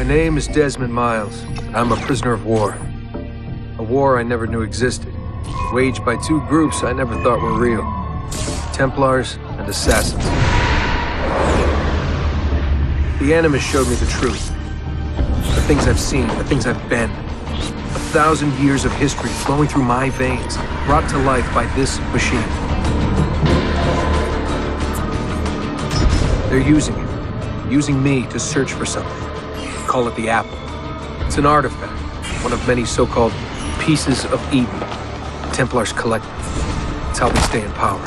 name is Desmond Miles. I'm a prisoner of war. A war I never knew existed, waged by two groups I never thought were real. Templars and Assassins. The Animus showed me the truth. The things I've seen, the things I've been. 1,000 years of history flowing through my veins, brought to life by this machine. They're using it. Using me to search for something. Call it the Apple. It's an artifact, one of many so-called pieces of Eden. Templars collect them. It's how they stay in power.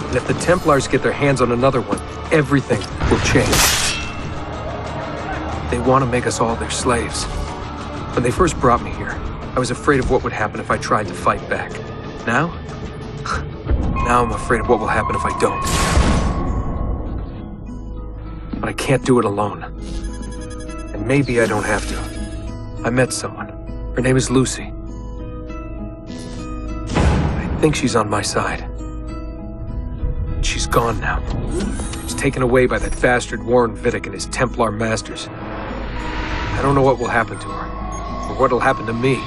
And if the Templars get their hands on another one, everything will change. They want to make us all their slaves. When they first brought me here, I was afraid of what would happen if I tried to fight back. Now? Now I'm afraid of what will happen if I don't. But I can't do it alone. And maybe I don't have to. I met someone. Her name is Lucy. I think she's on my side. She's gone now. She's taken away by that bastard Warren Vidic and his Templar masters. I don't know what will happen to her, or what'll happen to me.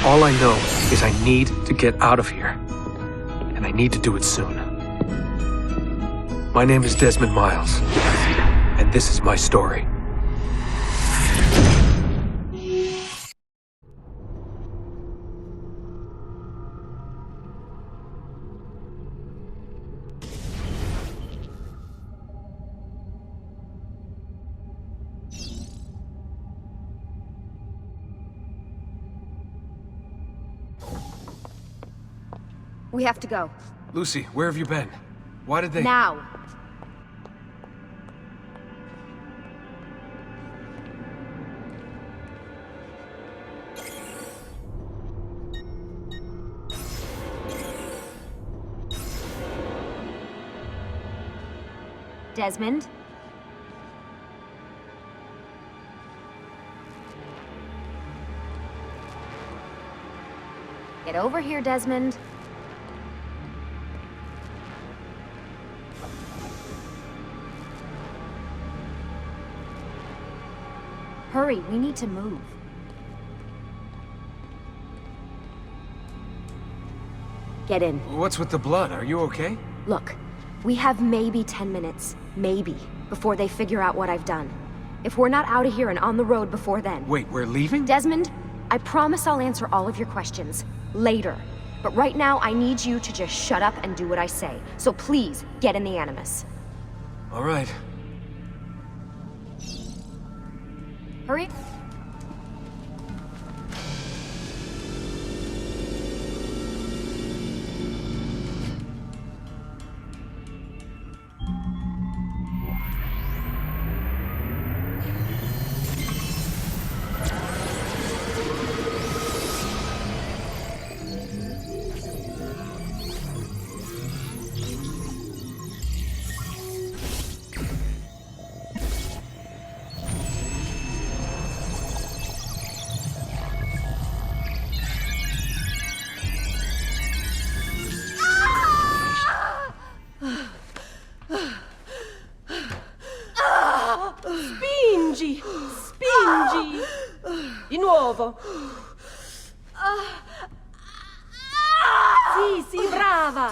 All I know is I need to get out of here. And I need to do it soon. My name is Desmond Miles, and this is my story. We have to go. Lucy, where have you been? Why did they— Now! Desmond? Get over here, Desmond. Hurry, we need to move. Get in. What's with the blood? Are you okay? Look, we have maybe 10 minutes, maybe, before they figure out what I've done. If we're not out of here and on the road before then... Wait, we're leaving? Desmond, I promise I'll answer all of your questions later. But right now, I need you to just shut up and do what I say. So please, get in the Animus. All right. Hurry. Spingi! Spingi! Di nuovo! Sì, sì, brava!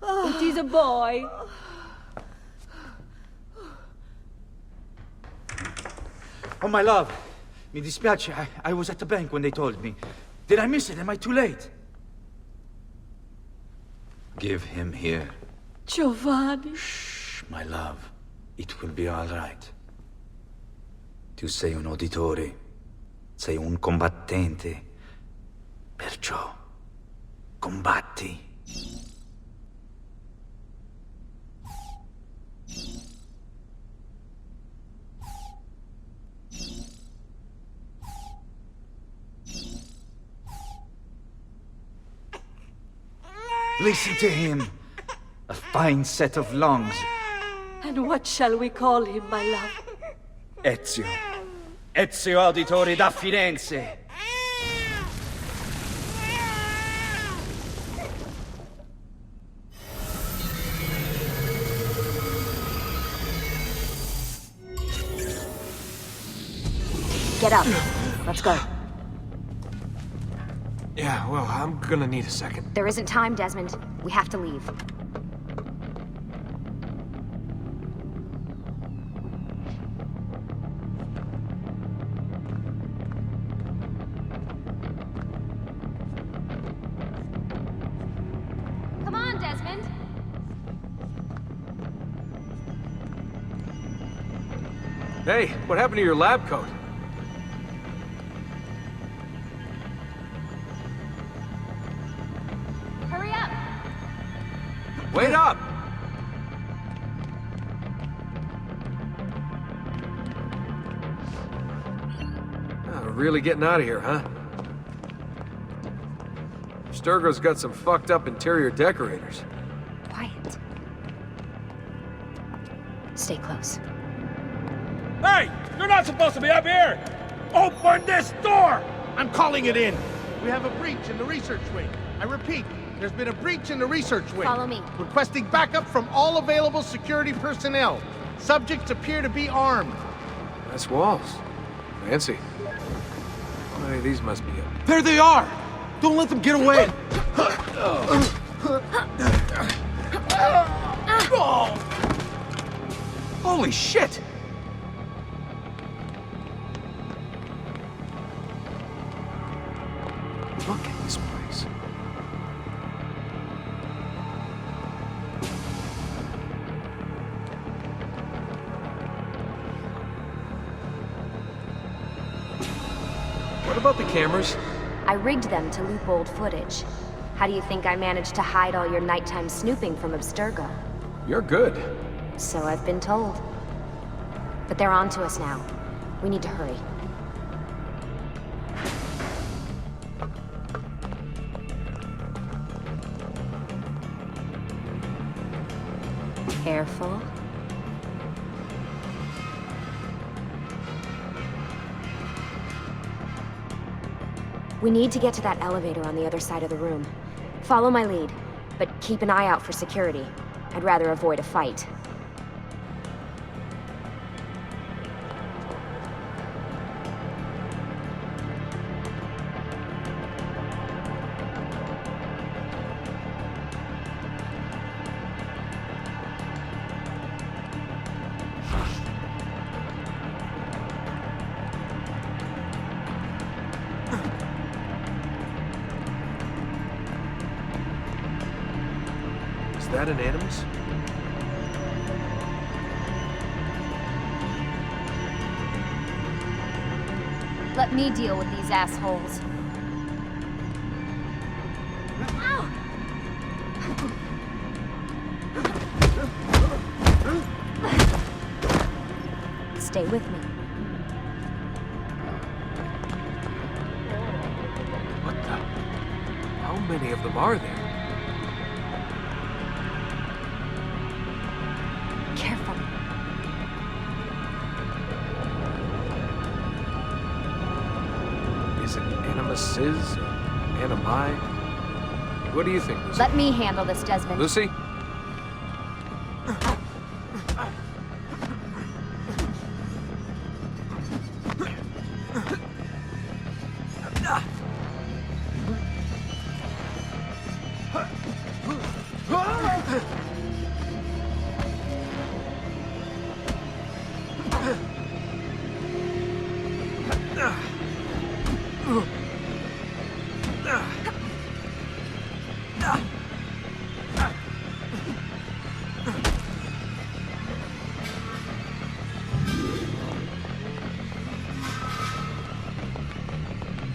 It is a boy. Oh, my love. Mi dispiace. I was at the bank when they told me. Did I miss it? Am I too late? Give him here. Giovanni. Shh, my love. It will be all right. Tu sei un uditore. Sei un combattente. Perciò, combatti. Listen to him. A fine set of lungs. And what shall we call him, my love? Ezio. Ezio Auditori da Firenze. Get up. Let's go. Yeah, well, I'm gonna need a second. There isn't time, Desmond. We have to leave. Come on, Desmond. Hey, what happened to your lab coat? Hurry up. Wait up! Really getting out of here, huh? Sturgo's got some fucked up interior decorators. Quiet. Stay close. Hey! You're not supposed to be up here! Open this door! I'm calling it in. We have a breach in the research wing. I repeat, there's been a breach in the research wing. Follow me. Requesting backup from all available security personnel. Subjects appear to be armed. Nice walls. Fancy. Hey, these must be it. There they are! Don't let them get away! Holy shit! Look at this place. What about the cameras? I rigged them to loop old footage. How do you think I managed to hide all your nighttime snooping from Abstergo? You're good. So I've been told. But they're on to us now. We need to hurry. Careful. We need to get to that elevator on the other side of the room. Follow my lead, but keep an eye out for security. I'd rather avoid a fight. Is that an Animus? Let me deal with these assholes. Stay with me. What the? How many of them are there? Careful. Is it Animuses or Animi? What do you think, Lucy? Let me handle this, Desmond. Lucy?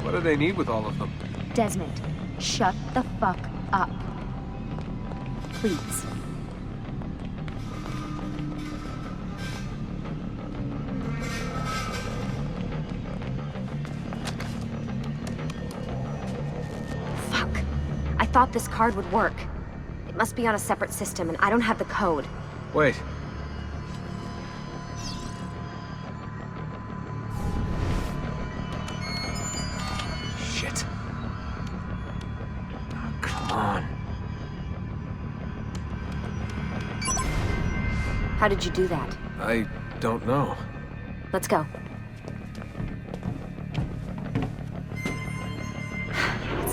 What do they need with all of them? Desmond, shut the fuck up. Please. Fuck. I thought this card would work. It must be on a separate system, and I don't have the code. Wait. Shit. Oh, come on. How did you do that? I don't know. Let's go.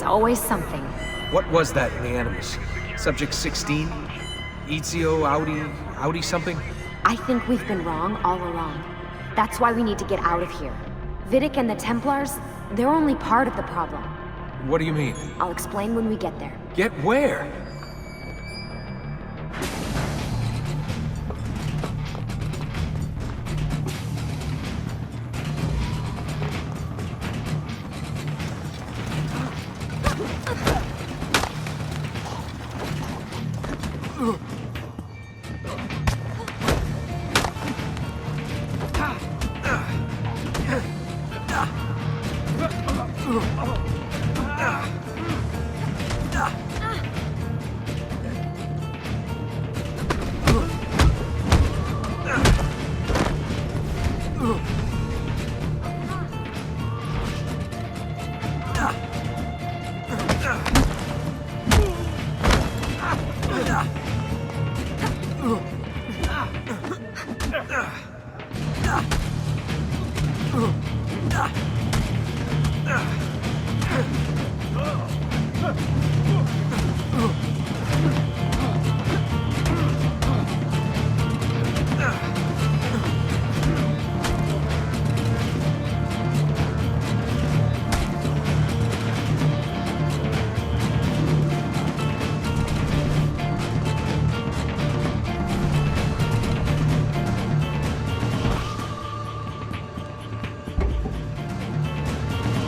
There's always something. What was that in the Animus? Subject 16? Ezio, Audi something? I think we've been wrong all along. That's why we need to get out of here. Vidic and the Templars, they're only part of the problem. What do you mean? I'll explain when we get there. Get where?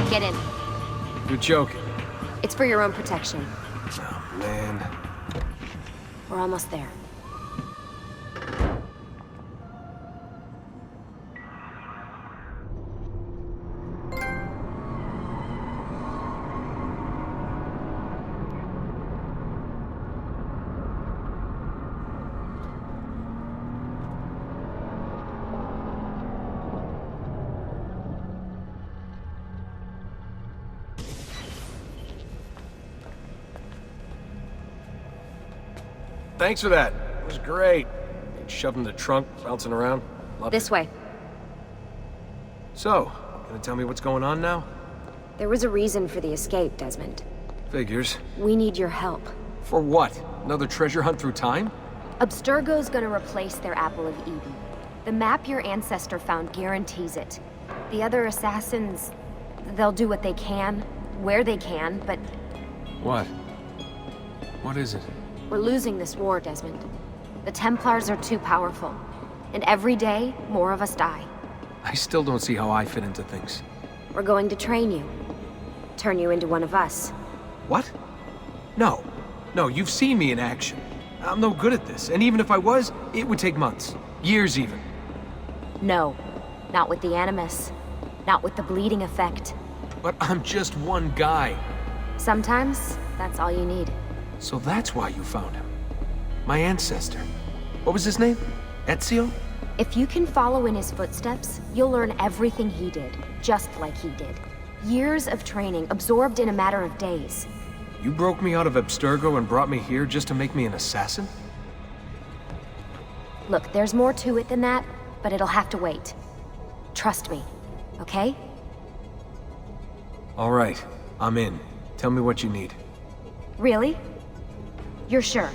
Get in. You're joking. It's for your own protection. Oh, man. We're almost there. Thanks for that. It was great. Shoved in the trunk, bouncing around. Loved This it. way. So, gonna tell me what's going on now? There was a reason for the escape, Desmond. Figures. We need your help. For what? Another treasure hunt through time? Abstergo's gonna replace their Apple of Eden. The map your ancestor found guarantees it. The other assassins, they'll do what they can, where they can, but What? What is it? we're losing this war, Desmond. The Templars are too powerful. And every day, more of us die. I still don't see how I fit into things. We're going to train you. Turn you into one of us. What? No. No, you've seen me in action. I'm no good at this, and even if I was, it would take months. Years even. No. Not with the Animus. Not with the bleeding effect. But I'm just one guy. Sometimes, that's all you need. So that's why you found him. My ancestor. What was his name? Ezio? If you can follow in his footsteps, you'll learn everything he did, just like he did. Years of training, absorbed in a matter of days. You broke me out of Abstergo and brought me here just to make me an assassin? Look, there's more to it than that, but it'll have to wait. Trust me, okay? All right, I'm in. Tell me what you need. Really? You're sure?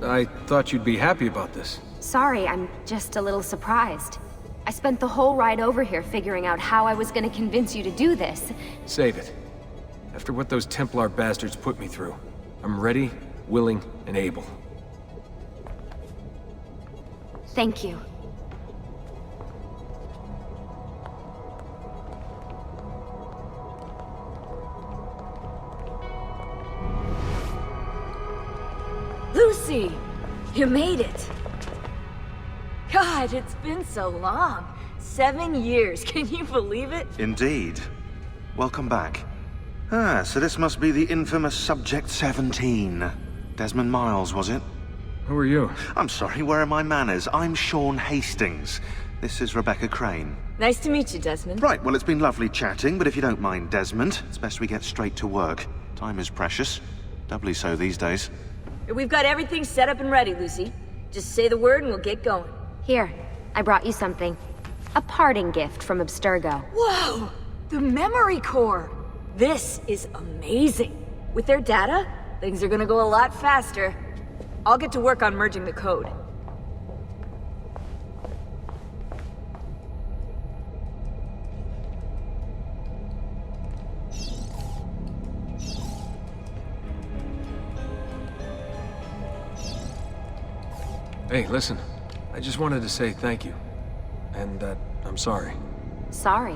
I thought you'd be happy about this. Sorry, I'm just a little surprised. I spent the whole ride over here figuring out how I was gonna convince you to do this. Save it. After what those Templar bastards put me through, I'm ready, willing, and able. Thank you. Lucy! You made it! God, it's been so long. 7 years, can you believe it? Indeed. Welcome back. Ah, so this must be the infamous Subject 17. Desmond Miles, was it? Who are you? I'm sorry, where are my manners? I'm Sean Hastings. This is Rebecca Crane. Nice to meet you, Desmond. Right, well, it's been lovely chatting, but if you don't mind, Desmond, it's best we get straight to work. Time is precious. Doubly so these days. We've got everything set up and ready, Lucy. Just say the word and we'll get going. Here, I brought you something. A parting gift from Abstergo. Whoa! The memory core! This is amazing. With their data, things are gonna go a lot faster. I'll get to work on merging the code. Hey, listen. I just wanted to say thank you. And that I'm sorry. Sorry.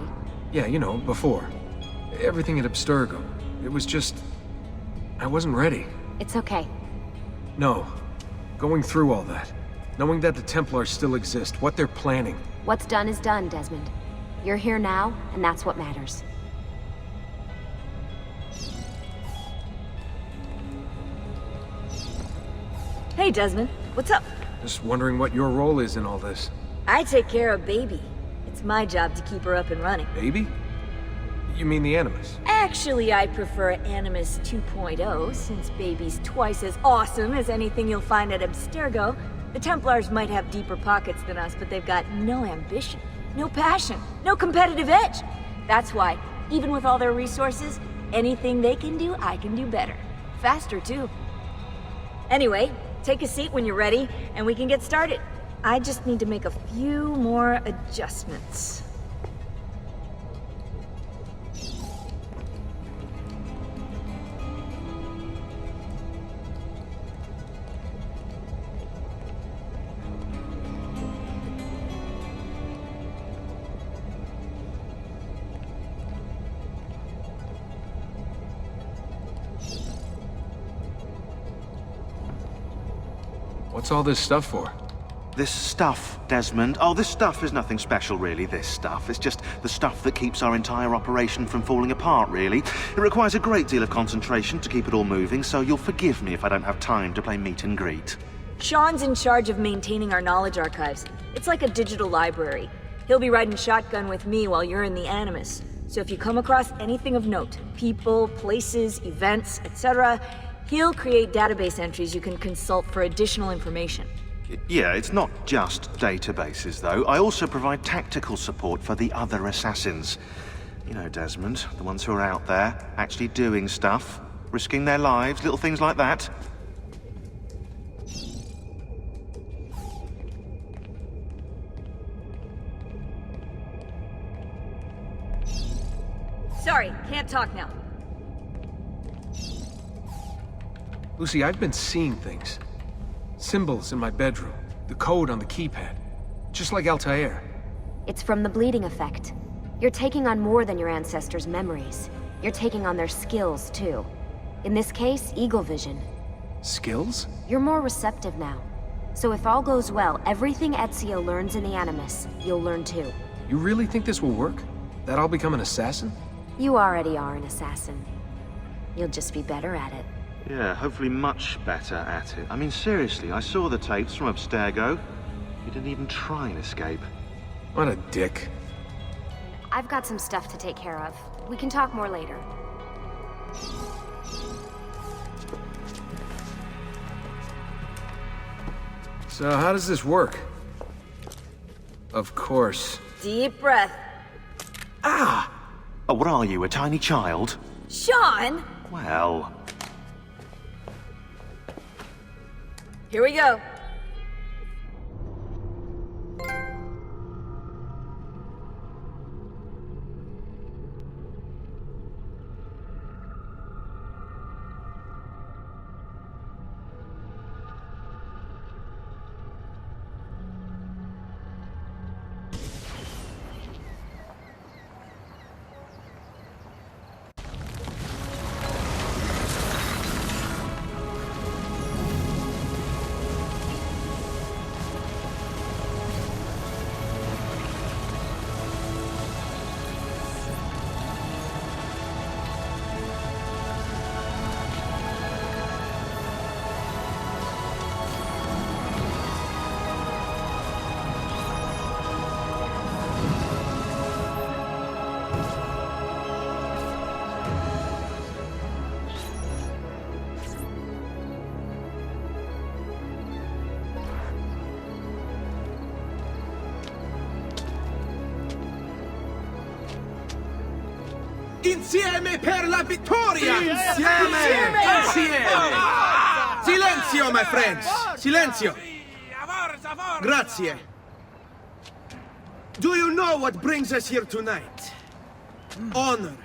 Yeah, you know, before. Everything at Abstergo. It was just... I wasn't ready. It's okay. No. Going through all that. Knowing that the Templars still exist, what they're planning. What's done is done, Desmond. You're here now, and that's what matters. Hey, Desmond. What's up? Just wondering what your role is in all this. I take care of Baby. It's my job to keep her up and running. Baby? You mean the Animus? Actually, I prefer Animus 2.0, since Baby's twice as awesome as anything you'll find at Abstergo. The Templars might have deeper pockets than us, but they've got no ambition, no passion, no competitive edge. That's why, even with all their resources, anything they can do, I can do better. Faster, too. Anyway, take a seat when you're ready, and we can get started. I just need to make a few more adjustments. What's all this stuff for? This stuff, Desmond. Oh, this stuff is nothing special, really, this stuff. It's just the stuff that keeps our entire operation from falling apart, really. It requires a great deal of concentration to keep it all moving, so you'll forgive me if I don't have time to play meet and greet. Sean's in charge of maintaining our knowledge archives. It's like a digital library. He'll be riding shotgun with me while you're in the Animus. So if you come across anything of note, people, places, events, etc., he'll create database entries you can consult for additional information. Yeah, it's not just databases, though. I also provide tactical support for the other assassins. You know, Desmond, the ones who are out there, actually doing stuff, risking their lives, little things like that. Sorry, can't talk now. Lucy, I've been seeing things. Symbols in my bedroom. The code on the keypad. Just like Altair. It's from the bleeding effect. You're taking on more than your ancestors' memories. You're taking on their skills, too. In this case, eagle vision. Skills? You're more receptive now. So if all goes well, everything Ezio learns in the Animus, you'll learn too. You really think this will work? That I'll become an assassin? You already are an assassin. You'll just be better at it. Yeah, hopefully much better at it. I mean, seriously, I saw the tapes from Abstergo. You didn't even try and escape. What a dick. I've got some stuff to take care of. We can talk more later. So how does this work? Of course. Deep breath. Ah! Oh, what are you, a tiny child? Sean! Well... Here we go. Insieme per la vittoria! Insieme! Silenzio, my friends! Silenzio! Grazie. Do you know what brings us here tonight? Honor.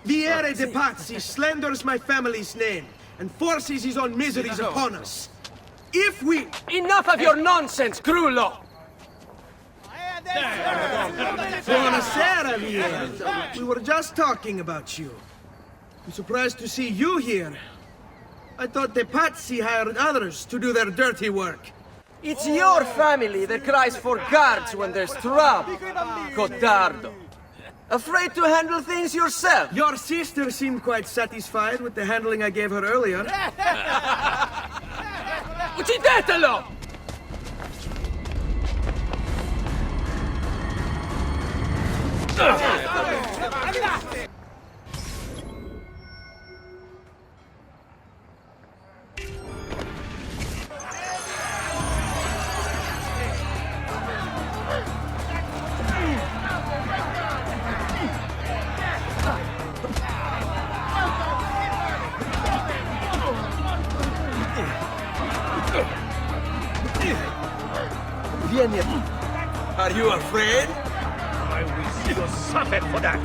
Viere de Pazzi slanders my family's name and forces his own miseries upon us. If we... Enough of your nonsense, Grullo! Buonasera, Viere. We were just talking about you. I'm surprised to see you here. I thought the Pazzi hired others to do their dirty work. It's your family that cries for guards when there's trouble, Codardo. Afraid to handle things yourself? Your sister seemed quite satisfied with the handling I gave her earlier. Uccidetelo! Are you afraid? I will see you suffer for that.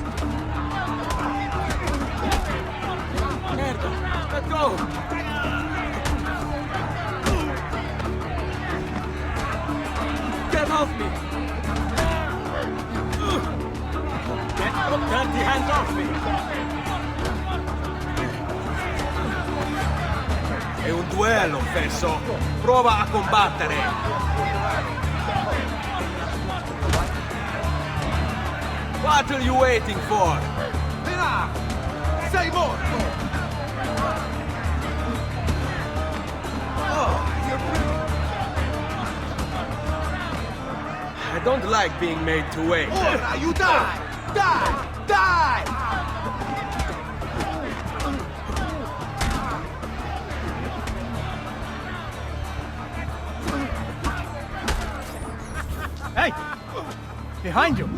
Let go! Get off me! Get your dirty hands off me! È un duello, fesso. Prova a combattere. What are you waiting for? Say more! I don't like being made to wait. Ora, you die! Die! Die! Hey! Behind you!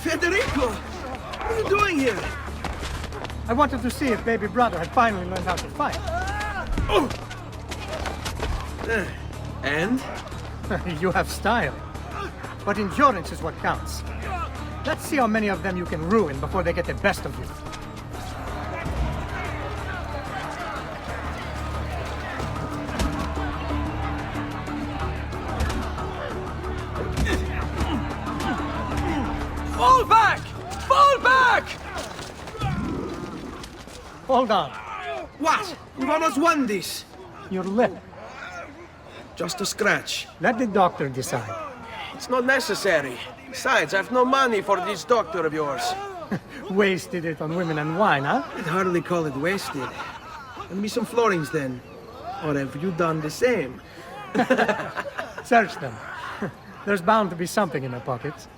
Federico! What are you doing here? I wanted to see if baby brother had finally learned how to fight. And? You have style. But endurance is what counts. Let's see how many of them you can ruin before they get the best of you. Fall back! Fall back! Hold on. What? We've almost won this. Your lip. Just a scratch. Let the doctor decide. It's not necessary. Besides, I've no money for this doctor of yours. Wasted it on women and wine, huh? I'd hardly call it wasted. Lend me some florins then. Or have you done the same? Search them. There's bound to be something in their pockets.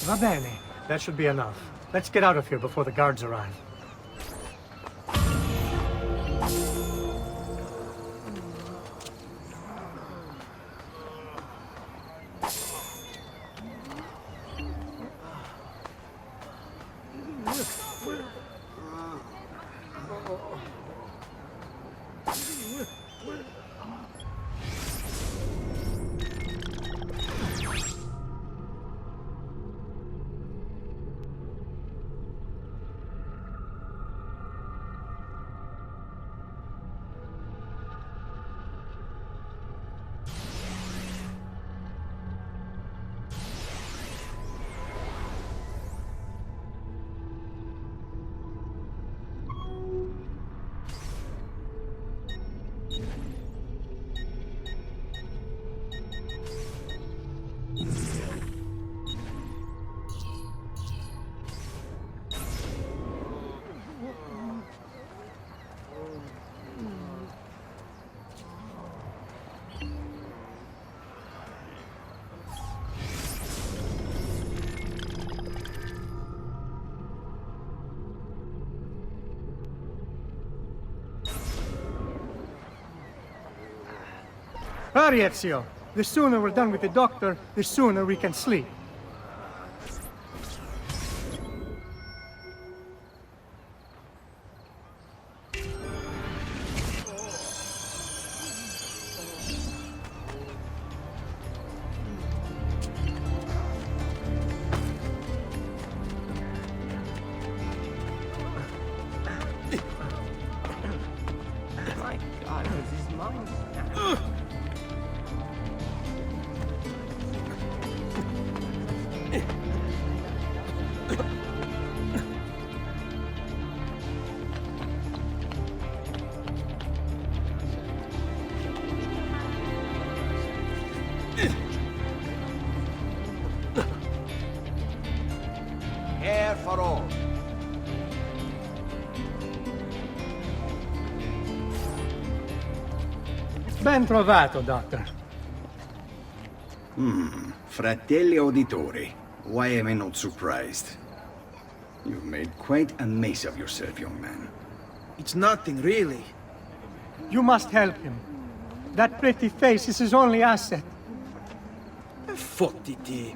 Va bene. That should be enough. Let's get out of here before the guards arrive. Hurry, Ezio. The sooner we're done with the doctor, the sooner we can sleep. Care for all. Ben trovato, Doctor. Fratelli auditori, why am I not surprised? You've made quite a mess of yourself, young man. It's nothing, really. You must help him. That pretty face is his only asset. Fottiti.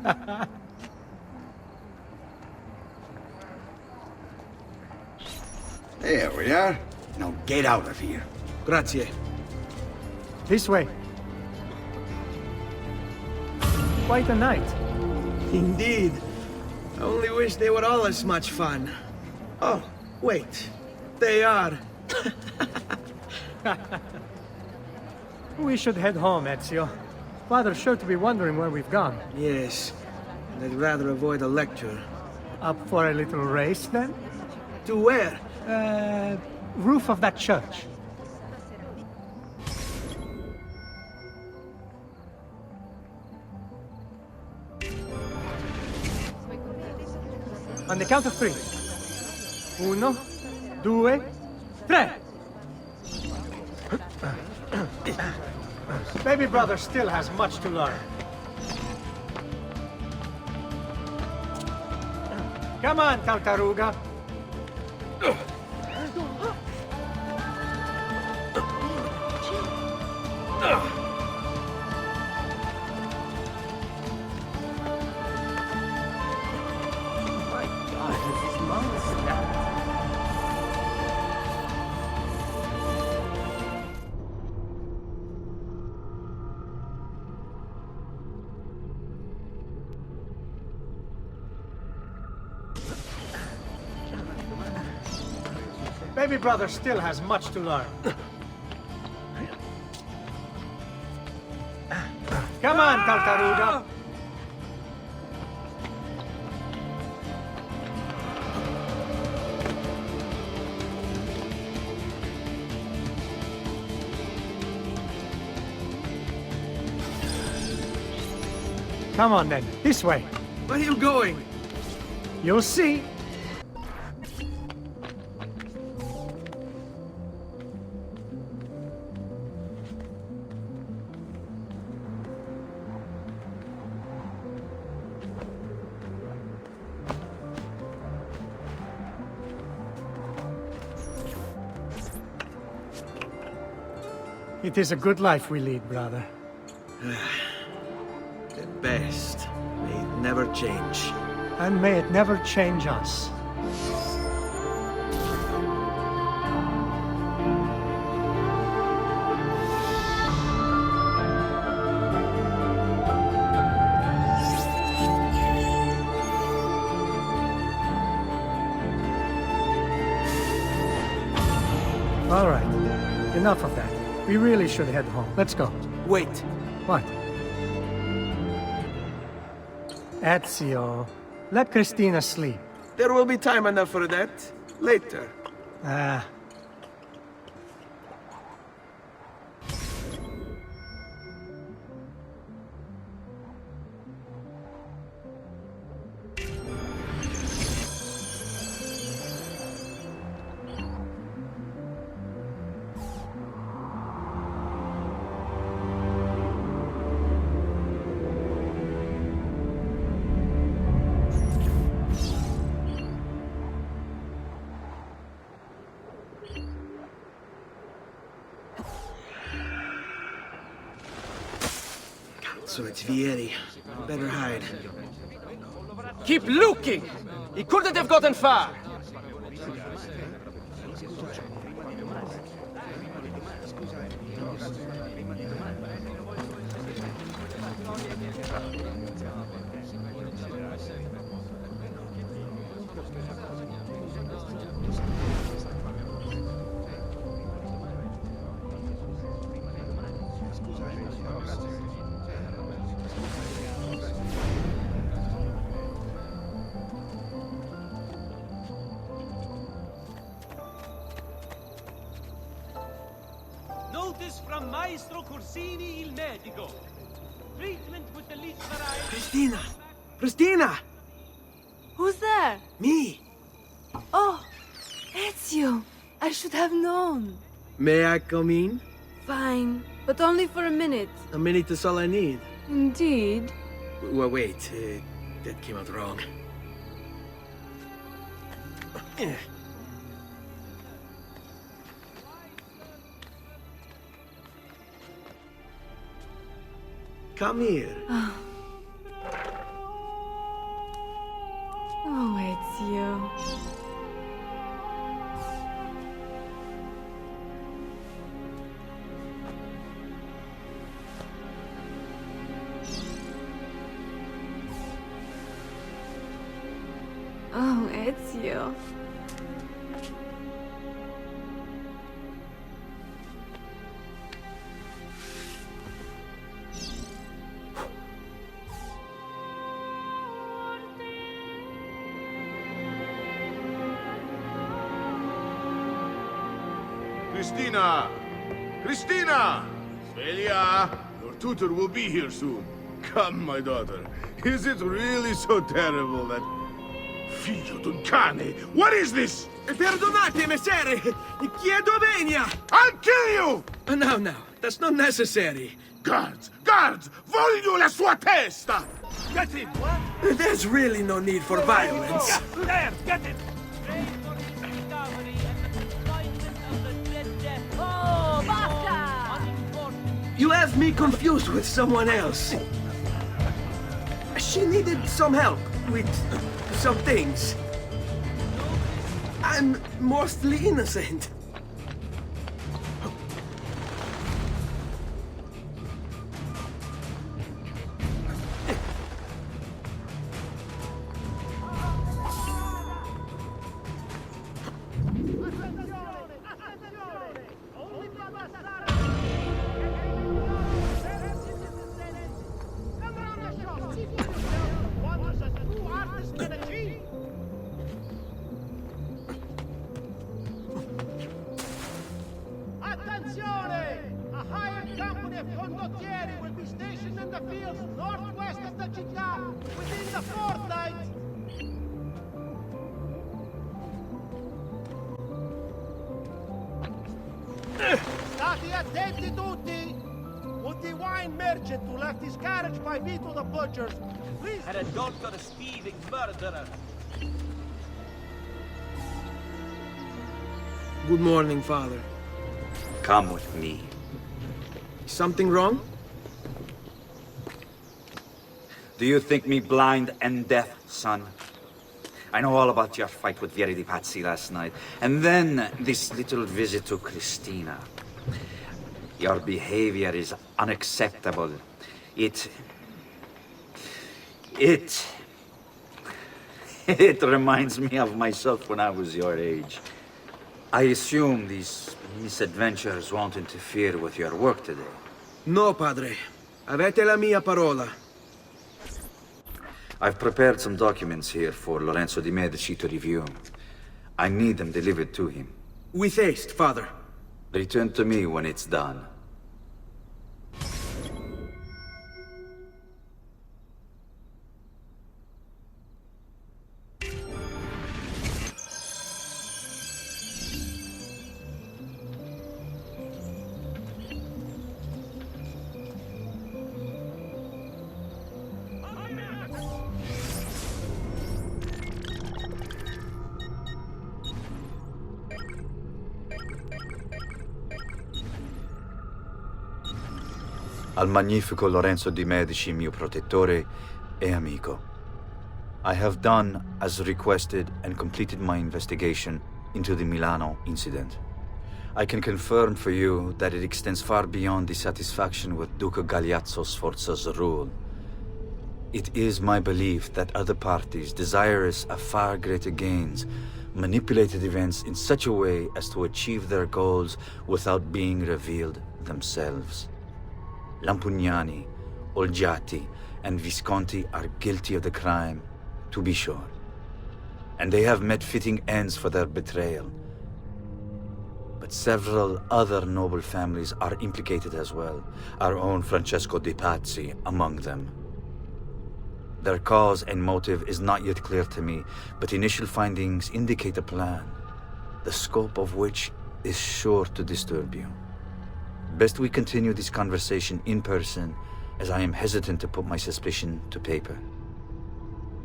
There we are. Now get out of here. Grazie. This way. Quite a night. Indeed. I only wish they were all as much fun. Oh, wait. They are. We should head home, Ezio. Father's sure to be wondering where we've gone. Yes. And I'd rather avoid a lecture. Up for a little race, then? To where? Roof of that church. On the count of 3. 1, 2, 3. Baby brother still has much to learn. Come on, Tartaruga. Baby brother still has much to learn. Come on, Tartaruga. Come on then, this way. Where are you going? You'll see. It is a good life we lead, brother. The best. May it never change. And may it never change us. All right. Enough of that. We really should head home. Let's go. Wait. What? Ezio, let Christina sleep. There will be time enough for that. Later. Ah. So it's Vieri. Better hide. Keep looking! He couldn't have gotten far! Notice from Maestro Corsini il medico. Treatment with the least variety. Christina! Christina! Who's there? Me! Oh, Ezio! I should have known. May I come in? Fine, but only for a minute. A minute is all I need. Indeed. Well, wait. That came out wrong. Come here. Oh, Ezio. Oh, Ezio. Christina! Christina! Svelia! Your tutor will be here soon. Come, my daughter. Is it really so terrible that... Figlio d'un cane! What is this? Perdonate, messere! Chiedo venia! I'll kill you! No, that's not necessary. Guards! Guards! Voglio la sua testa! Get him! What? There's really no need for violence. There! Get him! Oh, basta! You have me confused with someone else. She needed some help with some things. I'm mostly innocent. State attenti tutti! Would the wine merchant who left his carriage by Vito the Butcher's please... And a doctor thieving murderer. Good morning, Father. Come with me. Something wrong? Do you think me blind and deaf, son? I know all about your fight with Vieri di Pazzi last night. And then this little visit to Christina. Your behavior is unacceptable. It reminds me of myself when I was your age. I assume these misadventures won't interfere with your work today. No, Padre. Avete la mia parola. I've prepared some documents here for Lorenzo di Medici to review. I need them delivered to him. With haste, Father. Return to me when it's done. al magnifico Lorenzo di Medici, mio protettore e amico. I have done as requested and completed my investigation into the Milano incident. I can confirm for you that it extends far beyond dissatisfaction with Duca Galeazzo Sforza's rule. It is my belief that other parties, desirous of far greater gains, manipulated events in such a way as to achieve their goals without being revealed themselves. Lampugnani, Olgiati, and Visconti are guilty of the crime, to be sure. And they have met fitting ends for their betrayal. But several other noble families are implicated as well, our own Francesco de' Pazzi among them. Their cause and motive is not yet clear to me, but initial findings indicate a plan, the scope of which is sure to disturb you. Best we continue this conversation in person, as I am hesitant to put my suspicion to paper.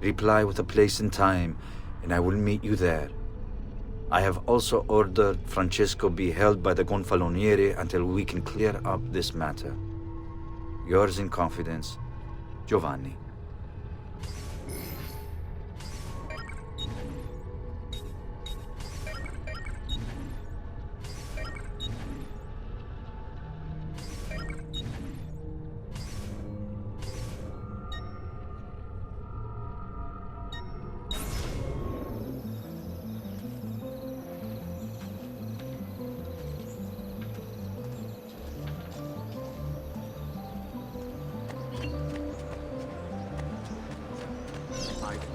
Reply with a place and time, and I will meet you there. I have also ordered Francesco be held by the Gonfaloniere until we can clear up this matter. Yours in confidence, Giovanni.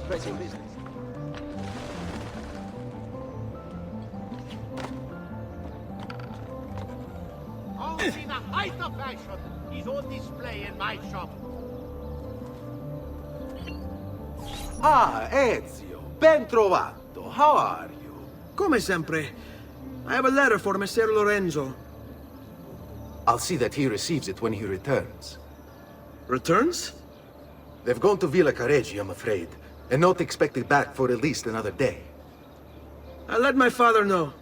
Pressing business. All in a height of fashion is on display in my shop. Ah, Ezio, ben trovato. How are you? Come sempre. I have a letter for Messer Lorenzo. I'll see that he receives it when he returns. Returns? They've gone to Villa Careggi, I'm afraid, and not expected back for at least another day. I'll let my father know.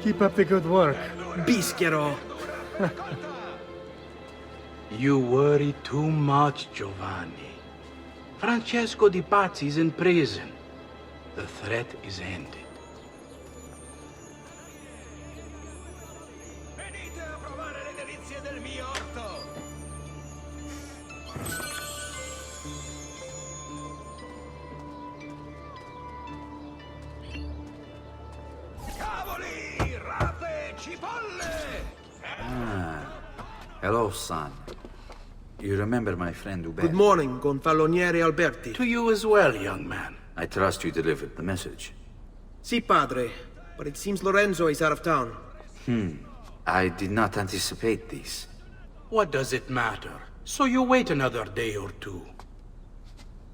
Keep up the good work. Bischero. You worry too much, Giovanni. Francesco di Pazzi is in prison. The threat is ended. Venite a provare le delizie del mio orto! Cavoli, rape, cipolle! Hello, son. You remember my friend Uberto? Good morning, Gonfaloniere Alberti. To you as well, young man. I trust you delivered the message. Si, padre. But it seems Lorenzo is out of town. I did not anticipate this. What does it matter? So you wait another day or two.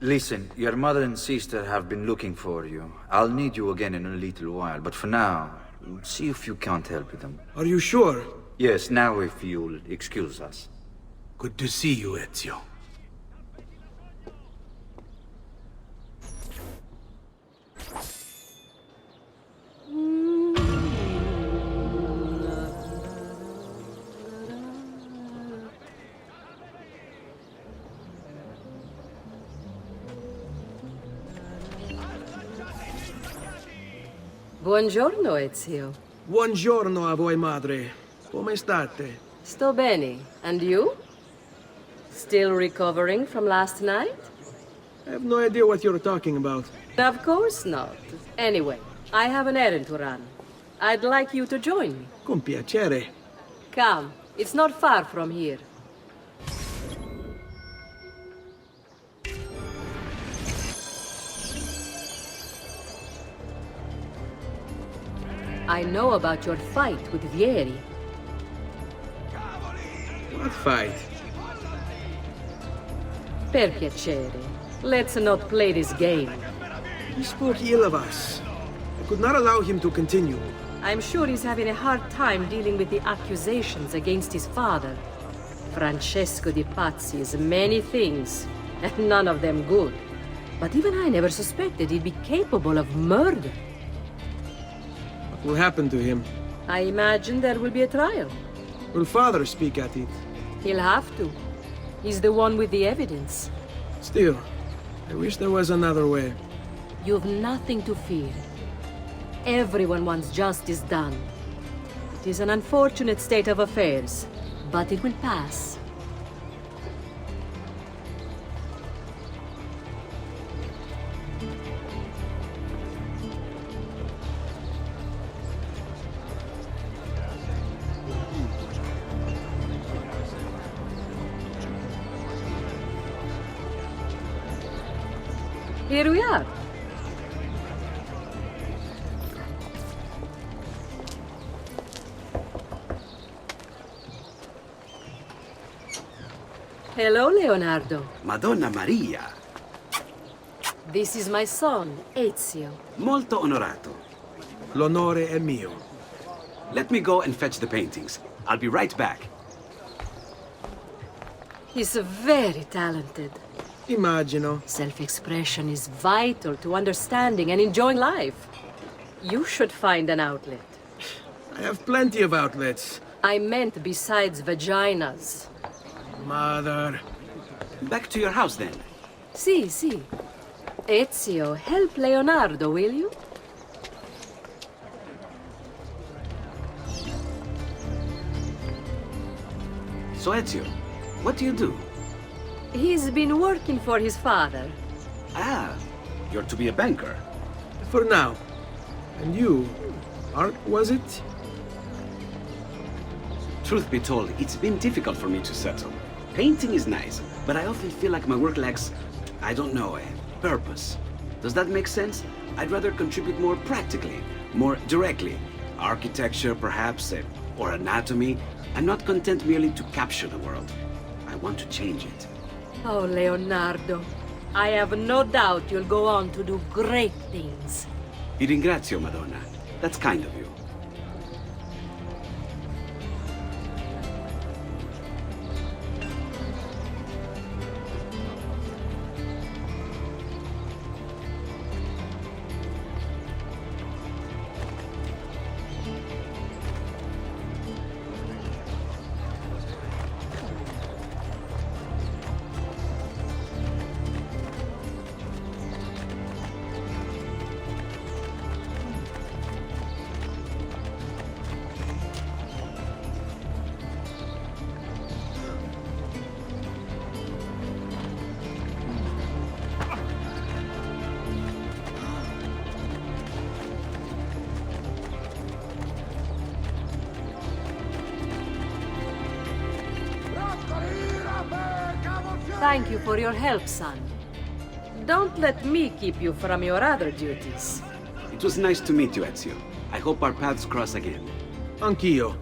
Listen, your mother and sister have been looking for you. I'll need you again in a little while, but for now, see if you can't help them. Are you sure? Yes, now if you'll excuse us. Good to see you, Ezio. Buongiorno, Ezio. Buongiorno a voi, madre. Come state? Sto bene. And you? Still recovering from last night? I have no idea what you're talking about. Of course not. Anyway, I have an errand to run. I'd like you to join me. Con piacere. Come. It's not far from here. I know about your fight with Vieri. What fight? Per piacere. Let's not play this game. He spoke ill of us. I could not allow him to continue. I'm sure he's having a hard time dealing with the accusations against his father. Francesco di Pazzi is many things, and none of them good. But even I never suspected he'd be capable of murder. What will happen to him? I imagine there will be a trial. Will Father speak at it? He'll have to. He's the one with the evidence. Still, I wish there was another way. You've nothing to fear. Everyone wants justice done. It is an unfortunate state of affairs, but it will pass. Here we are. Hello, Leonardo. Madonna Maria. This is my son, Ezio. Molto onorato. L'onore è mio. Let me go and fetch the paintings. I'll be right back. He's very talented. Immagino. Self-expression is vital to understanding and enjoying life. You should find an outlet. I have plenty of outlets. I meant besides vaginas. Mother. Back to your house, then. Si. Ezio, help Leonardo, will you? So, Ezio, what do you do? He's been working for his father. Ah, you're to be a banker. For now. And you? Art, was it? Truth be told, it's been difficult for me to settle. Painting is nice, but I often feel like my work lacks, I don't know, a purpose. Does that make sense? I'd rather contribute more practically, more directly. Architecture, perhaps, or anatomy. I'm not content merely to capture the world. I want to change it. Oh, Leonardo. I have no doubt you'll go on to do great things. Vi ringrazio, Madonna. That's kind of you. Thank you for your help, son. Don't let me keep you from your other duties. It was nice to meet you, Ezio. I hope our paths cross again. Anch'io.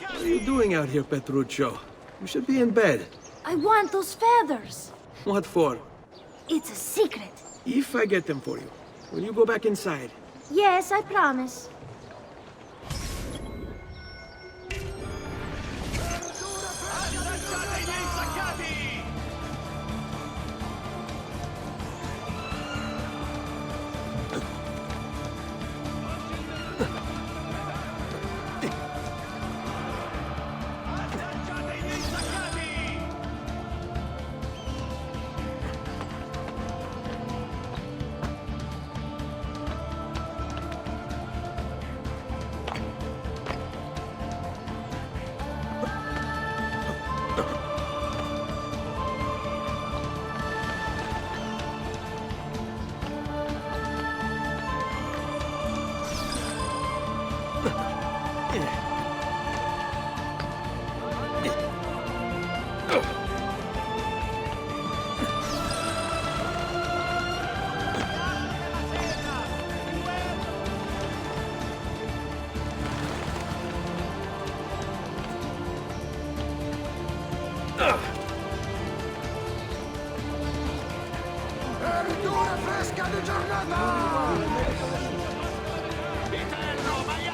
What are you doing out here, Petruccio? You should be in bed. I want those feathers. What for? It's a secret. If I get them for you, will you go back inside? Yes, I promise.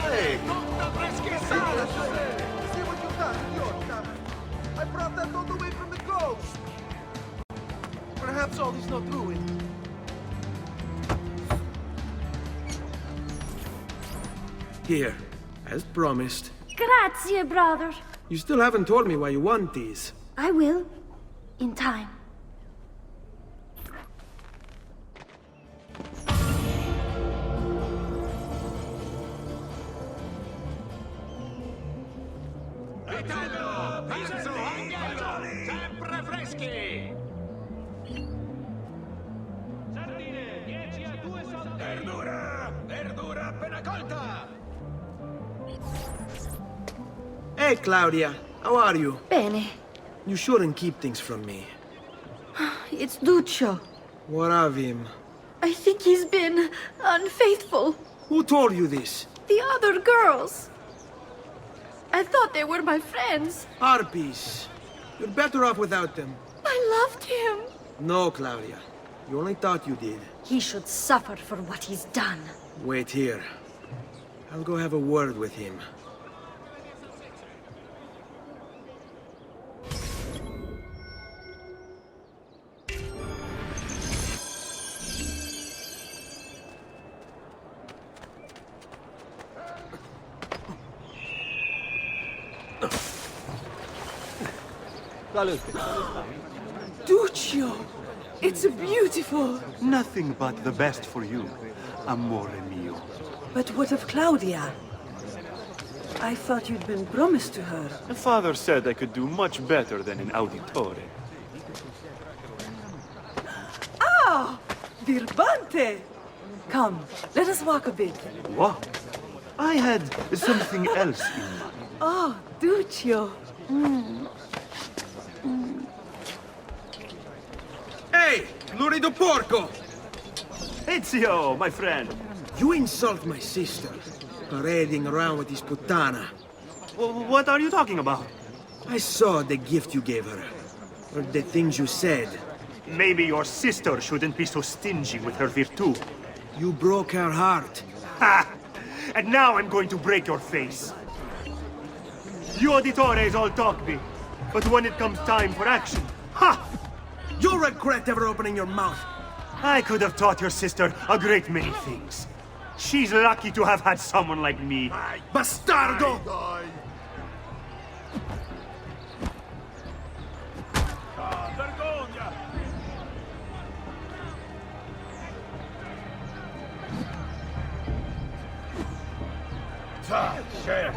Hey! See what you've done, idiota! I brought that all the way from the coast! Perhaps all is not ruined. Here, as promised. Grazie, brother. You still haven't told me why you want these. I will. In time. Vitello, pizzo, anghello, sempre freschi! Sardine, 10 a 2 soldi. Verdura! Verdura appena colta! Hey, Claudia. How are you? Bene. You shouldn't keep things from me. It's Duccio. What of him? I think he's been unfaithful. Who told you this? The other girls. I thought they were my friends. Harpies. You're better off without them. I loved him. No, Claudia. You only thought you did. He should suffer for what he's done. Wait here. I'll go have a word with him. Duccio! It's beautiful! Nothing but the best for you, amore mio. But what of Claudia? I thought you'd been promised to her. The father said I could do much better than an auditore. Ah! Birbante! Come, let us walk a bit. What? I had something else in mind. Oh, Duccio. Hey! Lurido porco! Ezio, my friend! You insult my sister, parading around with this putana. What are you talking about? I saw the gift you gave her. Or the things you said. Maybe your sister shouldn't be so stingy with her virtù. You broke her heart. Ha! And now I'm going to break your face. You auditores all talk me, but when it comes time for action, ha! You'll regret ever opening your mouth. I could have taught your sister a great many things. She's lucky to have had someone like me. Bastardo! Vergogna!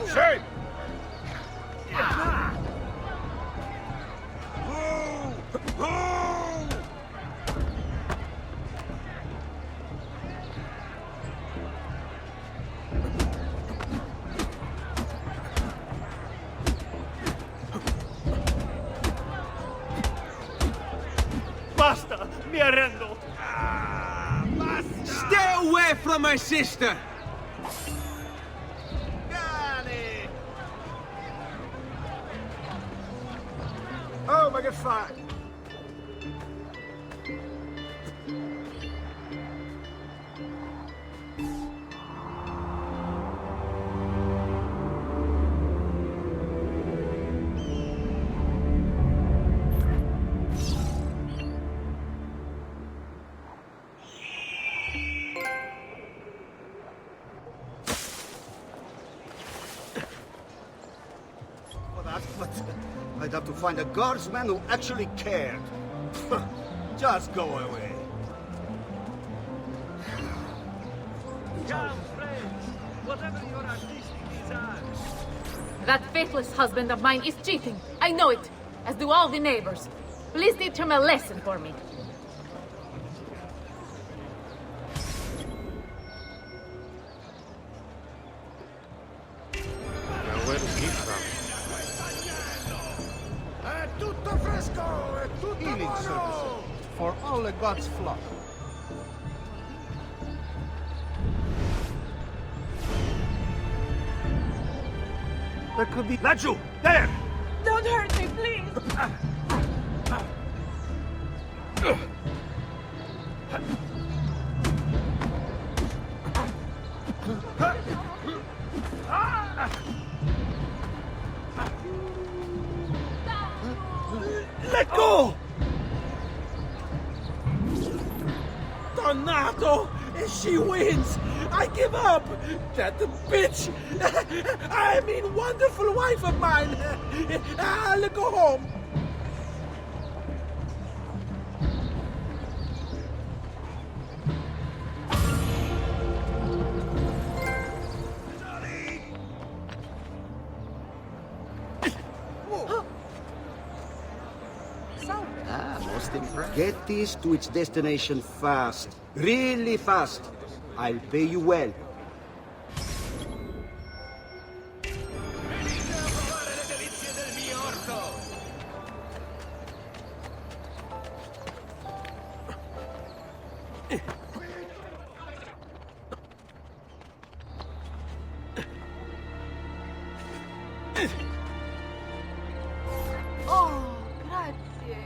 Shame! Basta! Mi arrendo! Stay away from my sister! Oh, ma che fai? But I'd have to find a guardsman who actually cared. Just go away. Young friends, whatever your artistic desires. That faithless husband of mine is cheating. I know it, as do all the neighbors. Please teach him a lesson for me. Now where is he from? È tutto fresco! È tutto Healing buono! services for all the gods' flock. There could be... Laggiù! There! Don't hurt me, please! She wins! I give up! That bitch! I mean, wonderful wife of mine! I'll go home! Most impressive. Get this to its destination fast. Really fast. I'll pay you well. Oh, grazie.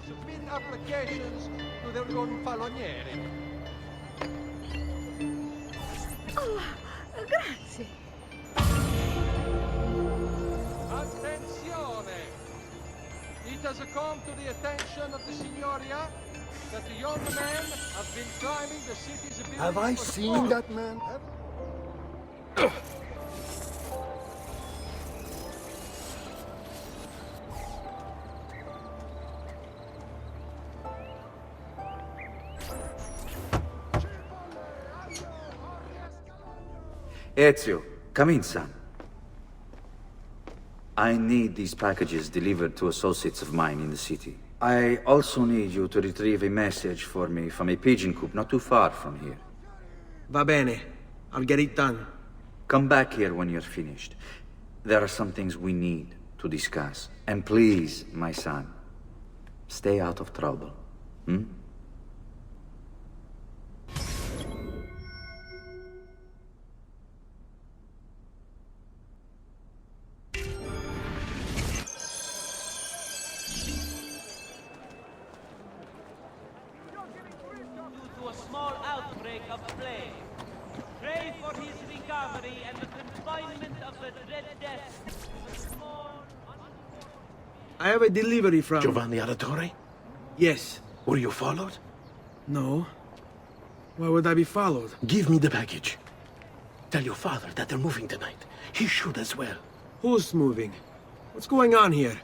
Submit applications to the gonfaloniere. Oh, grazie. Attenzione! It has come to the attention of the Signoria that the young men have been climbing the city's buildings. Have I for seen sport. that man? Ezio, come in, son. I need these packages delivered to associates of mine in the city. I also need you to retrieve a message for me from a pigeon coop not too far from here. Va bene. I'll get it done. Come back here when you're finished. There are some things we need to discuss. And please, my son, stay out of trouble. Hmm? Due to a small outbreak of plague. Pray for his recovery and the confinement of the Dread Death. I have a delivery from... Giovanni Auditore? Yes. Were you followed? No. Why would I be followed? Give me the package. Tell your father that they're moving tonight. He should as well. Who's moving? What's going on here?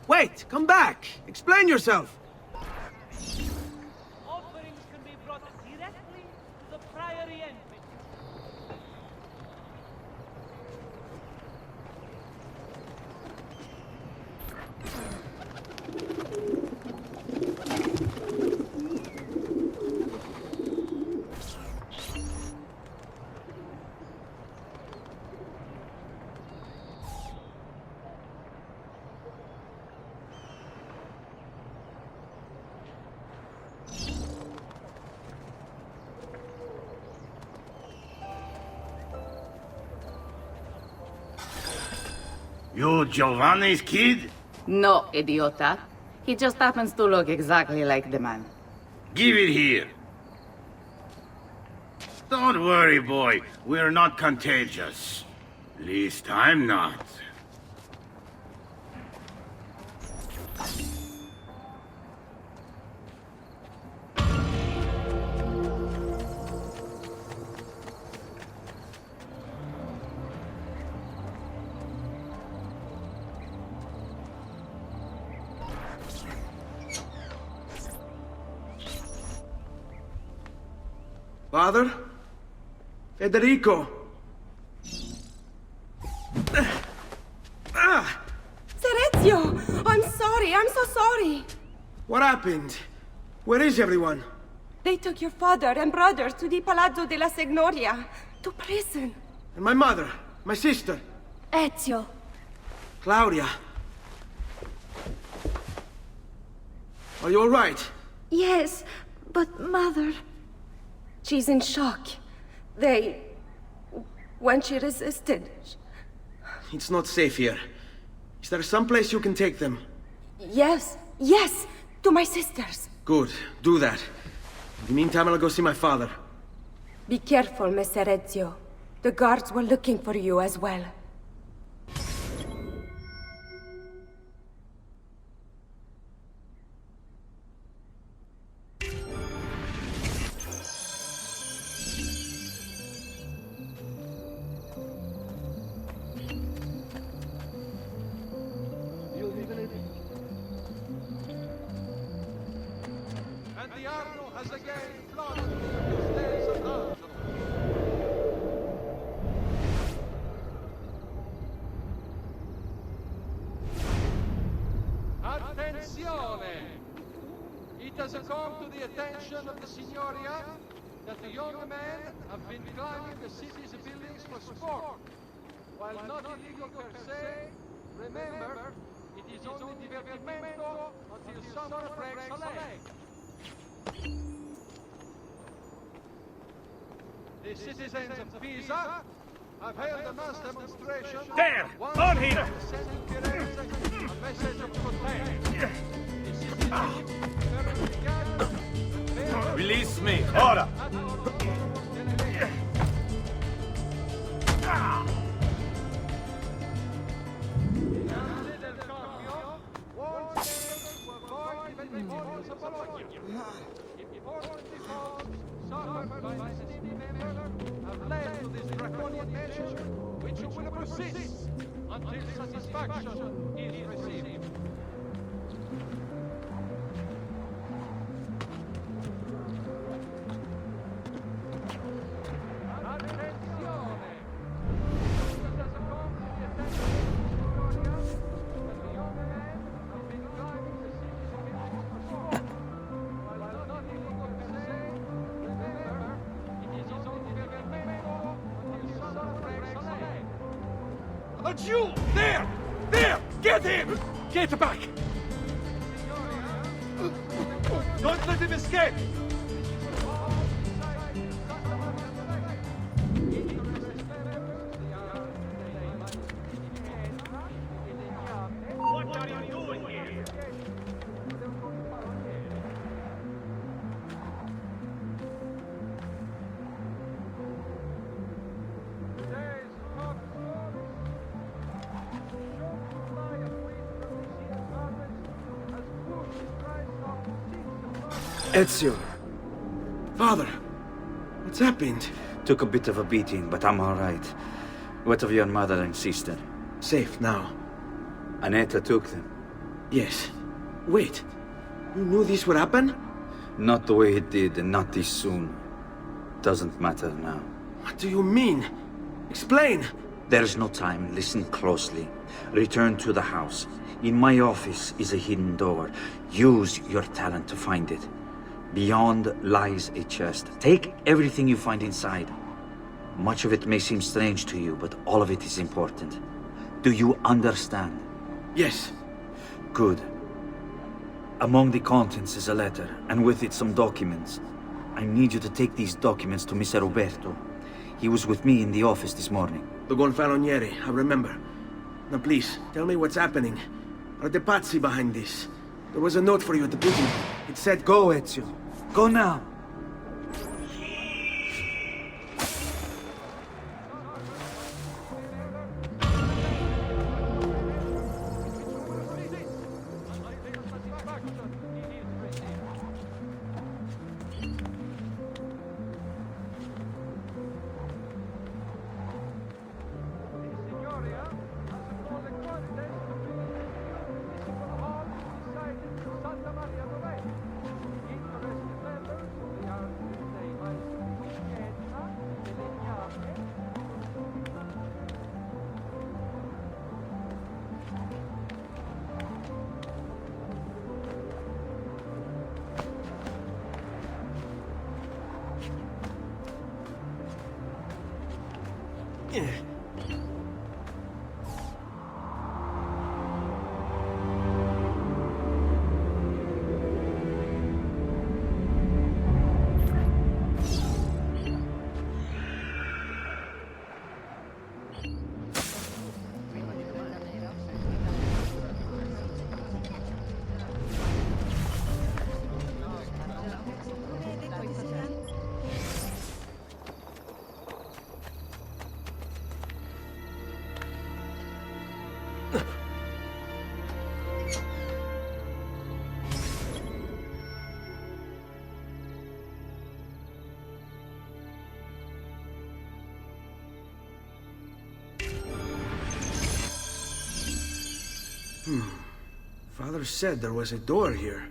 Wait! Come back! Explain yourself! Offerings can be brought directly to the Priory entrance. You Giovanni's kid? No, idiota. He just happens to look exactly like the man. Give it here. Don't worry, boy. We're not contagious. Least I'm not. Father? Federico! Sir Ezio! I'm sorry, I'm so sorry! What happened? Where is everyone? They took your father and brothers to the Palazzo della Signoria, to prison. And my mother? My sister? Ezio. Claudia? Are you alright? Yes, but Mother... She's in shock. When she resisted... It's not safe here. Is there some place you can take them? Yes, yes! To my sisters. Good, do that. In the meantime, I'll go see my father. Be careful, Messer Ezio. The guards were looking for you as well. It has come to the attention of the Signoria that the young men have been climbing the city's buildings for sport. While not illegal per se, remember, it is only divertimento until someone breaks a leg. The citizens of Pisa have held a mass demonstration. There! On here! Sending Firenze a message of protest. The city Release me! Ora! suffered by the city members have led to this draconian measure, which will persist until satisfaction is received. A Jew! There! There! Get him! Get back! Don't let him escape! What are you doing here? Ezio. Father, what's happened? Took a bit of a beating, but I'm all right. What of your mother and sister? Safe now. Aneta took them. Yes. Wait. You knew this would happen? Not the way it did, and not this soon. Doesn't matter now. What do you mean? Explain! There's no time. Listen closely. Return to the house. In my office is a hidden door. Use your talent to find it. Beyond lies a chest. Take everything you find inside. Much of it may seem strange to you, but all of it is important. Do you understand? Yes. Good. Among the contents is a letter, and with it some documents. I need you to take these documents to Mr. Roberto. He was with me in the office this morning. The Gonfaloniere, I remember. Now please, tell me what's happening. Are the Pazzi behind this? There was a note for you at the beginning. It said go, Ezio. Go now! Father said there was a door here.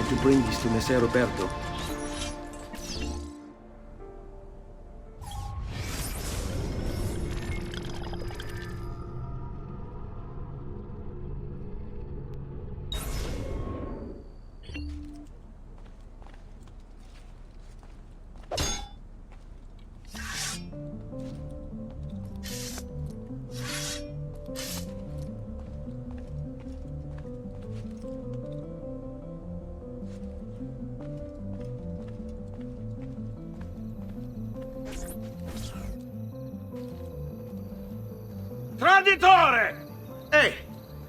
to bring this to Messer Roberto. Traditore! Hey,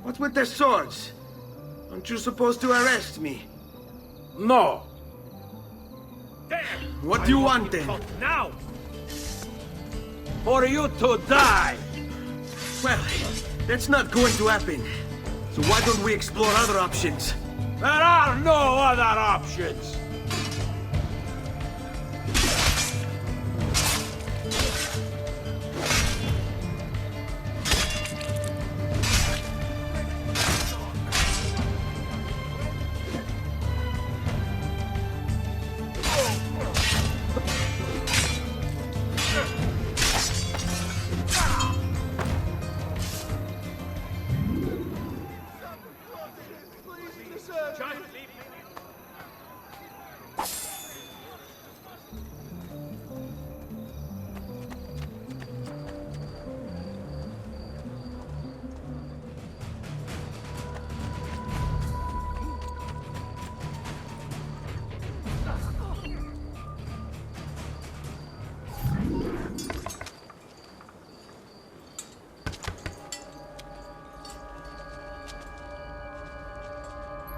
what's with the swords? Aren't you supposed to arrest me? No. What do you want then? Now! For you to die! Well, that's not going to happen. So why don't we explore other options? There are no other options!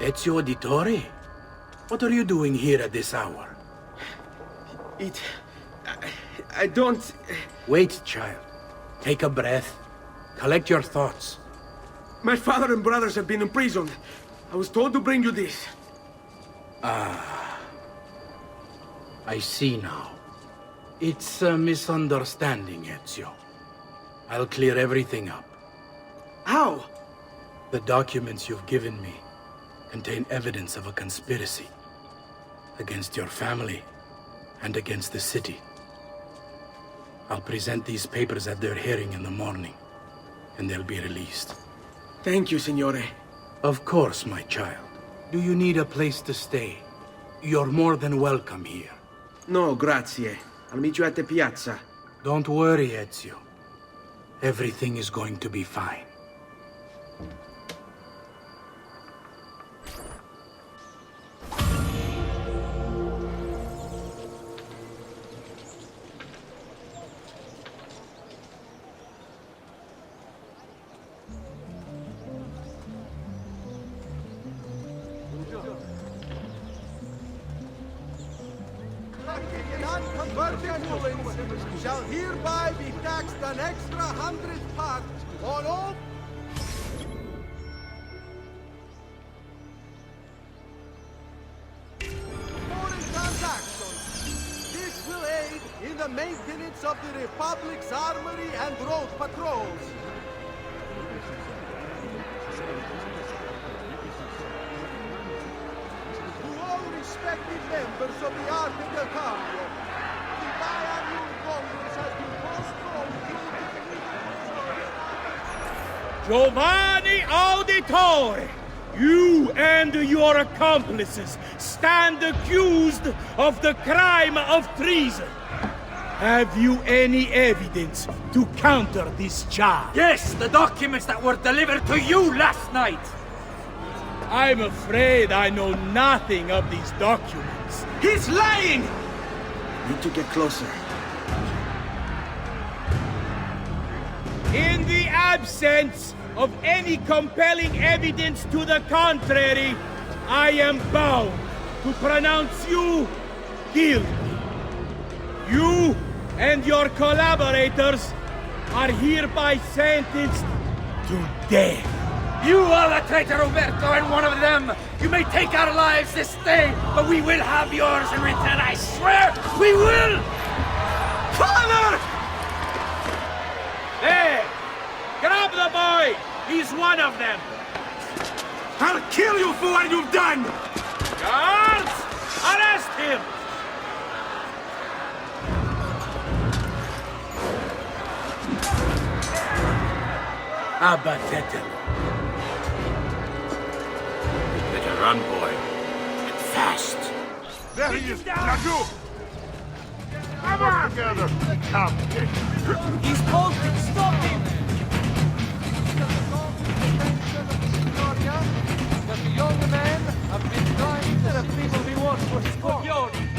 Ezio Auditore? What are you doing here at this hour? I don't... Wait, child. Take a breath. Collect your thoughts. My father and brothers have been imprisoned. I was told to bring you this. Ah. I see now. It's a misunderstanding, Ezio. I'll clear everything up. How? The documents you've given me contain evidence of a conspiracy against your family and against the city. I'll present these papers at their hearing in the morning, and they'll be released. Thank you, Signore. Of course, my child. Do you need a place to stay? You're more than welcome here. No, grazie. I'll meet you at the piazza. Don't worry, Ezio. Everything is going to be fine. Shall hereby be taxed an extra 100th part on all foreign transactions. This will aid in the maintenance of the Republic's armory and road patrols. To all respected members of the Arte del Cambio, the biannual Congress has been postponed. Giovanni Auditore! You and your accomplices stand accused of the crime of treason. Have you any evidence to counter this charge? Yes, the documents that were delivered to you last night. I'm afraid I know nothing of these documents. He's lying! Need to get closer. In the absence of any compelling evidence to the contrary, I am bound to pronounce you guilty. You and your collaborators are hereby sentenced to death. You are the traitor, Roberto, and one of them. You may take our lives this day, but we will have yours in return, I swear! We will! Father! Hey! Grab the boy! He's one of them! I'll kill you for what you've done! Guards! Arrest him! Abatetelo. Better run, boy. And fast. There he is! Now you! Come on! Together! Come! He's bolted! Stop him! That the young men have been trying The people we want for Scorpione!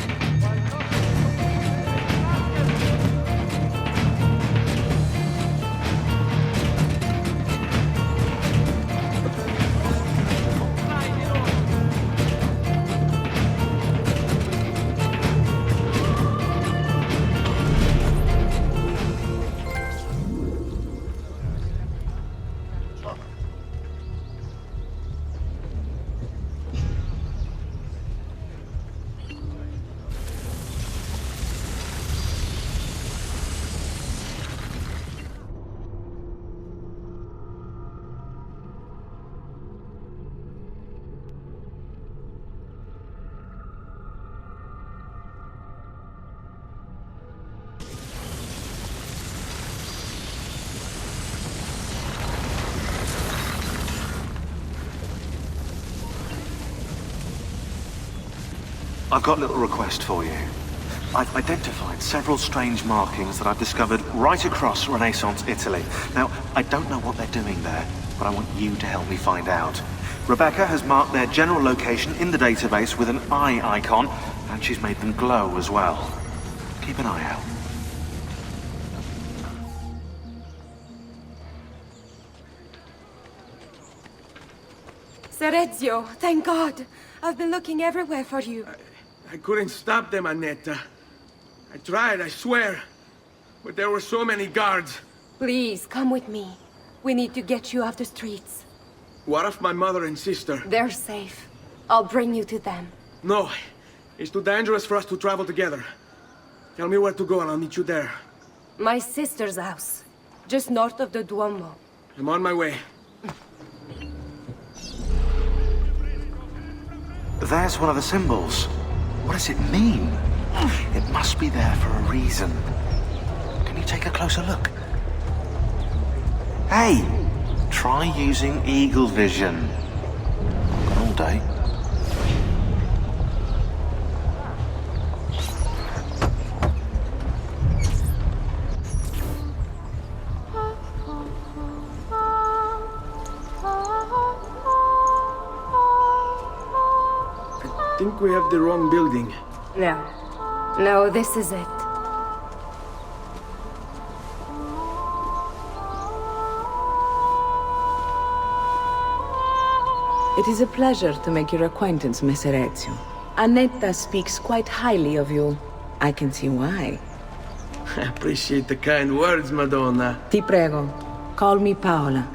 I've got a little request for you. I've identified several strange markings that I've discovered right across Renaissance Italy. Now, I don't know what they're doing there, but I want you to help me find out. Rebecca has marked their general location in the database with an eye icon, and she's made them glow as well. Keep an eye out. Sir Ezio, thank God. I've been looking everywhere for you. I couldn't stop them, Annetta. I tried, I swear. But there were so many guards. Please, come with me. We need to get you off the streets. What of my mother and sister? They're safe. I'll bring you to them. No. It's too dangerous for us to travel together. Tell me where to go and I'll meet you there. My sister's house. Just north of the Duomo. I'm on my way. There's one of the symbols. What does it mean? It must be there for a reason. Can you take a closer look? Hey! Try using eagle vision. Got all day. I think we have the wrong building. No. No, this is it. It is a pleasure to make your acquaintance, Messer Ezio. Annetta speaks quite highly of you. I can see why. I appreciate the kind words, Madonna. Ti prego, call me Paola.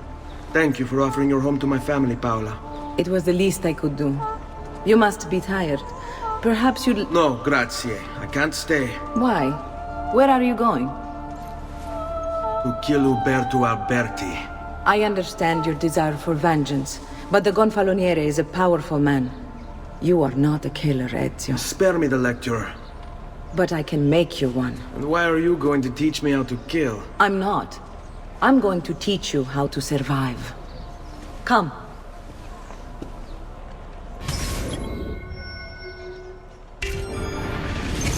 Thank you for offering your home to my family, Paola. It was the least I could do. You must be tired. Perhaps you'd... No, grazie. I can't stay. Why? Where are you going? To kill Uberto Alberti. I understand your desire for vengeance, but the Gonfaloniere is a powerful man. You are not a killer, Ezio. Spare me the lecture. But I can make you one. And why are you going to teach me how to kill? I'm not. I'm going to teach you how to survive. Come.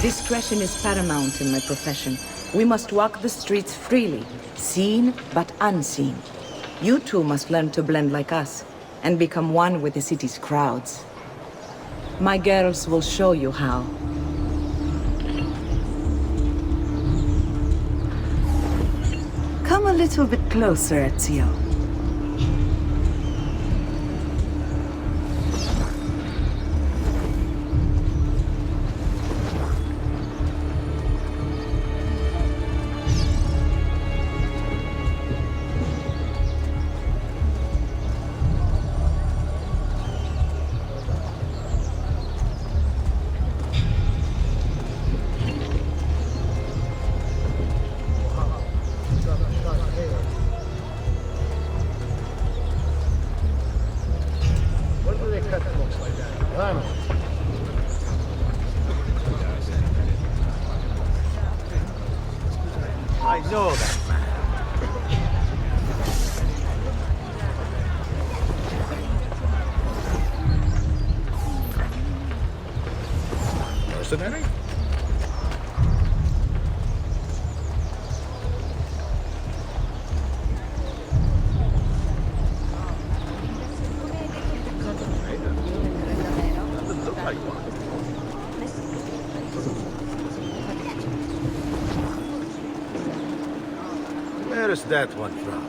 Discretion is paramount in my profession. We must walk the streets freely, seen but unseen. You too must learn to blend like us, and become one with the city's crowds. My girls will show you how. Come a little bit closer, Ezio. I know that man. Mercenary? Doesn't look like one. Where is that one from?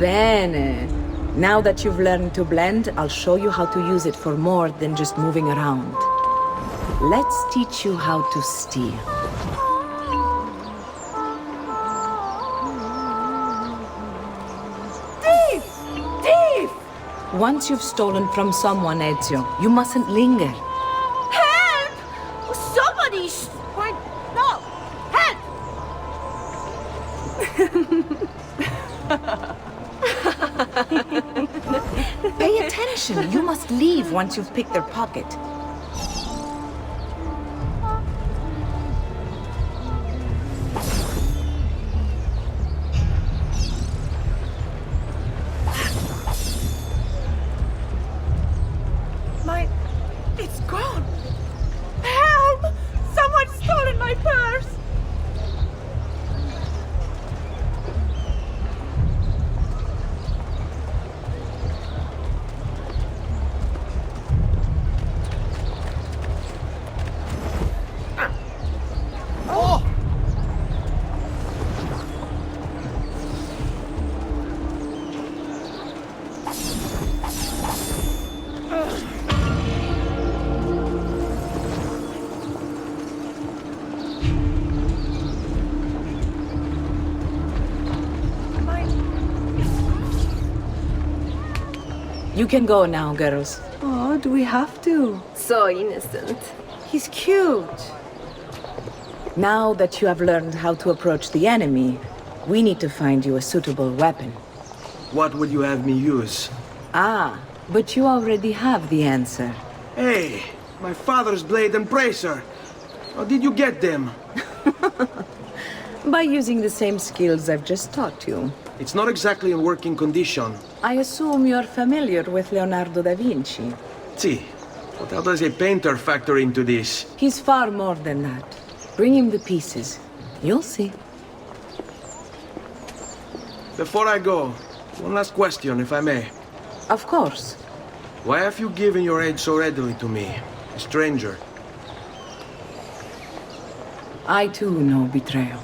Bene. Now that you've learned to blend, I'll show you how to use it for more than just moving around. Let's teach you how to steal. Thief! Thief! Once you've stolen from someone, Ezio, you mustn't linger. Help! Somebody's... Wait, no! Help! Pay attention. You must leave once you've picked their pocket. It's gone! Help! Someone's stolen my purse! You can go now, girls. Oh, do we have to? So innocent. He's cute. Now that you have learned how to approach the enemy, we need to find you a suitable weapon. What would you have me use? Ah, but you already have the answer. Hey, my father's blade and bracer. How did you get them? By using the same skills I've just taught you. It's not exactly in working condition. I assume you're familiar with Leonardo da Vinci. See, but how does a painter factor into this? He's far more than that. Bring him the pieces. You'll see. Before I go, one last question, if I may. Of course. Why have you given your aid so readily to me, a stranger? I too know betrayal.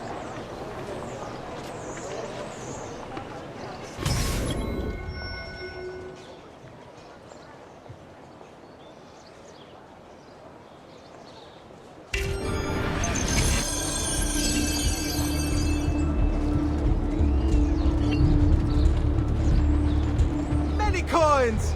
Coins!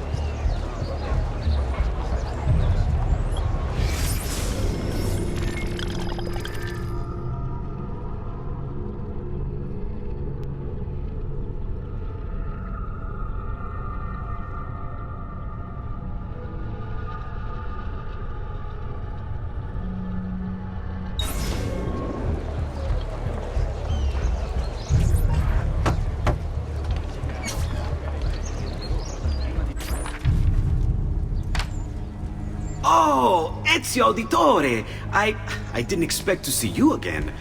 Oh, Ezio Auditore! I didn't expect to see you again.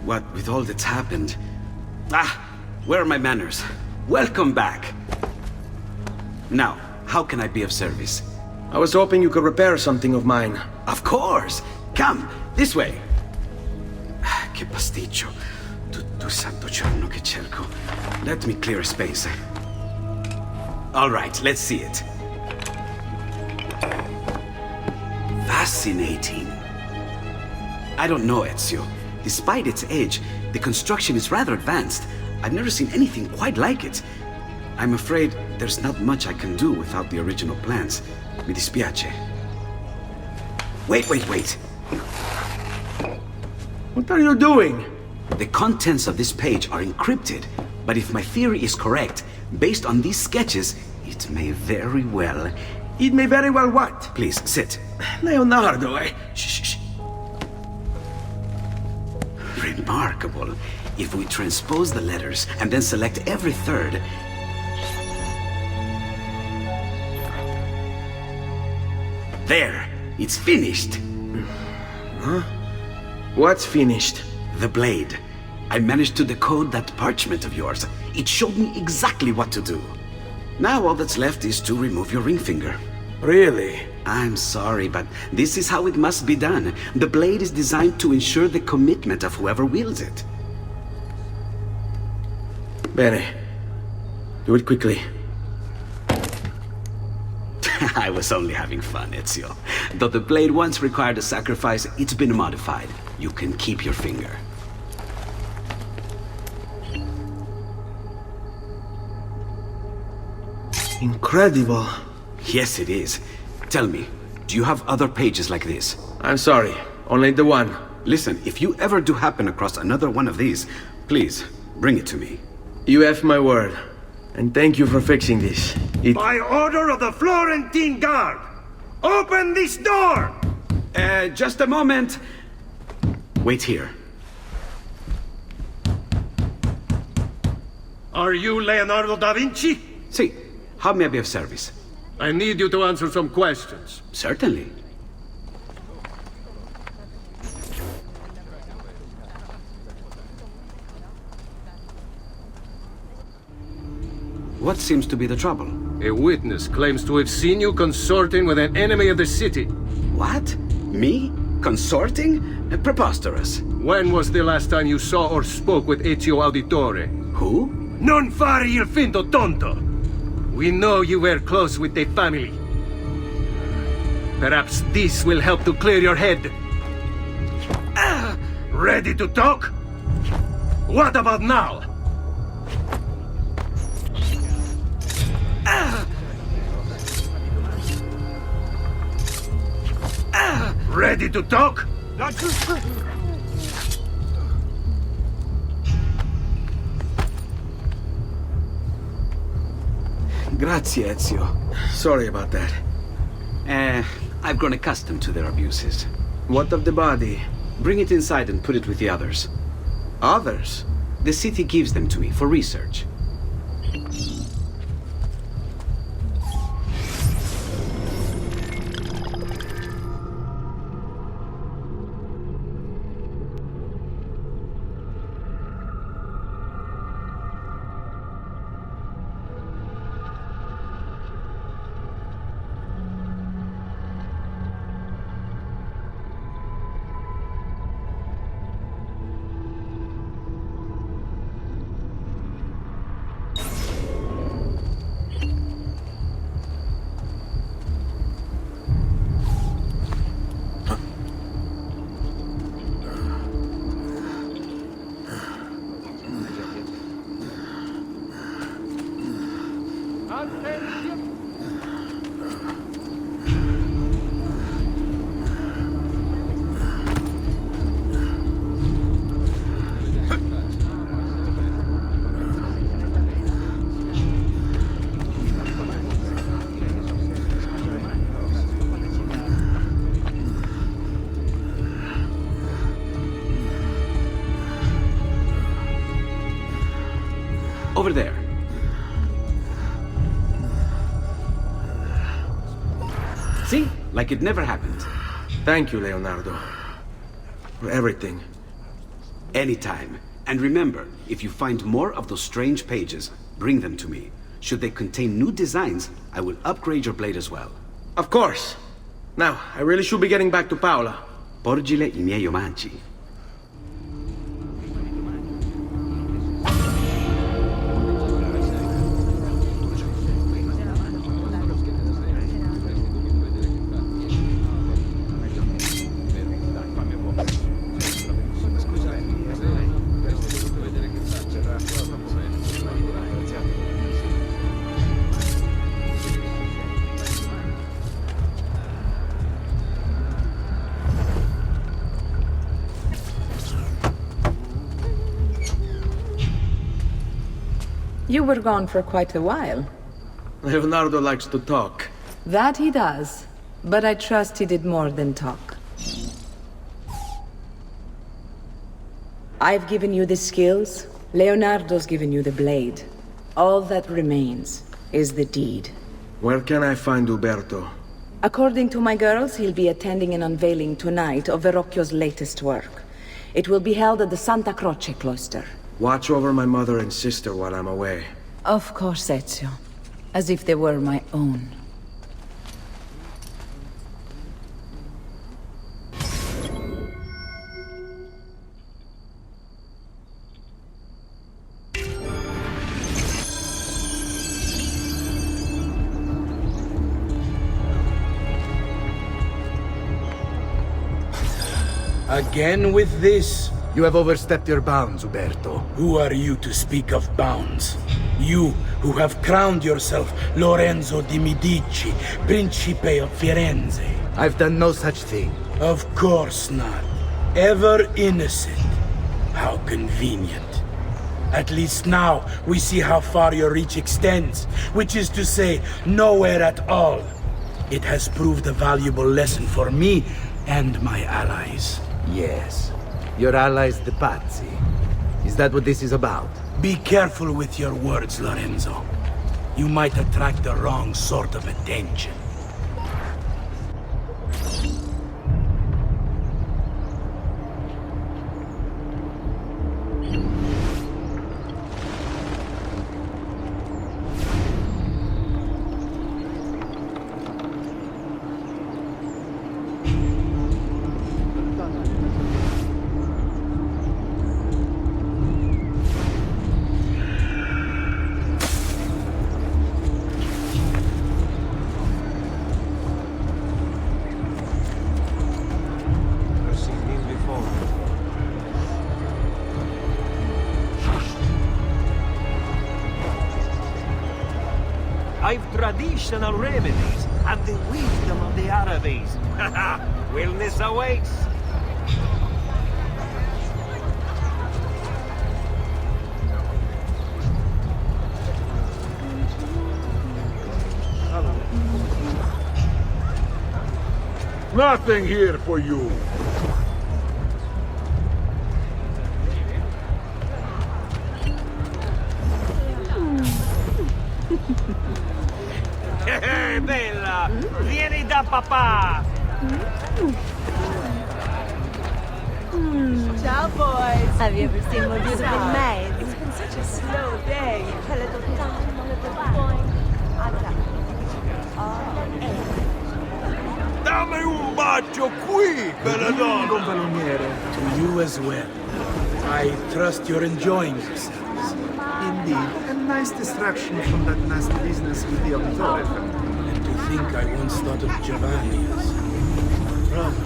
What with all that's happened. Where are my manners? Welcome back. Now, how can I be of service? I was hoping you could repair something of mine. Of course! Come, this way! Che pasticcio. Tutto santo giorno che cerco. Let me clear a space. All right, let's see it. Fascinating. I don't know, Ezio. Despite its age, the construction is rather advanced. I've never seen anything quite like it. I'm afraid there's not much I can do without the original plans. Mi dispiace. Wait. What are you doing? The contents of this page are encrypted, but if my theory is correct, based on these sketches, it may very well... It may very well what? Please, sit. Leonardo, Shh. Remarkable. If we transpose the letters and then select every third... There! It's finished! Huh? What's finished? The blade. I managed to decode that parchment of yours. It showed me exactly what to do. Now all that's left is to remove your ring finger. Really? I'm sorry, but this is how it must be done. The blade is designed to ensure the commitment of whoever wields it. Bene. Do it quickly. I was only having fun, Ezio. Though the blade once required a sacrifice, it's been modified. You can keep your finger. Incredible. Yes, it is. Tell me, do you have other pages like this? I'm sorry, only the one. Listen, if you ever do happen across another one of these, please, bring it to me. You have my word. And thank you for fixing this. By order of the Florentine Guard! Open this door! Just a moment. Wait here. Are you Leonardo da Vinci? Si. How may I be of service? I need you to answer some questions. Certainly. What seems to be the trouble? A witness claims to have seen you consorting with an enemy of the city. What? Me? Consorting? Preposterous. When was the last time you saw or spoke with Ezio Auditore? Who? Non fare il finto tonto! We know you were close with the family. Perhaps this will help to clear your head. Ready to talk? What about now? Ready to talk? Grazie, Ezio. Sorry about that. I've grown accustomed to their abuses. What of the body? Bring it inside and put it with the others. Others? The city gives them to me for research. Over there. See? like it never happened. Thank you, Leonardo. For everything. Anytime. And remember, if you find more of those strange pages, bring them to me. Should they contain new designs, I will upgrade your blade as well. Of course. Now, I really should be getting back to Paola. Porgile I miei omaggi. You were gone for quite a while. Leonardo likes to talk. That he does. But I trust he did more than talk. I've given you the skills. Leonardo's given you the blade. All that remains is the deed. Where can I find Uberto? According to my girls, he'll be attending an unveiling tonight of Verrocchio's latest work. It will be held at the Santa Croce cloister. Watch over my mother and sister while I'm away. Of course, Ezio. As if they were my own. Again with this? You have overstepped your bounds, Uberto. Who are you to speak of bounds? You, who have crowned yourself Lorenzo di Medici, Principe of Firenze. I've done no such thing. Of course not. Ever innocent. How convenient. At least now, we see how far your reach extends, which is to say, nowhere at all. It has proved a valuable lesson for me and my allies. Yes. Your allies, the Pazzi. Is that what this is about? Be careful with your words, Lorenzo. You might attract the wrong sort of attention. I've traditional remedies and the wisdom of the Arabes. Wellness awaits. Nothing here for you. Bella! Vieni da papà! Ciao, boys! Have you ever seen more beautiful maids? It's been such a slow day. A little time, a little boy. Dammi un bacio qui, bella donna! To you as well. I trust you're enjoying yourselves. Indeed. A nice distraction from that nasty business with the Auditore family. And to think I once thought of Giovanni as brother.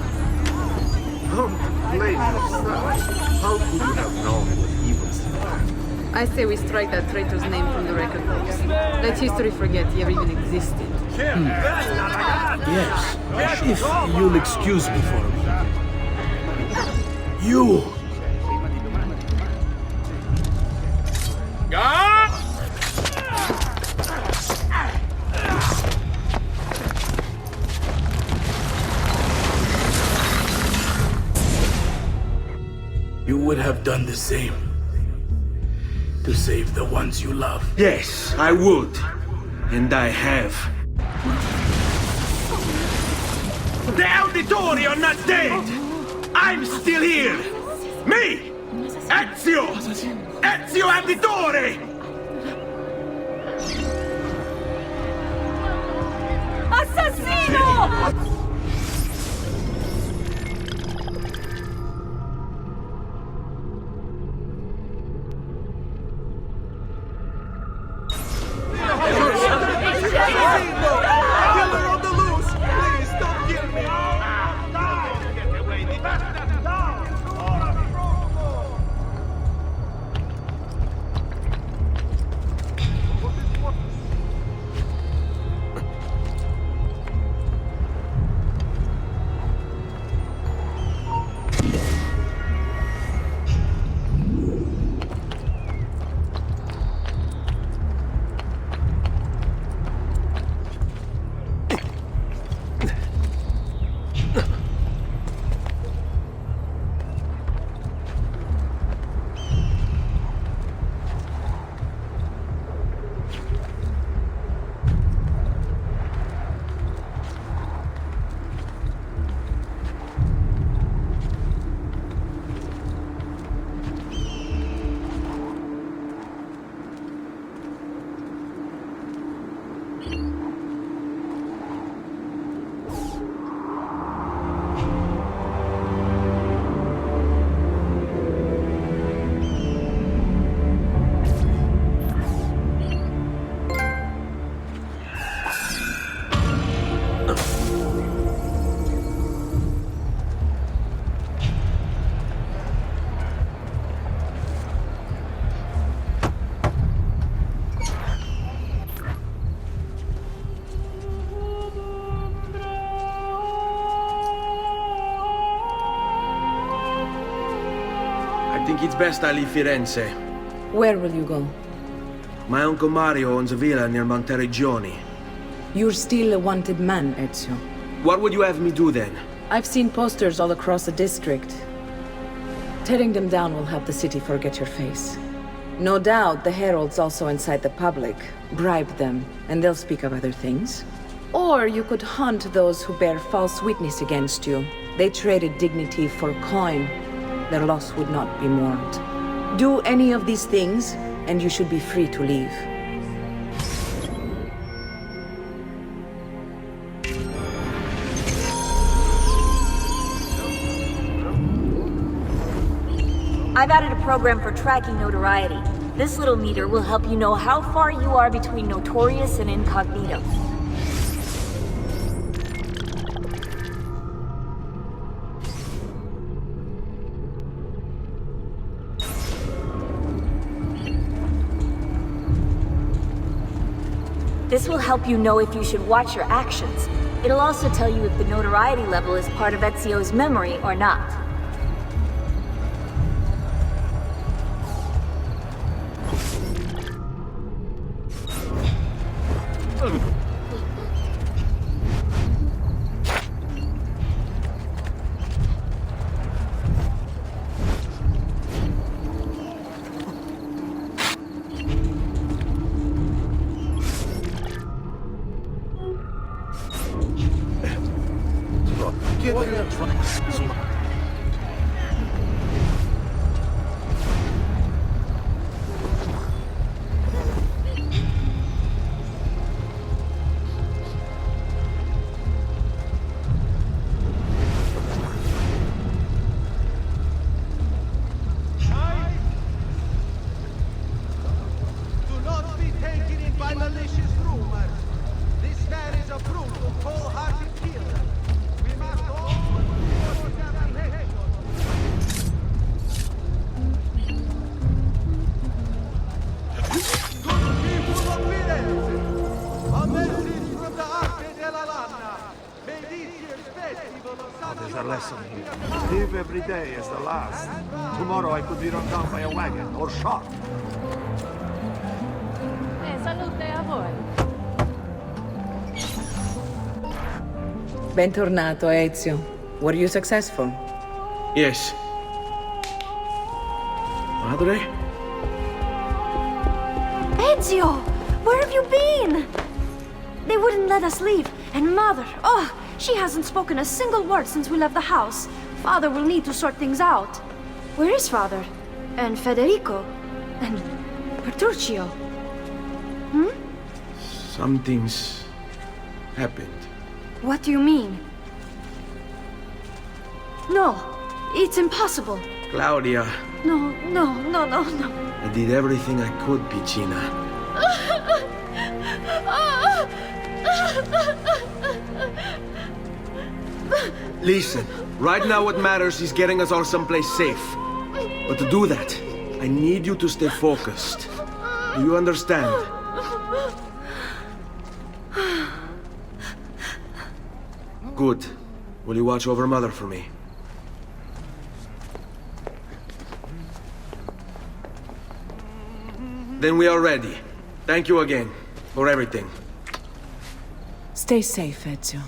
Don't blame yourself. How could you have known what he was doing? I say we strike that traitor's name from the record books. Let history forget he ever even existed. Yes, if you'll excuse me for a minute. You! You would have done the same. To save the ones you love. Yes, I would. And I have. The Auditori are not dead! I'm still here! Me! Ezio! Ezio Auditore! Assassino! I think it's best I leave Firenze. Where will you go? My uncle Mario owns a villa near Monteriggioni. You're still a wanted man, Ezio. What would you have me do then? I've seen posters all across the district. Tearing them down will help the city forget your face. No doubt the heralds also incite the public. Bribe them, and they'll speak of other things. Or you could hunt those who bear false witness against you. They traded dignity for coin. Their loss would not be mourned. Do any of these things, and you should be free to leave. I've added a program for tracking notoriety. This little meter will help you know how far you are between notorious and incognito. This will help you know if you should watch your actions. It'll also tell you if the notoriety level is part of Ezio's memory or not. There's a lesson here. Live every day as the last. Tomorrow I could be run down by a wagon or shot. Salute a voi. Bentornato, Ezio. Were you successful? Yes. Madre? Ezio! Where have you been? They wouldn't let us leave. And Mother, oh, She hasn't spoken a single word since we left the house. Father will need to sort things out. Where is Father? And Federico? And Petruccio? Hmm? Something's happened. What do you mean? No, it's impossible. Claudia, No. I did everything I could, Piccina. Listen, right now what matters is getting us all someplace safe. But to do that, I need you to stay focused. Do you understand? Good. Will you watch over Mother for me? Then we are ready. Thank you again for everything. Stay safe, Ezio.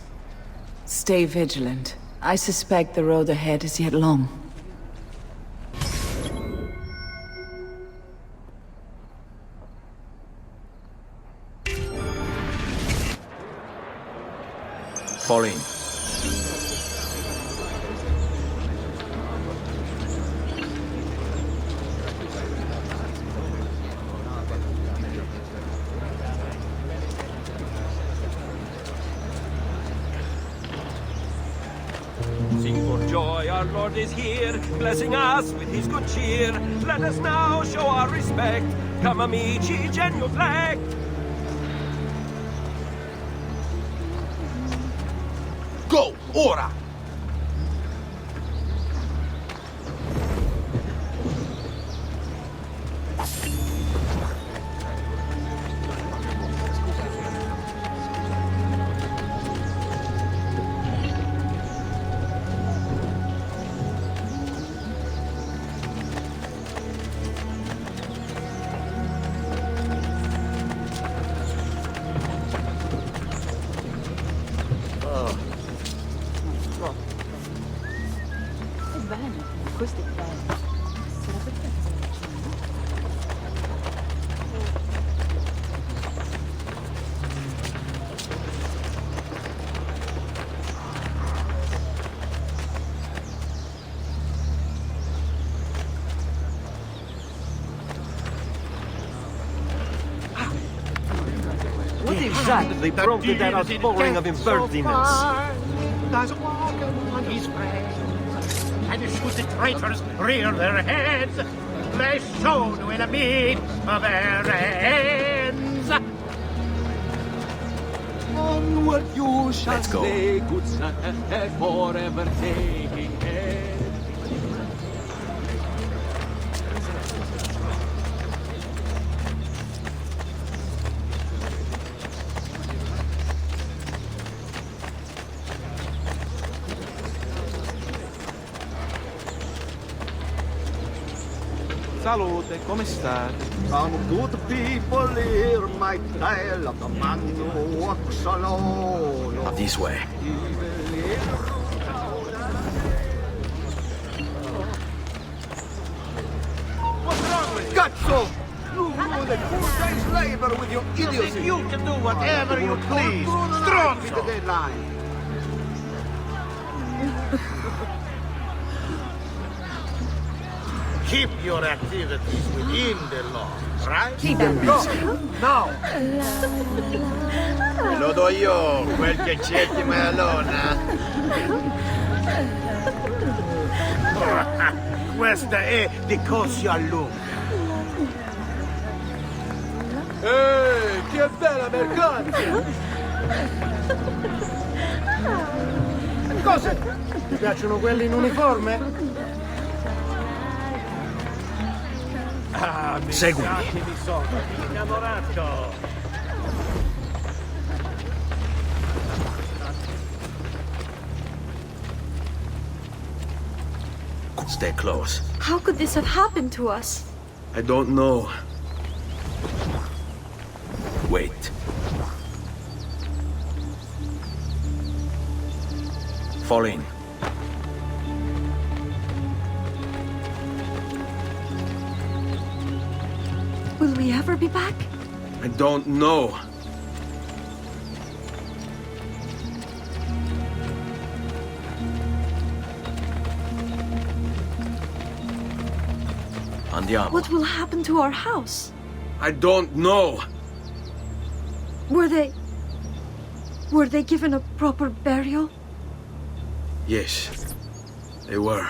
Stay vigilant. I suspect the road ahead is yet long. Fall in. Sing for joy, our Lord is here, blessing us with his good cheer. Let us now show our respect. Come amici, genuflect. Go, ora! Questo è bello. Sarà perfetto. What exactly prompted that outpouring of impertinence? Does walk on his friends, and shoot the traitors rear their heads. They soon will meet their ends. Onward you shall Let's go. stay, good son, forever taking head. Salute, come state? Some good people hear my tale of the man who walks alone. Now this way. What's wrong with you? Cazzo! You ruined a full day's labor with your idiocy. You can do whatever you please. Stronzo! Stronzo! The deadline. Keep your activities within the law, right? Keep them busy. Now! Lo do io, quel che cerchi me lona. Questa è di Cosio a lungo. Ehi, che bella mercanza! Cosa? Ti piacciono quelli in uniforme? Ah, Seguimi. mi sono innamorato. Stay close. How could this have happened to us? I don't know. Wait. Fall in. Will we ever be back? I don't know. Andiamo. What will happen to our house? I don't know. Were they given a proper burial? Yes, they were.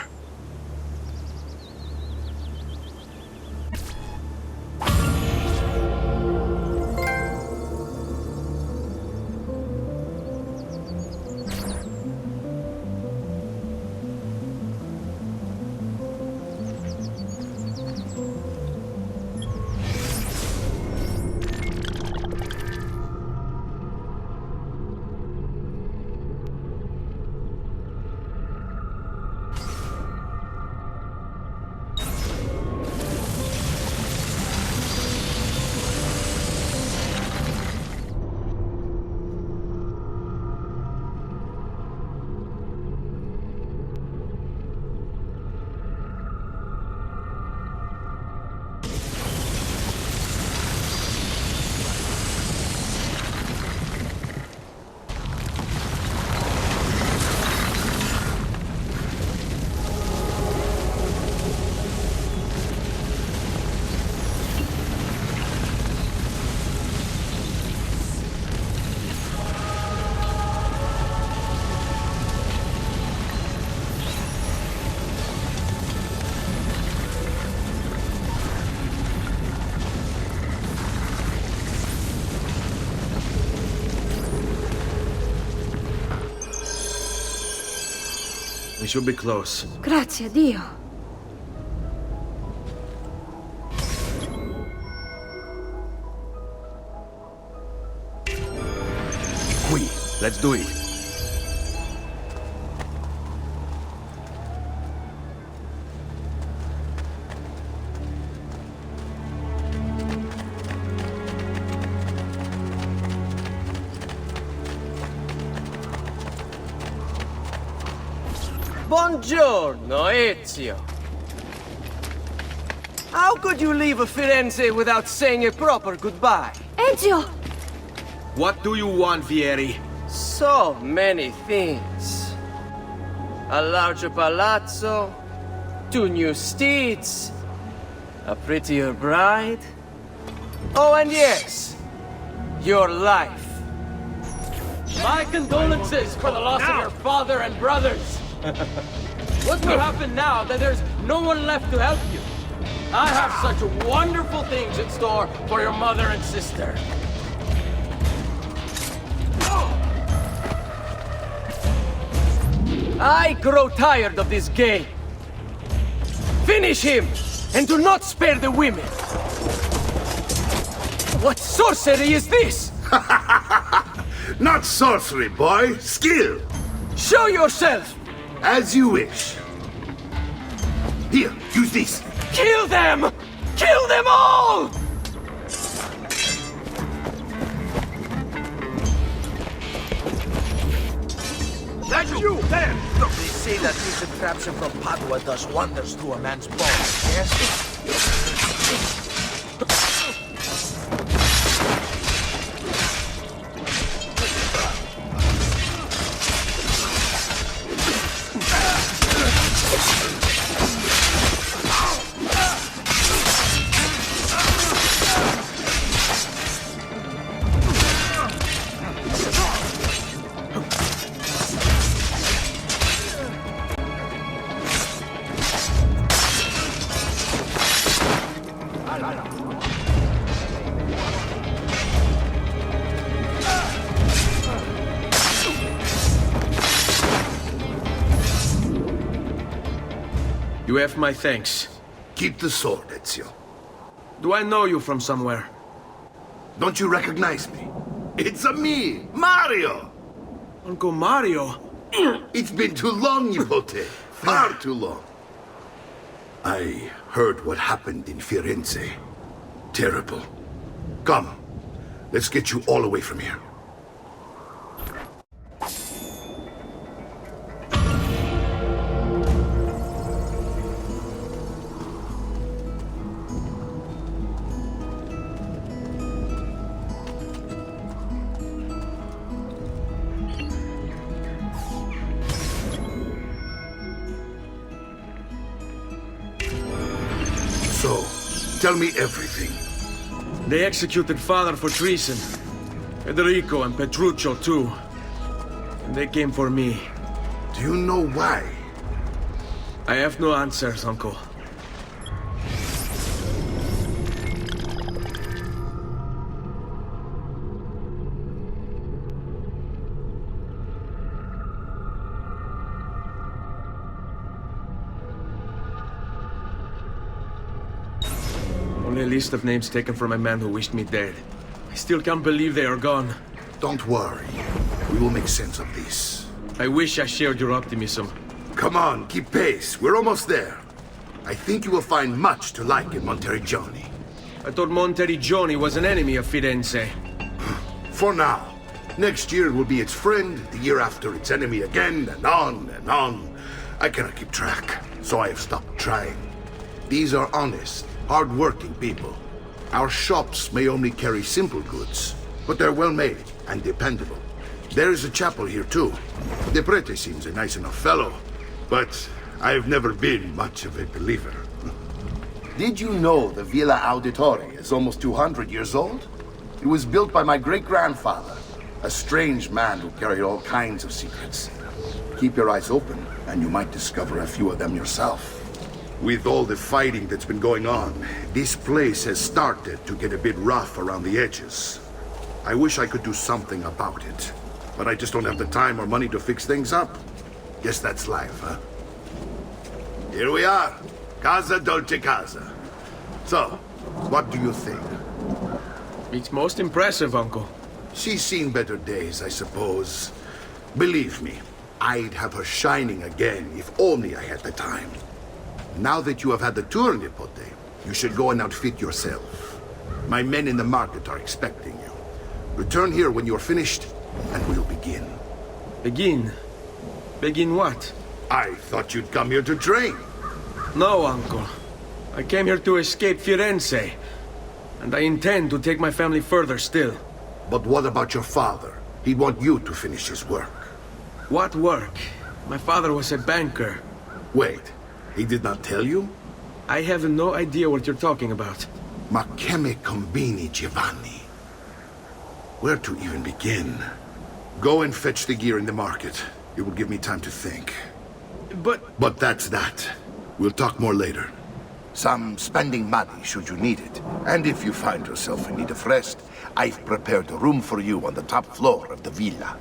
We should be close. Grazie a Dio. Qui, let's do it. Buongiorno, Ezio. How could you leave Firenze without saying a proper goodbye? Ezio! What do you want, Vieri? So many things. A larger palazzo, 2 new steeds, a prettier bride. Oh, and yes, your life. My condolences for the loss of your father and brothers. What will happen now that there's no one left to help you? I have such wonderful things in store for your mother and sister. I grow tired of this game. Finish him, and do not spare the women. What sorcery is this? Not sorcery, boy. Skill. Show yourself. As you wish. Here, use this. Kill them! Kill them all! That's you, there! Look, they say that this attraction from Padua does wonders to a man's bones, yes? You have my thanks. Keep the sword, Ezio. Do I know you from somewhere? Don't you recognize me? It's me, Mario! Uncle Mario? It's been too long, Nipote. Far too long. I heard what happened in Firenze. Terrible. Come, let's get you all away from here. So, Tell me everything. They executed Father for treason. Federico and Petruccio, too. And they came for me. Do you know why? I have no answers, Uncle. Only a list of names taken from a man who wished me dead. I still can't believe they are gone. Don't worry. We will make sense of this. I wish I shared your optimism. Come on, keep pace. We're almost there. I think you will find much to like in Monteriggioni. I thought Monteriggioni was an enemy of Firenze. For now. Next year it will be its friend, the year after its enemy again, and on and on. I cannot keep track, so I have stopped trying. These are honest, hard-working people. Our shops may only carry simple goods, but they're well-made and dependable. There is a chapel here, too. The prete seems a nice enough fellow, but I've never been much of a believer. Did you know the Villa Auditore is almost 200 years old? It was built by my great-grandfather, a strange man who carried all kinds of secrets. Keep your eyes open, and you might discover a few of them yourself. With all the fighting that's been going on, this place has started to get a bit rough around the edges. I wish I could do something about it, but I just don't have the time or money to fix things up. Guess that's life, huh? Here we are. Casa Dolce Casa. So, what do you think? It's most impressive, Uncle. She's seen better days, I suppose. Believe me, I'd have her shining again if only I had the time. Now that you have had the tour, Nipote, you should go and outfit yourself. My men in the market are expecting you. Return here when you're finished, and we'll begin. Begin? Begin what? I thought you'd come here to train. No, Uncle. I came here to escape Firenze. And I intend to take my family further still. But what about your father? He'd want you to finish his work. What work? My father was a banker. Wait, he did not tell you? I have no idea what you're talking about. Ma che me combini, Giovanni? Where to even begin? Go and fetch the gear in the market. It will give me time to think. But that's that. We'll talk more later. Some spending money should you need it. And if you find yourself in need of rest, I've prepared a room for you on the top floor of the villa.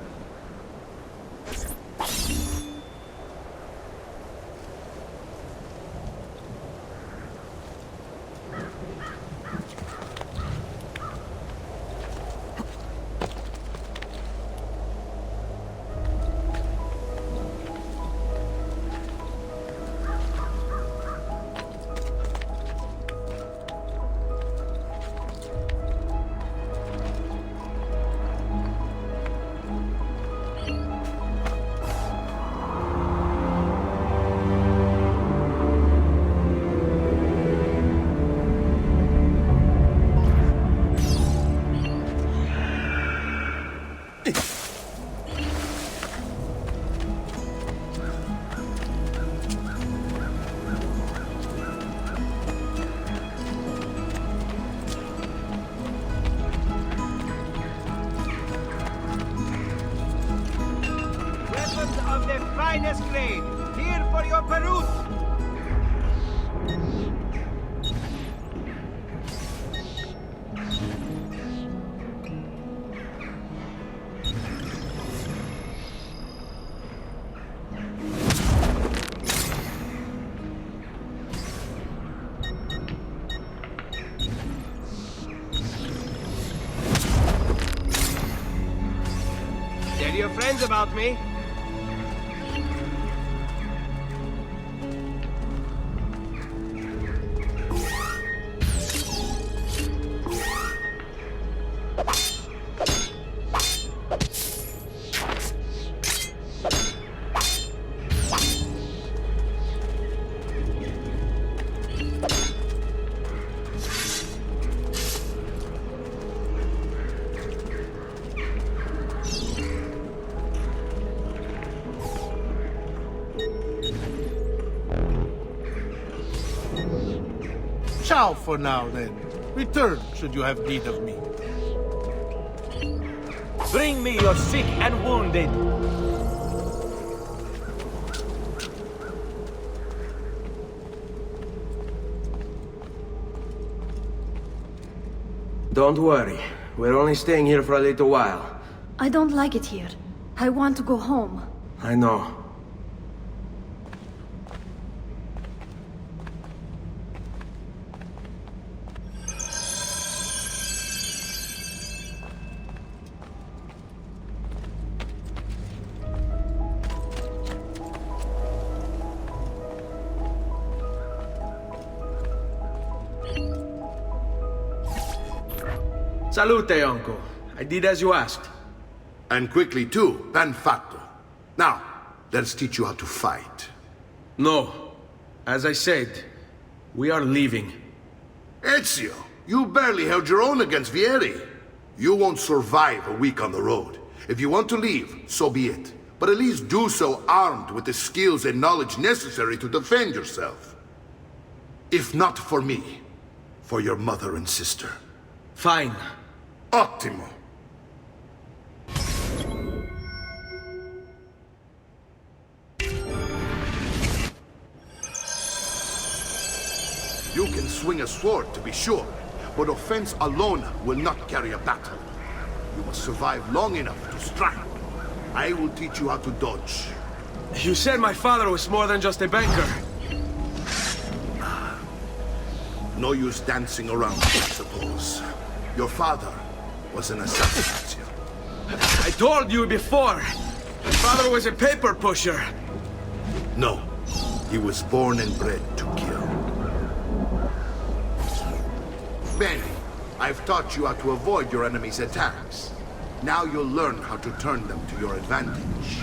Of the finest grade, here for your peruse. Tell your friends about me. Ciao for now, then. Return should you have need of me. Bring me your sick and wounded. Don't worry. We're only staying here for a little while. I don't like it here. I want to go home. I know. Salute, uncle. I did as you asked. And quickly too, ben fatto. Now, let's teach you how to fight. No. As I said, we are leaving. Ezio, you barely held your own against Vieri. You won't survive a week on the road. If you want to leave, so be it. But at least do so armed with the skills and knowledge necessary to defend yourself. If not for me, for your mother and sister. Fine. Ottimo. You can swing a sword, to be sure, but offense alone will not carry a battle. You must survive long enough to strike. I will teach you how to dodge. You said my father was more than just a banker. No use dancing around, I suppose. Your father was an assassin, Ezio. I told you before. My father was a paper pusher. No. He was born and bred to kill. Benny, I've taught you how to avoid your enemy's attacks. Now you'll learn how to turn them to your advantage.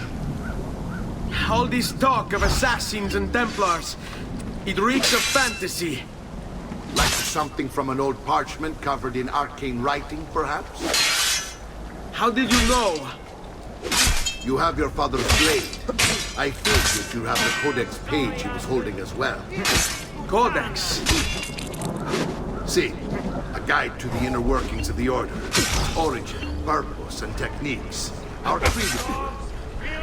All this talk of assassins and Templars, it reeks of fantasy. Like something from an old parchment covered in arcane writing, perhaps? How did you know? You have your father's blade. I figured you have the Codex page he was holding as well. Codex? See, a guide to the inner workings of the Order. Origin, purpose, and techniques. Our creed.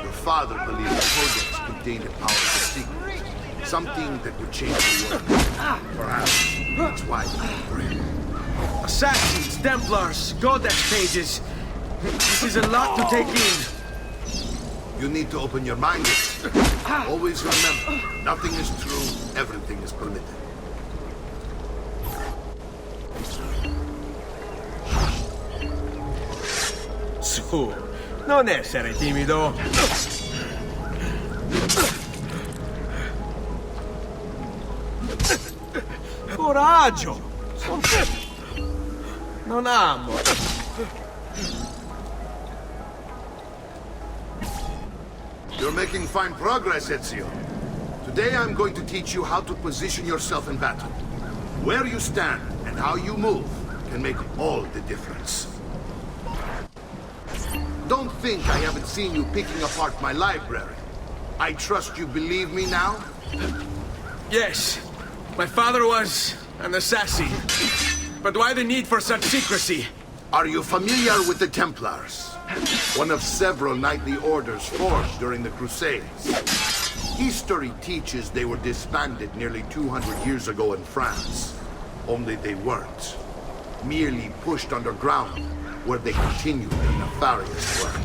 Your father believed the Codex contained a powerful secret. Something that would change the world. Perhaps that's why we came for him. Assassins, Templars, Codex pages. This is a lot to take in. You need to open your mind. Always remember, nothing is true, everything is permitted. Su, non essere timido. Coraggio! Non amo. You're making fine progress, Ezio. Today I'm going to teach you how to position yourself in battle. Where you stand and how you move can make all the difference. Don't think I haven't seen you picking apart my library. I trust you believe me now? Yes. My father was an assassin. But why the need for such secrecy? Are you familiar with the Templars? One of several knightly orders forged during the Crusades. History teaches they were disbanded nearly 200 years ago in France. Only they weren't. Merely pushed underground, where they continued their nefarious work.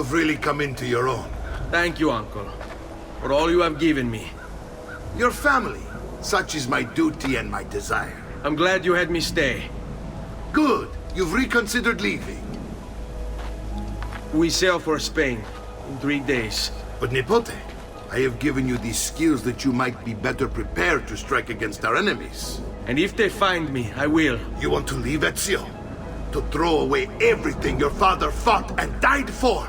You've really come into your own. Thank you, Uncle, for all you have given me. Your family. Such is my duty and my desire. I'm glad you had me stay. Good. You've reconsidered leaving. We sail for Spain in 3 days. But Nipote, I have given you these skills that you might be better prepared to strike against our enemies. And if they find me, I will. You want to leave Ezio? To throw away everything your father fought and died for?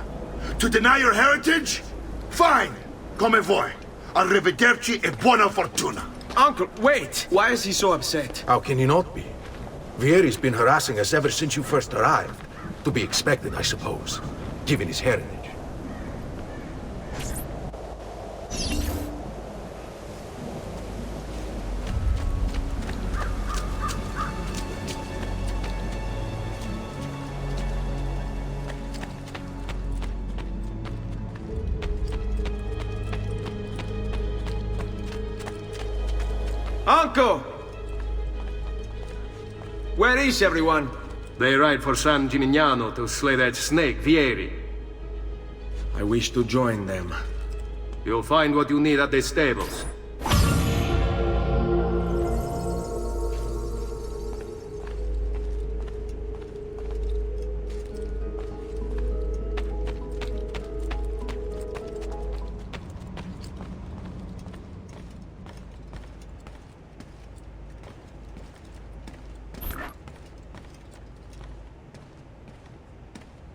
To deny your heritage? Fine! Come vuoi. Arrivederci e buona fortuna. Uncle, wait! Why is he so upset? How can he not be? Vieri's been harassing us ever since you first arrived. To be expected, I suppose, given his heritage. Uncle! Where is everyone? They ride for San Gimignano to slay that snake, Vieri. I wish to join them. You'll find what you need at the stables.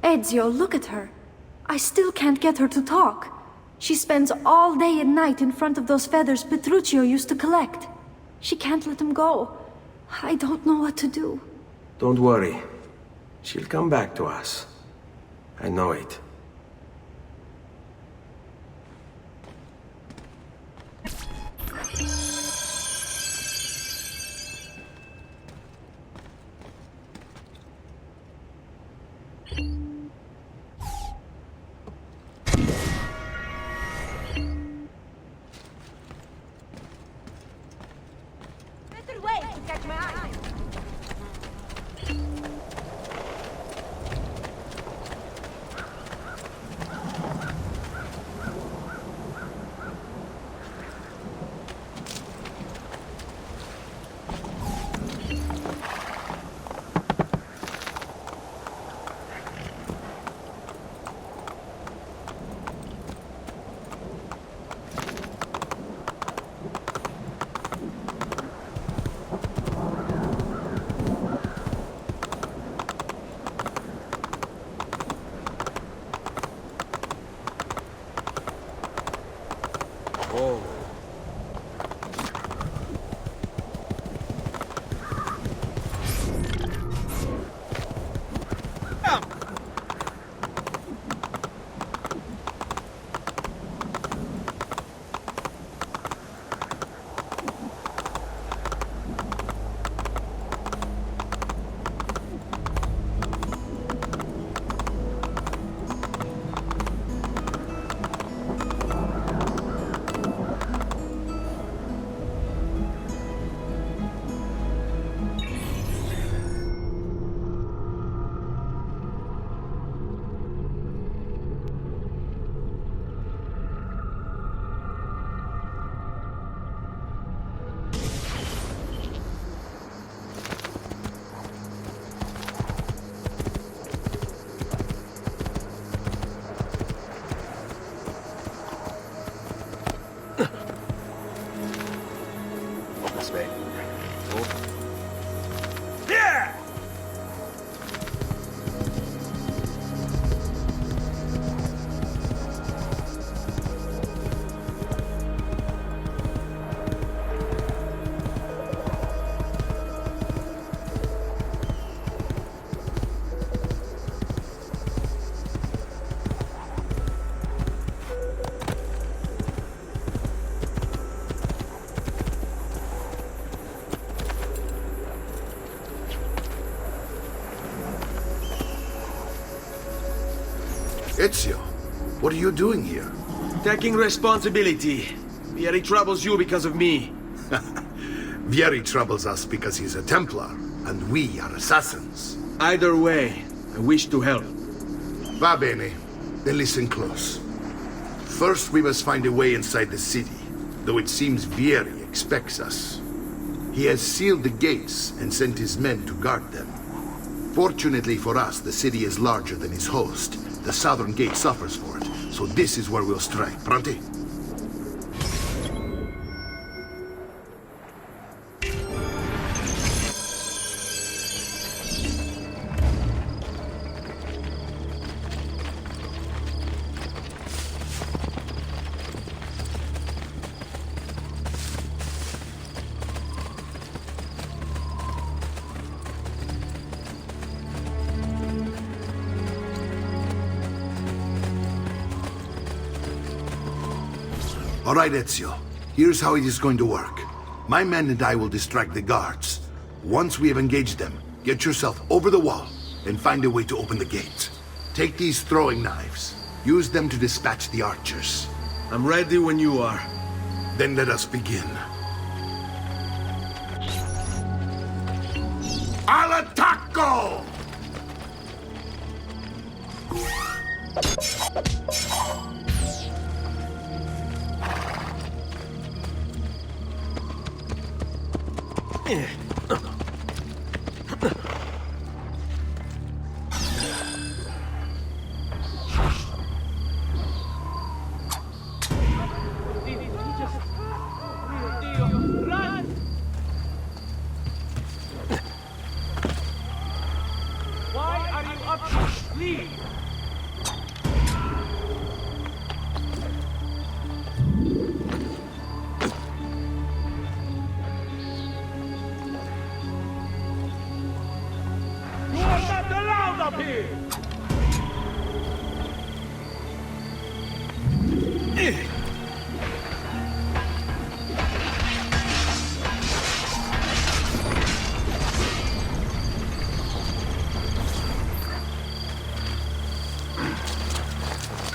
Ezio, look at her. I still can't get her to talk. She spends all day and night in front of those feathers Petruchio used to collect. She can't let them go. I don't know what to do. Don't worry. She'll come back to us. I know it. Ezio, what are you doing here? Taking responsibility. Vieri troubles you because of me. Vieri troubles us because he's a Templar, and we are assassins. Either way, I wish to help. Va bene. Then listen close. First, we must find a way inside the city, though it seems Vieri expects us. He has sealed the gates and sent his men to guard them. Fortunately for us, the city is larger than its host. The southern gate suffers for it, so this is where we'll strike. Pronti? All right, Ezio. Here's how it is going to work. My men and I will distract the guards. Once we have engaged them, get yourself over the wall and find a way to open the gate. Take these throwing knives. Use them to dispatch the archers. I'm ready when you are. Then let us begin. Al attacco! Why are you up to sleep? You are not allowed up here!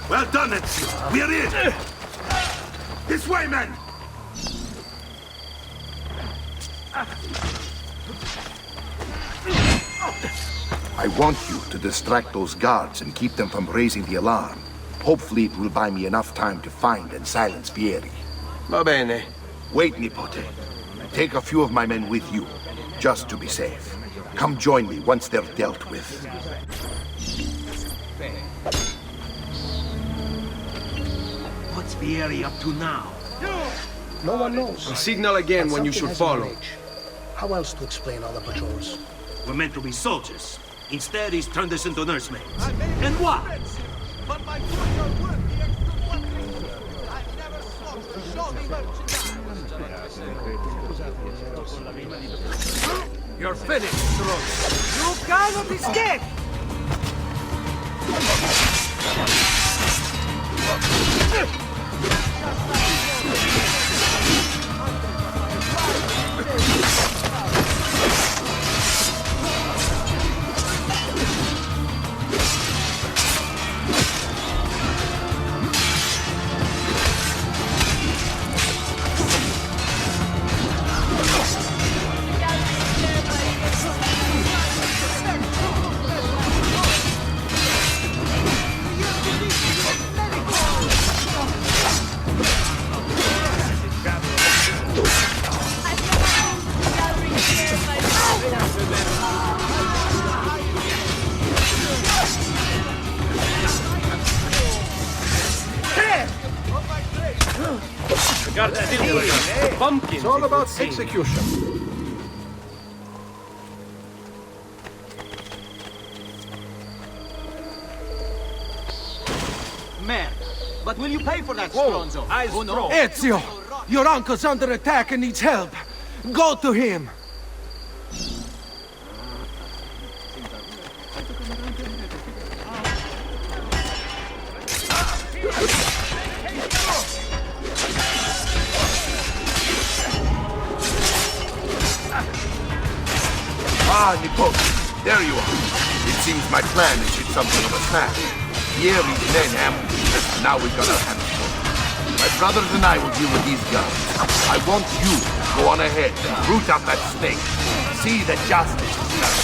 Well done, Ezio. We're in. This way, men. I want you to distract those guards and keep them from raising the alarm. Hopefully it will buy me enough time to find and silence Vieri. Va bene. Wait, Nipote. Take a few of my men with you, just to be safe. Come join me once they're dealt with. What's Vieri up to now? No one knows. And signal again when you should follow. How else to explain all the patrols? We're meant to be soldiers. Instead, he's turned us into nursemaids. And what? But my tools are worth the extra $1. I've never sold for shopping merchandise. You're finished, Strauss. You cannot escape! It's all about execution. Man, but will you pay for that, Stronzo? Oh, no. Ezio! Your uncle's under attack and needs help. Go to him! Ah, Nipote, there you are. It seems my plan has hit something of a smash. Vieri's men ambushed us, and now we've got our hands full. My brothers and I will deal with these guns. I want you to go on ahead and root out that snake. See that justice is done.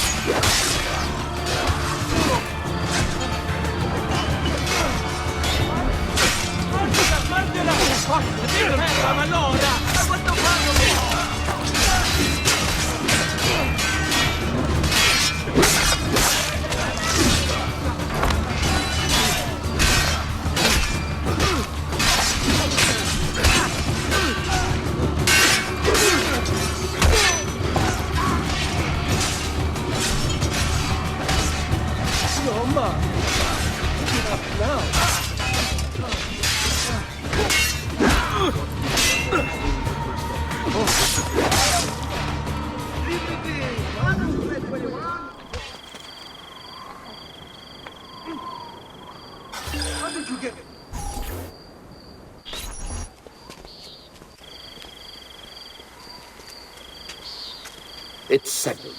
It's settled.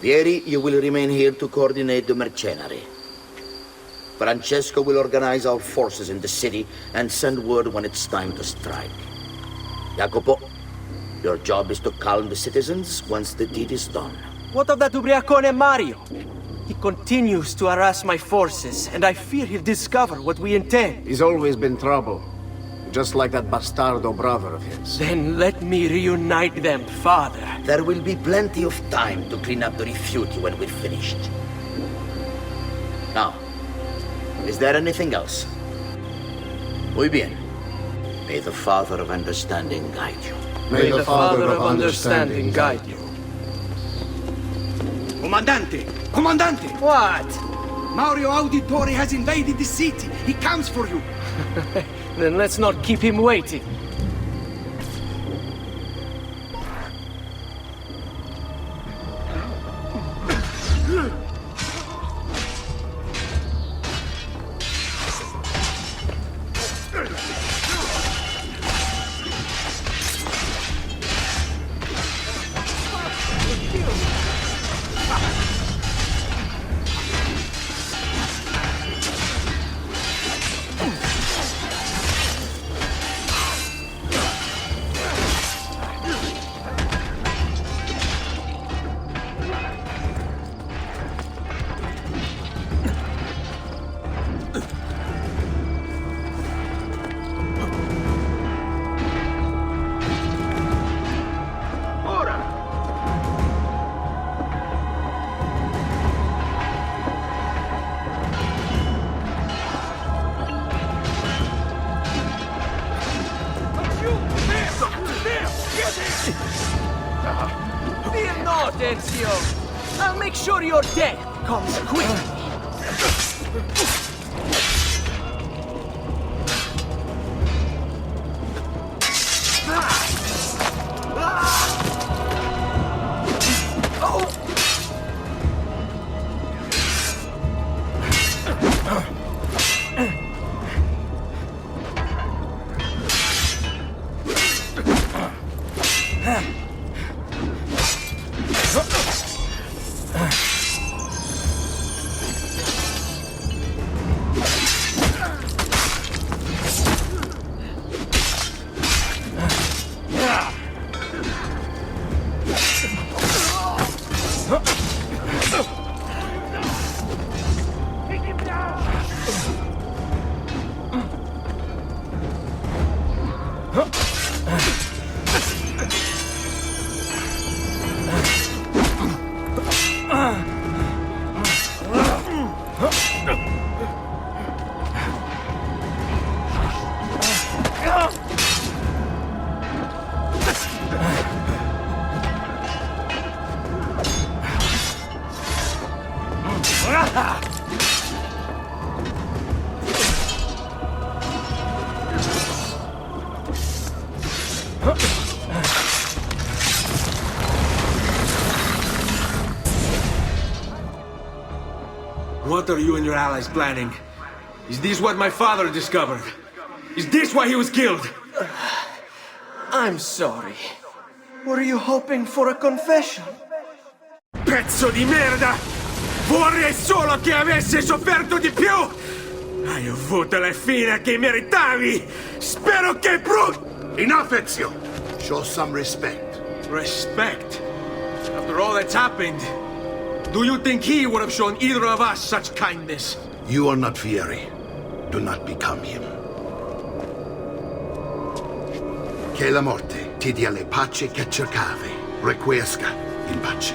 Vieri, you will remain here to coordinate the mercenary. Francesco will organize our forces in the city and send word when it's time to strike. Jacopo, your job is to calm the citizens once the deed is done. What of that ubriacone Mario? He continues to harass my forces, and I fear he'll discover what we intend. He's always been trouble. Just like that bastardo brother of his. Then let me reunite them, father. There will be plenty of time to clean up the refuge when we're finished. Now, is there anything else? Muy bien. May the Father of Understanding guide you. May the Father of Understanding guide you. Comandante! Comandante! What? Mario Auditore has invaded the city. He comes for you. Then let's not keep him waiting. Fear not, Ezio. I'll make sure your death comes quickly. What are you and your allies planning? Is this what my father discovered? Is this why he was killed? I'm sorry. Were you hoping for a confession? Pezzo di merda! Vorrei solo che avesse sofferto di più! Hai avuto la fine che meritavi! Spero che Enough, Ezio! Show some respect. Respect? After all that's happened, do you think he would have shown either of us such kindness? You are not Fieri. Do not become him. Che la morte ti dia le pace che cercavi, requiesca in pace.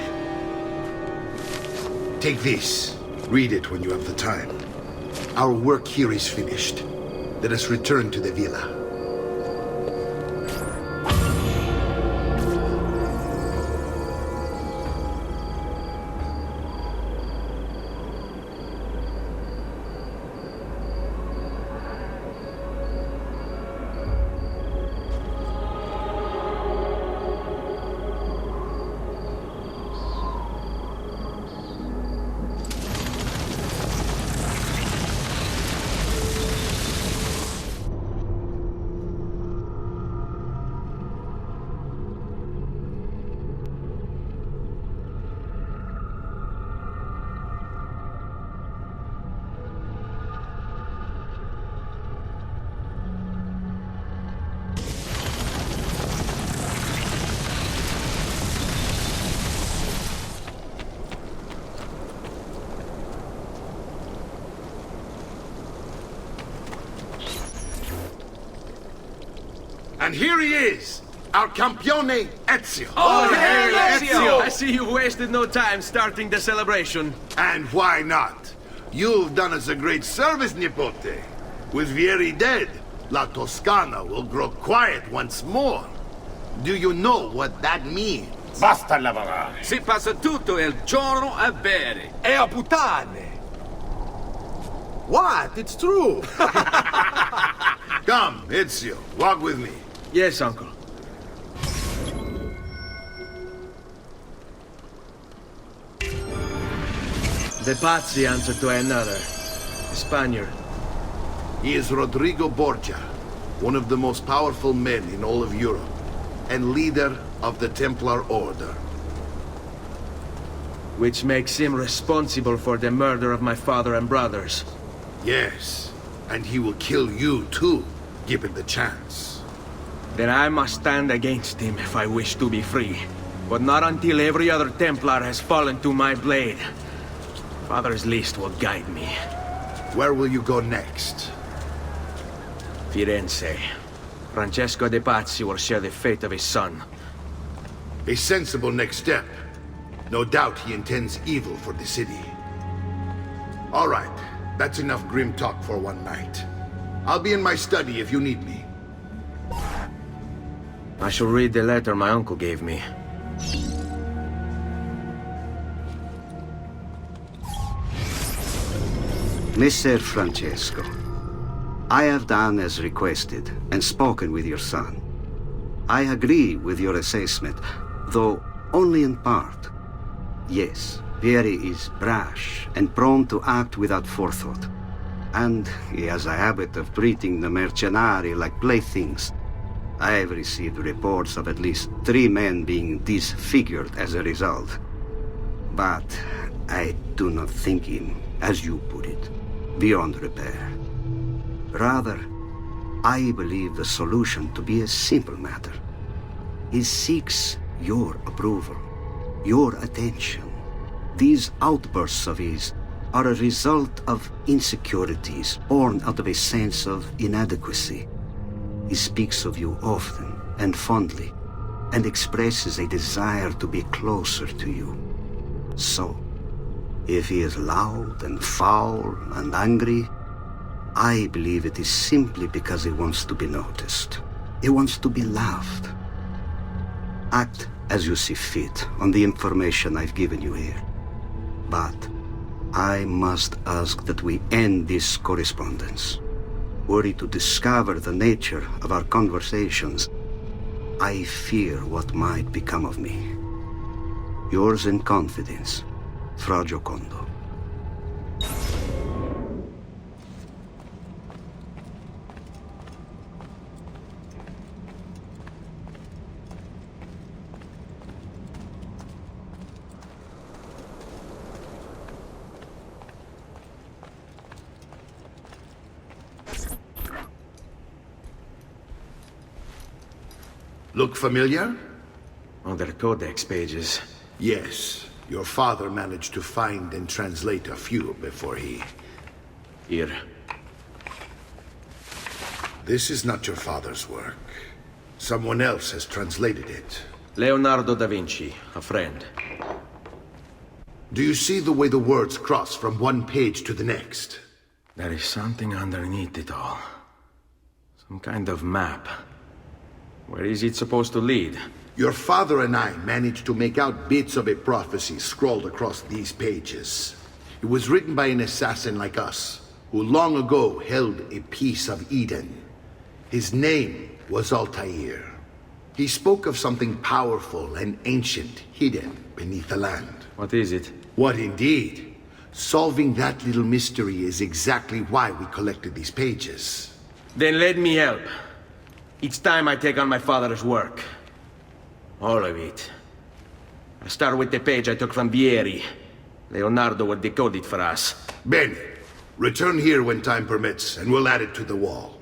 Take this. Read it when you have the time. Our work here is finished. Let us return to the villa. And here he is, our campione Ezio. Oh, hey, Ezio! I see you wasted no time starting the celebration. And why not? You've done us a great service, Nipote. With Vieri dead, La Toscana will grow quiet once more. Do you know what that means? Basta lavorare. Si passa tutto il giorno a bere. E a puttane. What? It's true. Come, Ezio, walk with me. Yes, uncle. The Pazzi answer to another. A Spaniard. He is Rodrigo Borgia, one of the most powerful men in all of Europe, and leader of the Templar Order. Which makes him responsible for the murder of my father and brothers. Yes, and he will kill you too, given the chance. Then I must stand against him if I wish to be free. But not until every other Templar has fallen to my blade. Father's list will guide me. Where will you go next? Firenze. Francesco de Pazzi will share the fate of his son. A sensible next step. No doubt he intends evil for the city. All right, that's enough grim talk for one night. I'll be in my study if you need me. I shall read the letter my uncle gave me. Messer Francesco, I have done as requested and spoken with your son. I agree with your assessment, though only in part. Yes, Vieri is brash and prone to act without forethought. And he has a habit of treating the mercenari like playthings. I have received reports of at least 3 men being disfigured as a result. But I do not think him, as you put it, beyond repair. Rather, I believe the solution to be a simple matter. He seeks your approval, your attention. These outbursts of his are a result of insecurities born out of a sense of inadequacy. He speaks of you often and fondly, and expresses a desire to be closer to you. So, if he is loud and foul and angry, I believe it is simply because he wants to be noticed. He wants to be loved. Act as you see fit on the information I've given you here. But I must ask that we end this correspondence. Were he to discover the nature of our conversations, I fear what might become of me. Yours in confidence, Fra Giocondo. Look familiar? On their codex pages. Yes. Your father managed to find and translate a few before he... Here. This is not your father's work. Someone else has translated it. Leonardo da Vinci, a friend. Do you see the way the words cross from one page to the next? There is something underneath it all. Some kind of map. Where is it supposed to lead? Your father and I managed to make out bits of a prophecy scrawled across these pages. It was written by an assassin like us, who long ago held a piece of Eden. His name was Altair. He spoke of something powerful and ancient hidden beneath the land. What is it? What indeed? Solving that little mystery is exactly why we collected these pages. Then let me help. Each time I take on my father's work. All of it. I start with the page I took from Vieri. Leonardo will decode it for us. Ben, return here when time permits, and we'll add it to the wall.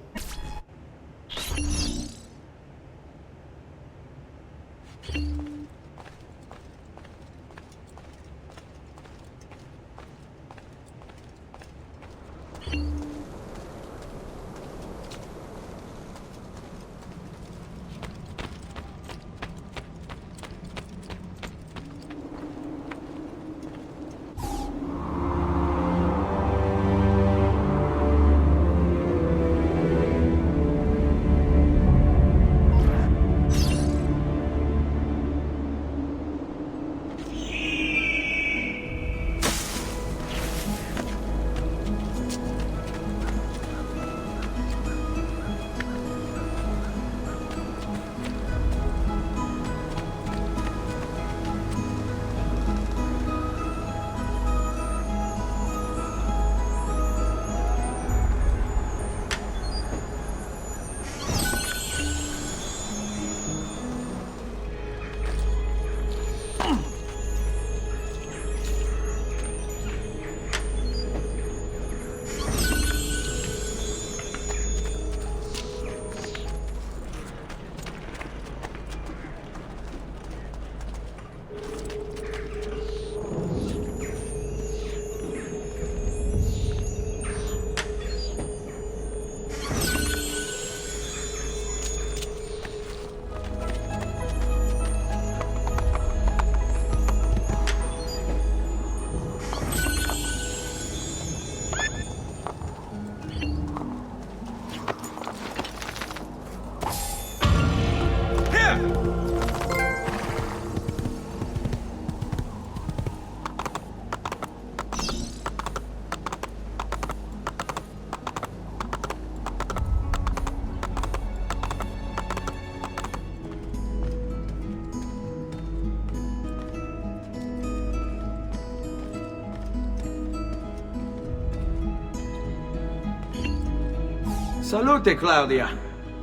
Salute, Claudia.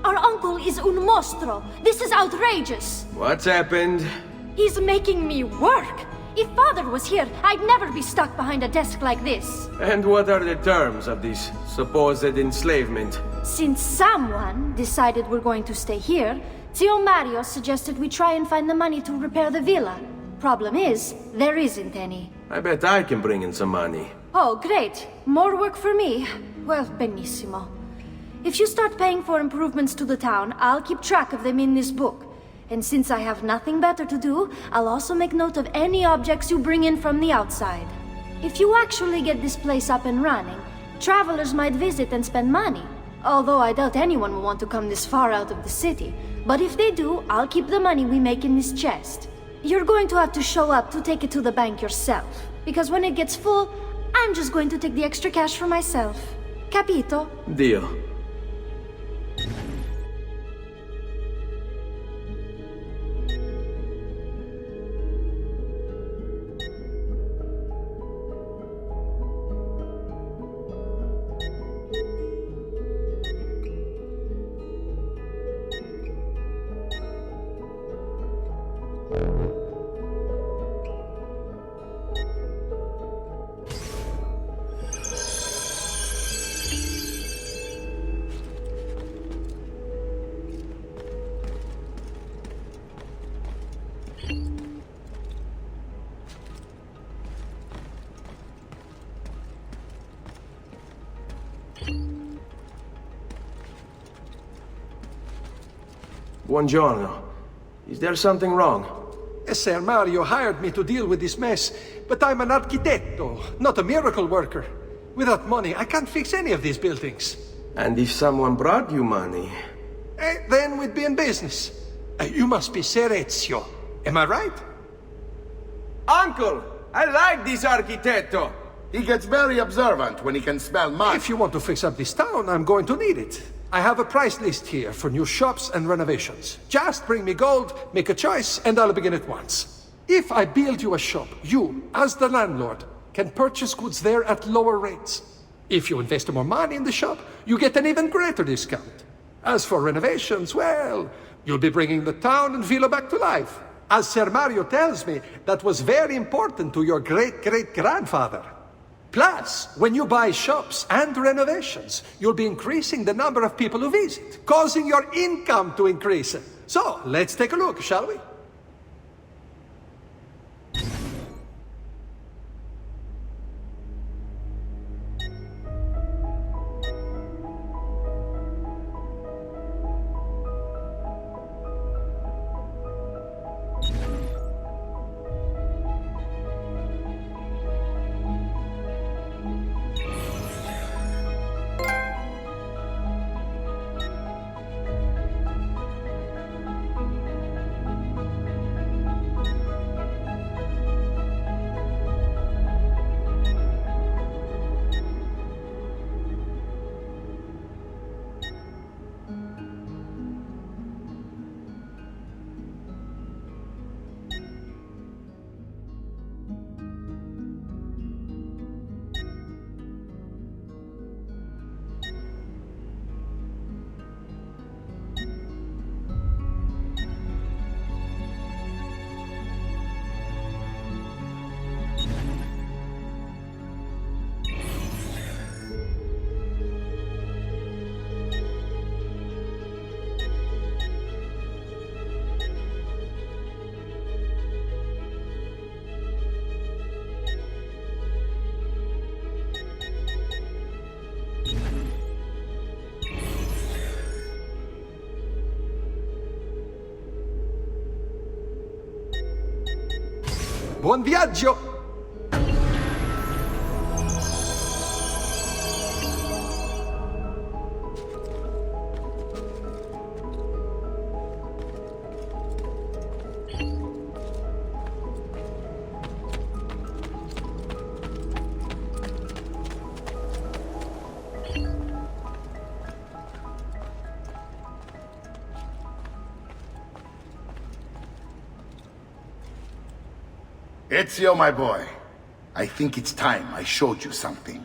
Our uncle is un mostro. This is outrageous. What's happened? He's making me work. If father was here, I'd never be stuck behind a desk like this. And what are the terms of this supposed enslavement? Since someone decided we're going to stay here, Zio Mario suggested we try and find the money to repair the villa. Problem is, there isn't any. I bet I can bring in some money. Oh, great. More work for me. Well, benissimo. If you start paying for improvements to the town, I'll keep track of them in this book. And since I have nothing better to do, I'll also make note of any objects you bring in from the outside. If you actually get this place up and running, travelers might visit and spend money. Although I doubt anyone will want to come this far out of the city. But if they do, I'll keep the money we make in this chest. You're going to have to show up to take it to the bank yourself. Because when it gets full, I'm just going to take the extra cash for myself. Capito? Deal. Buongiorno. Is there something wrong? Ser Mario hired me to deal with this mess, but I'm an architetto, not a miracle worker. Without money, I can't fix any of these buildings. And if someone brought you money? Then we'd be in business. You must be Ser Ezio. Am I right? Uncle! I like this architetto! He gets very observant when he can smell mud. If you want to fix up this town, I'm going to need it. I have a price list here for new shops and renovations. Just bring me gold, make a choice, and I'll begin at once. If I build you a shop, you, as the landlord, can purchase goods there at lower rates. If you invest more money in the shop, you get an even greater discount. As for renovations, well, you'll be bringing the town and villa back to life. As Ser Mario tells me, that was very important to your great-great-grandfather. Plus, when you buy shops and renovations, you'll be increasing the number of people who visit, causing your income to increase. So, let's take a look, shall we? Buon viaggio! Ezio, my boy, I think it's time I showed you something.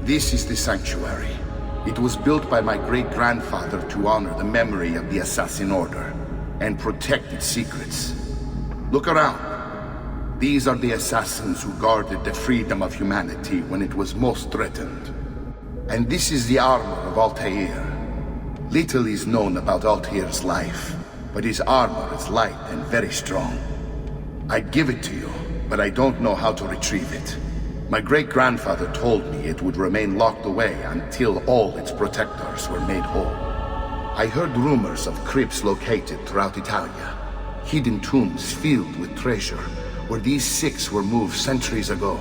This is the sanctuary. It was built by my great-grandfather to honor the memory of the Assassin Order and protect its secrets. Look around. These are the assassins who guarded the freedom of humanity when it was most threatened. And this is the armor of Altair. Little is known about Altair's life, but his armor is light and very strong. I'd give it to you, but I don't know how to retrieve it. My great-grandfather told me it would remain locked away until all its protectors were made whole. I heard rumors of crypts located throughout Italia, hidden tombs filled with treasure, where these six were moved centuries ago.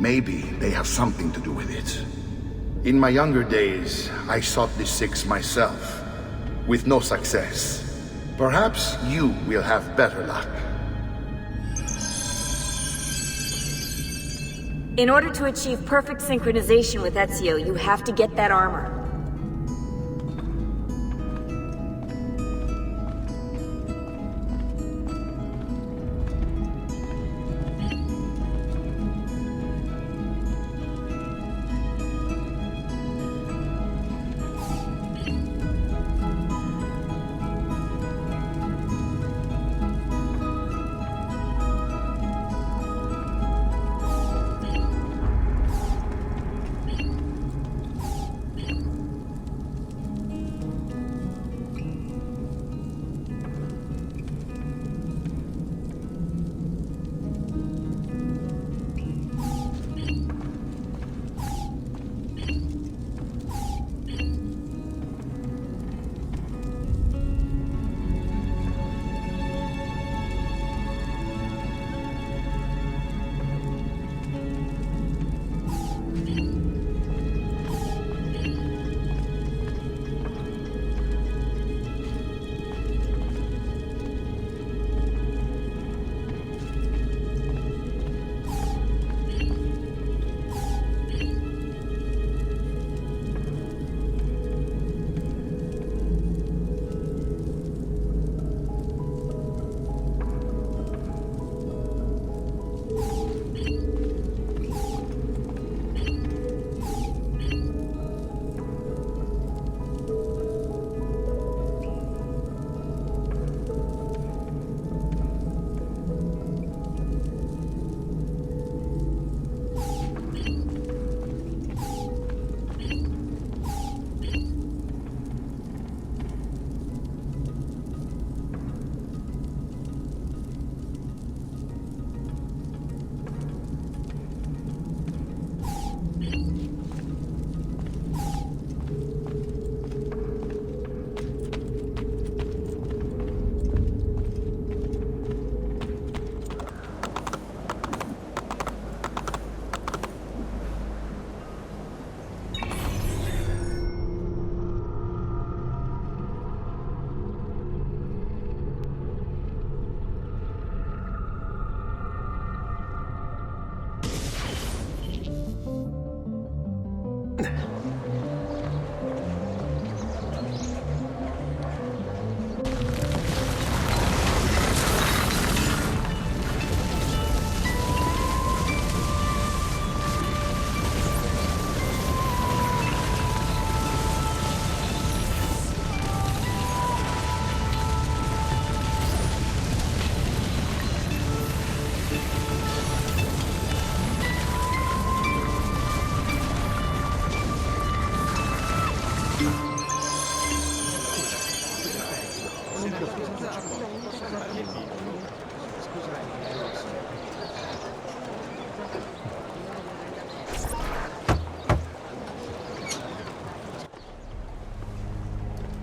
Maybe they have something to do with it. In my younger days, I sought the six myself, with no success. Perhaps you will have better luck. In order to achieve perfect synchronization with Ezio, you have to get that armor.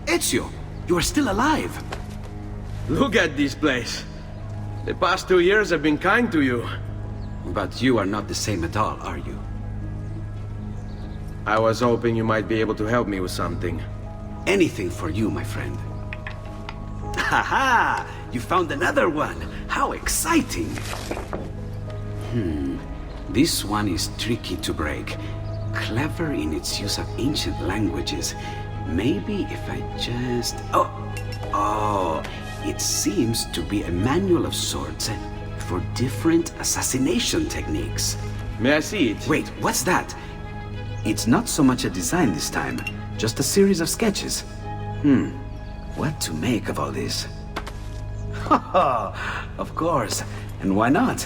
Ezio, you are still alive. Look at this place. The past 2 years have been kind to you. But you are not the same at all, are you? I was hoping you might be able to help me with something. Anything for you, my friend. Haha! You found another one! How exciting! This one is tricky to break. Clever in its use of ancient languages. Maybe if I just... Oh, it seems to be a manual of sorts for different assassination techniques. May I see it? Wait, what's that? It's not so much a design this time, just a series of sketches. What to make of all this? Of course, and why not?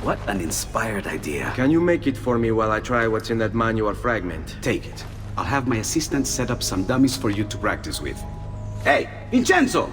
What an inspired idea. Can you make it for me while I try what's in that manual fragment? Take it. I'll have my assistant set up some dummies for you to practice with. Hey, Vincenzo!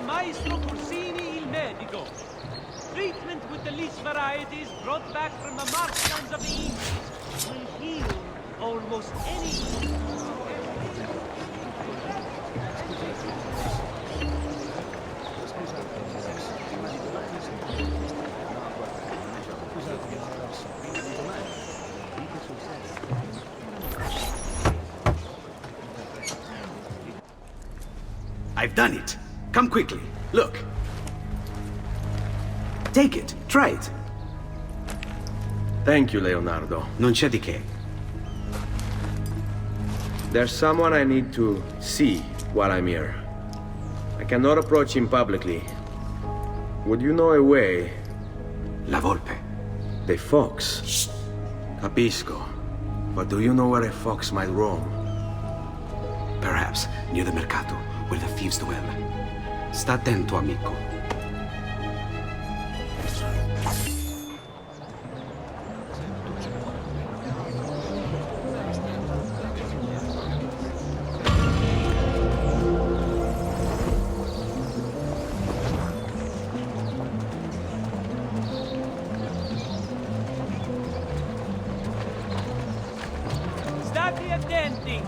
Maestro Corsini il medico. Treatment with the least varieties brought back from the marshlands of the East will heal almost any... I've done it. Come quickly. Look. Take it. Try it. Thank you, Leonardo. Non c'è di che. There's someone I need to see while I'm here. I cannot approach him publicly. Would you know a way? La Volpe. The fox. Shh. Capisco. But do you know where a fox might roam? Perhaps near the mercato, where the thieves dwell. Sta attento, amico. State attenti!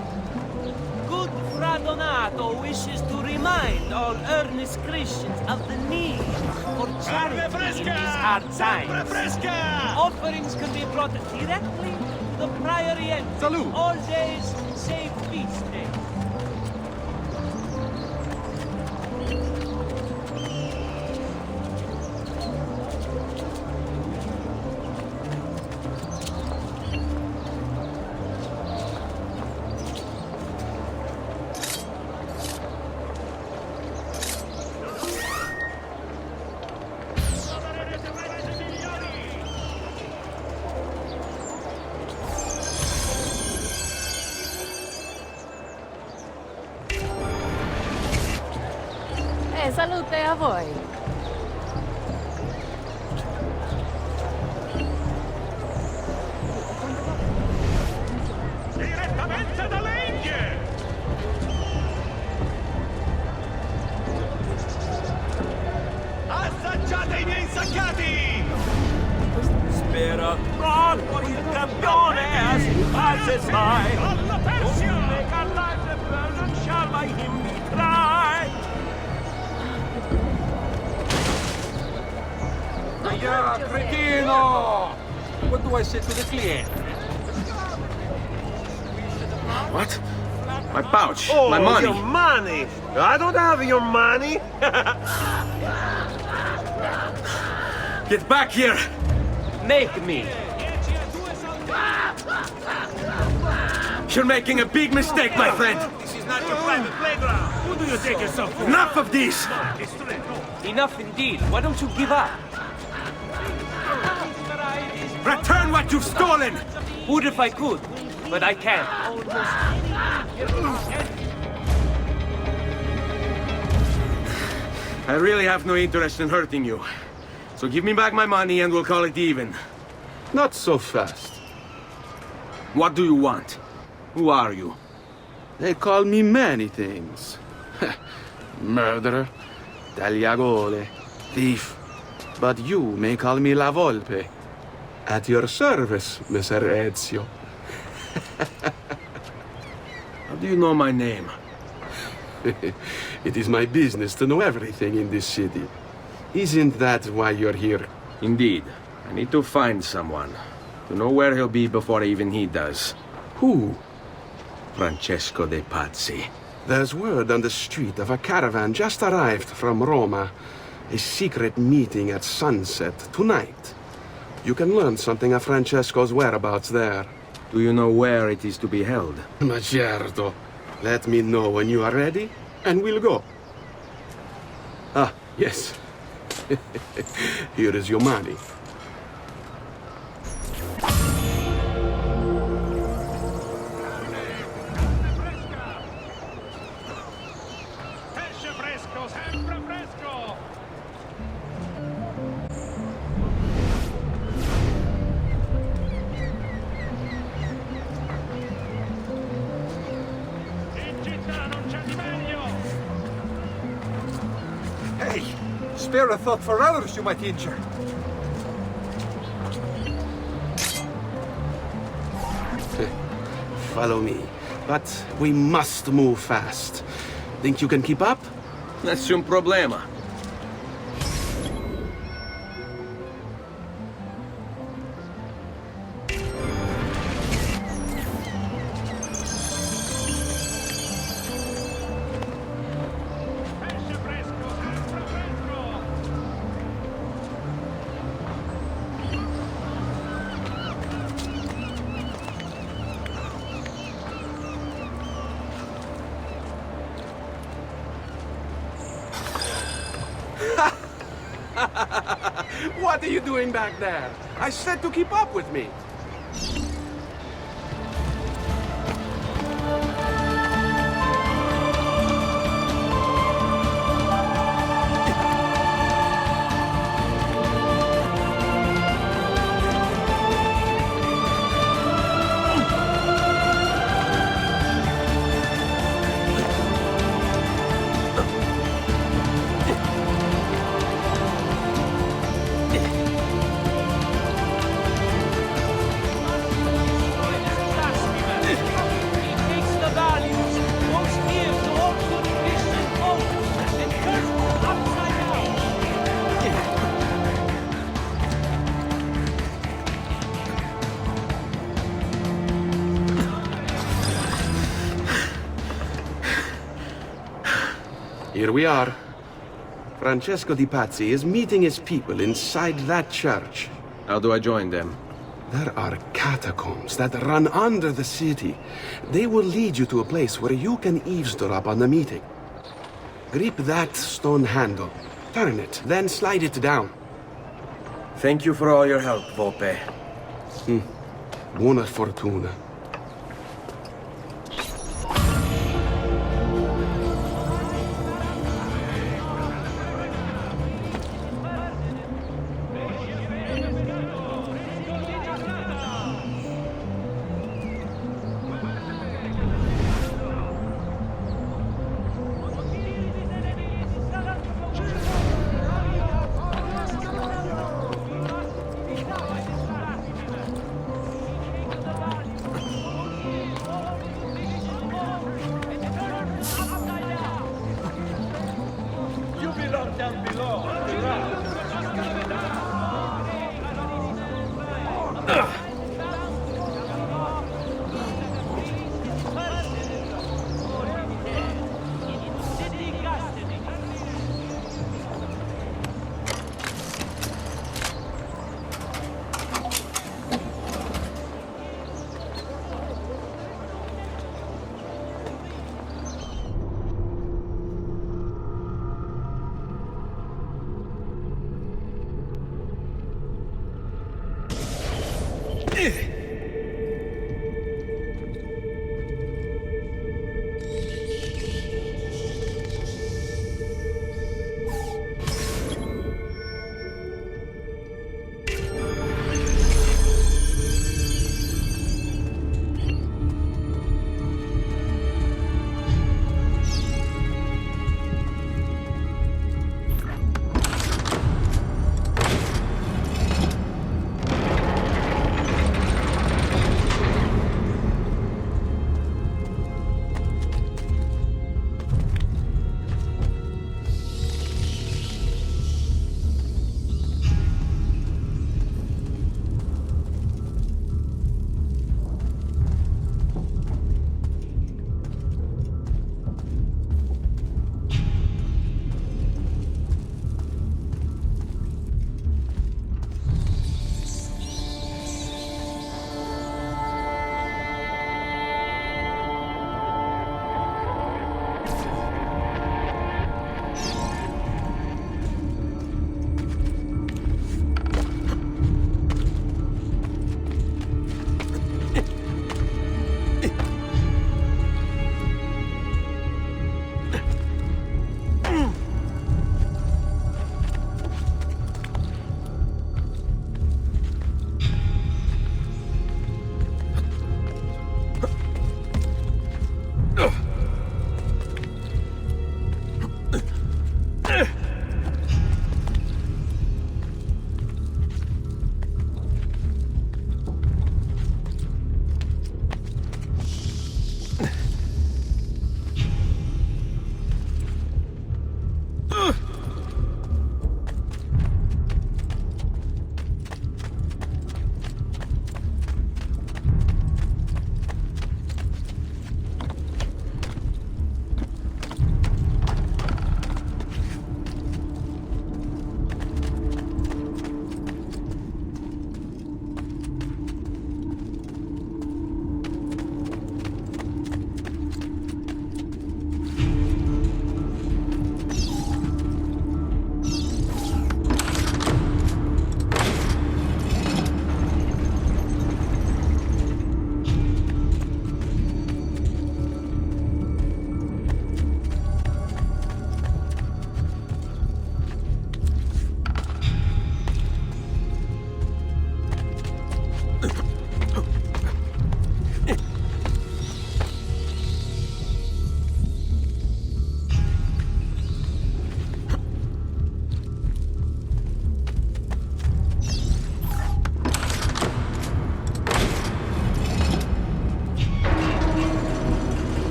Good Fra Donato wishes to remind all earnest Christians of the need for charity in these hard times. Offerings can be brought directly to the priory entrance all days save feast days. Salute a voi. Direttamente dalle Indie! Assaggiate I miei insaccati! Spera troppo il campione as he passes by. Alla Persia! Don't make our lives a burden, shall by him be tried. Yeah, cretino! What do I say to the client? What? My pouch. Oh, my money. Your money! I don't have your money! Get back here! Make me. You're making a big mistake, my friend! This is not your private playground! Who do you take yourself for? Enough of these! Enough indeed. Why don't you give up? Return what you've stolen! Would if I could, but I can't. I really have no interest in hurting you. So give me back my money and we'll call it even. Not so fast. What do you want? Who are you? They call me many things. Murderer, tagliagole, thief. But you may call me La Volpe. At your service, Messer Ezio. How do you know my name? It is my business to know everything in this city. Isn't that why you're here? Indeed. I need to find someone. To know where he'll be before even he does. Who? Francesco de Pazzi. There's word on the street of a caravan just arrived from Roma. A secret meeting at sunset tonight. You can learn something of Francesco's whereabouts there. Do you know where it is to be held? Ma certo. Let me know when you are ready, and we'll go. Ah, yes. Here is your money. Pesce fresco, sempre fresco! In città non c'è di meglio! Hey, spare a thought for others you might injure. Follow me. But we must move fast. Think you can keep up? Nessun problema. Pesce fresco, sempre fresco! What are you doing back there? I said to keep up with me. Here we are. Francesco Di Pazzi is meeting his people inside that church. How do I join them? There are catacombs that run under the city. They will lead you to a place where you can eavesdrop on the meeting. Grip that stone handle. Turn it, then slide it down. Thank you for all your help, Volpe. Buona fortuna.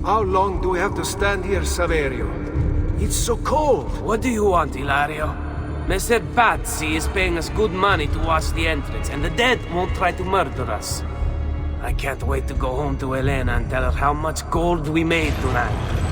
How long do we have to stand here, Saverio? It's so cold. What do you want, Ilario? Messer Pazzi is paying us good money to watch the entrance, and the dead won't try to murder us. I can't wait to go home to Elena and tell her how much gold we made tonight.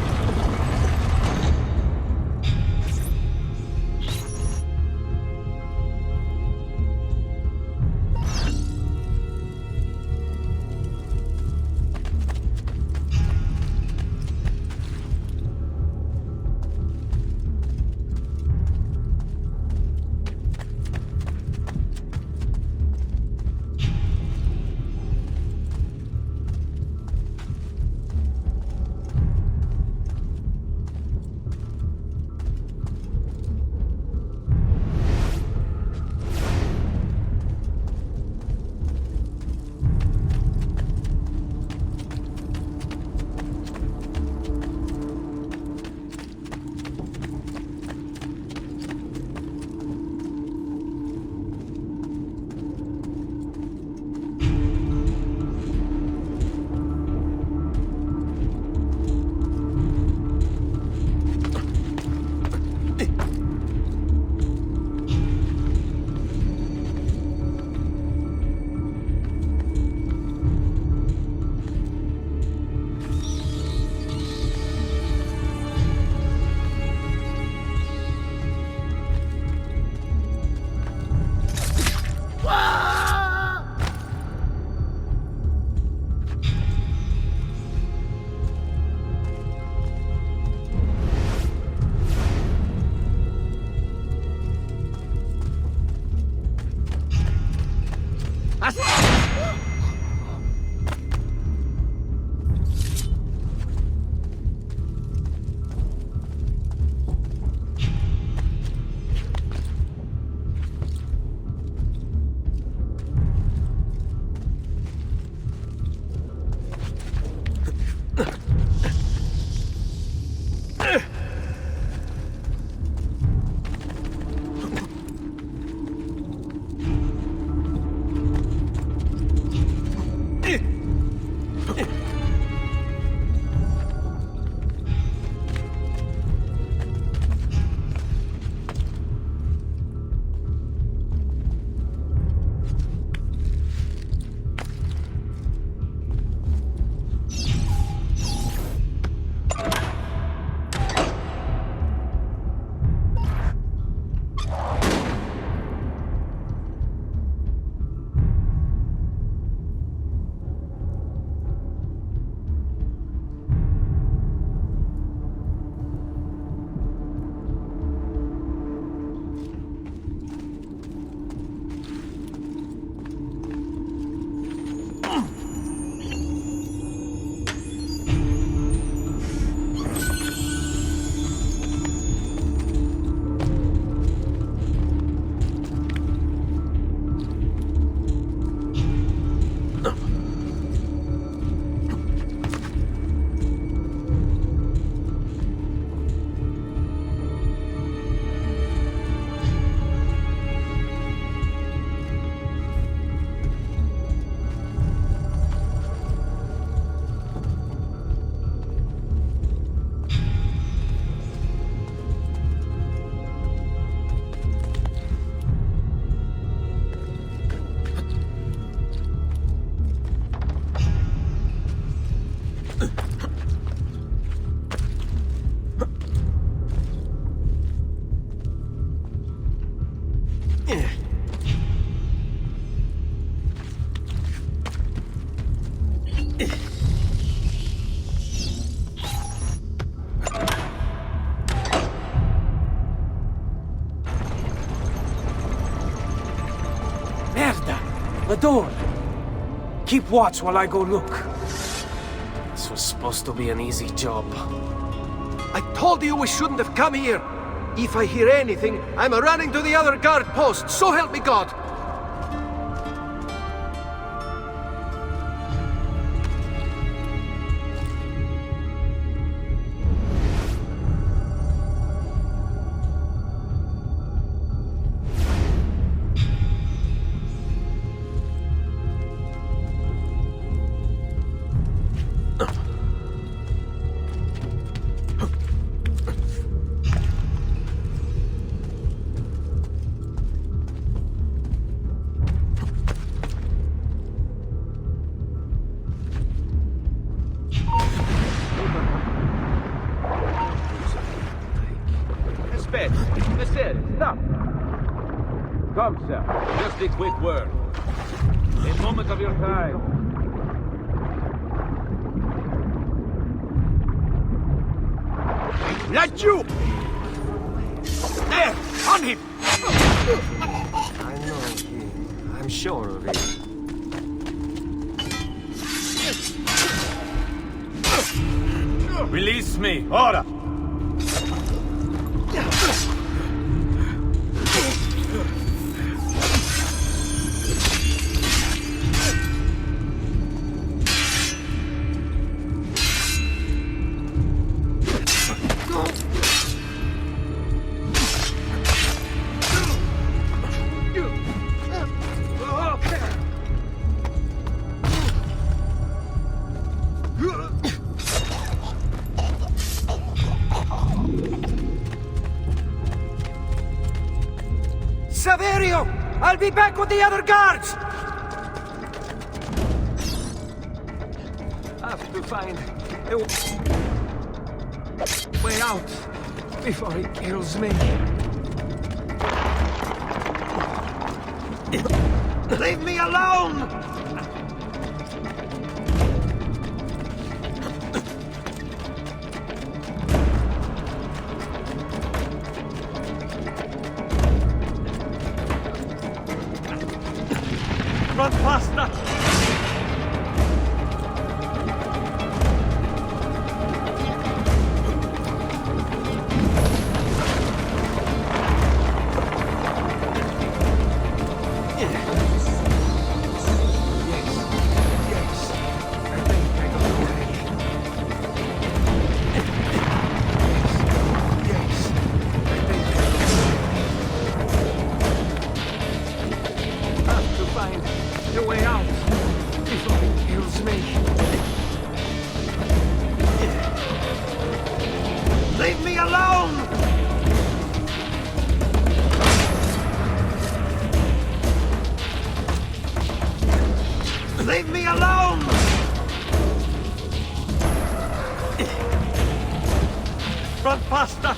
The door! Keep watch while I go look. This was supposed to be an easy job. I told you we shouldn't have come here. If I hear anything, I'm running to the other guard post, so help me God! yourself. Just a quick word. A moment of your time. Let you! There! On him! I know him. I'm sure of it. Release me! Ora! Saverio! I'll be back with the other guards! I have to find a way out before he kills me. Leave me alone! Run faster! Leave me alone! Leave me alone! Run faster!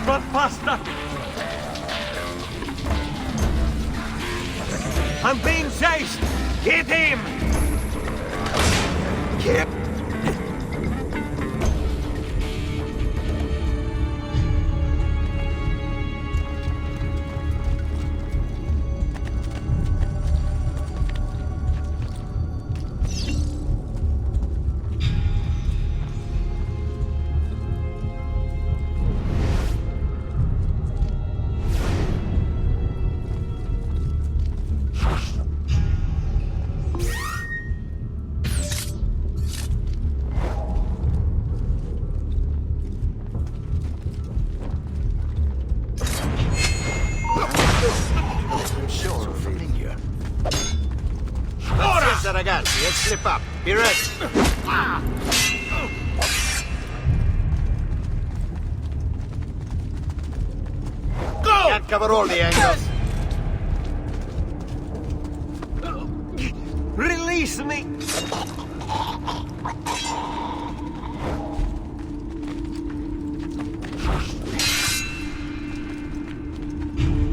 Run faster! I'm being chased! Get him! Get... Ragazzi, let's slip up. Be ready. Go! Can't cover all the angles. Release me!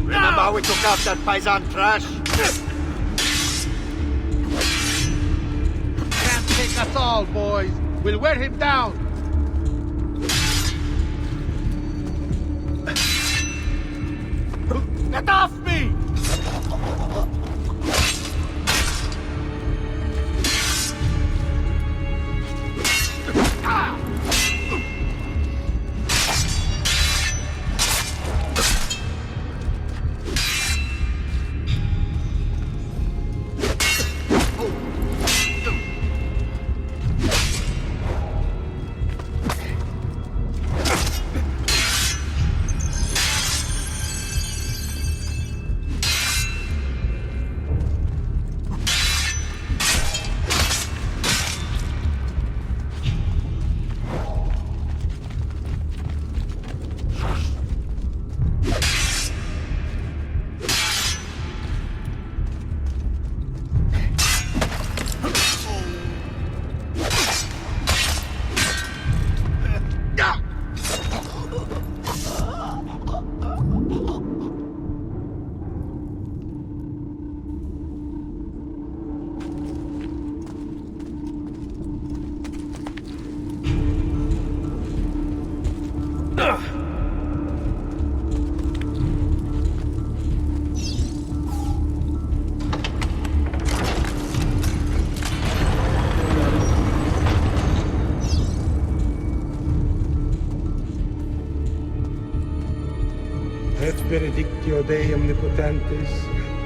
Remember how we took out that paisan trash? Take us all, boys. We'll wear him down. Get off me! et benedictio Dei omnipotentis,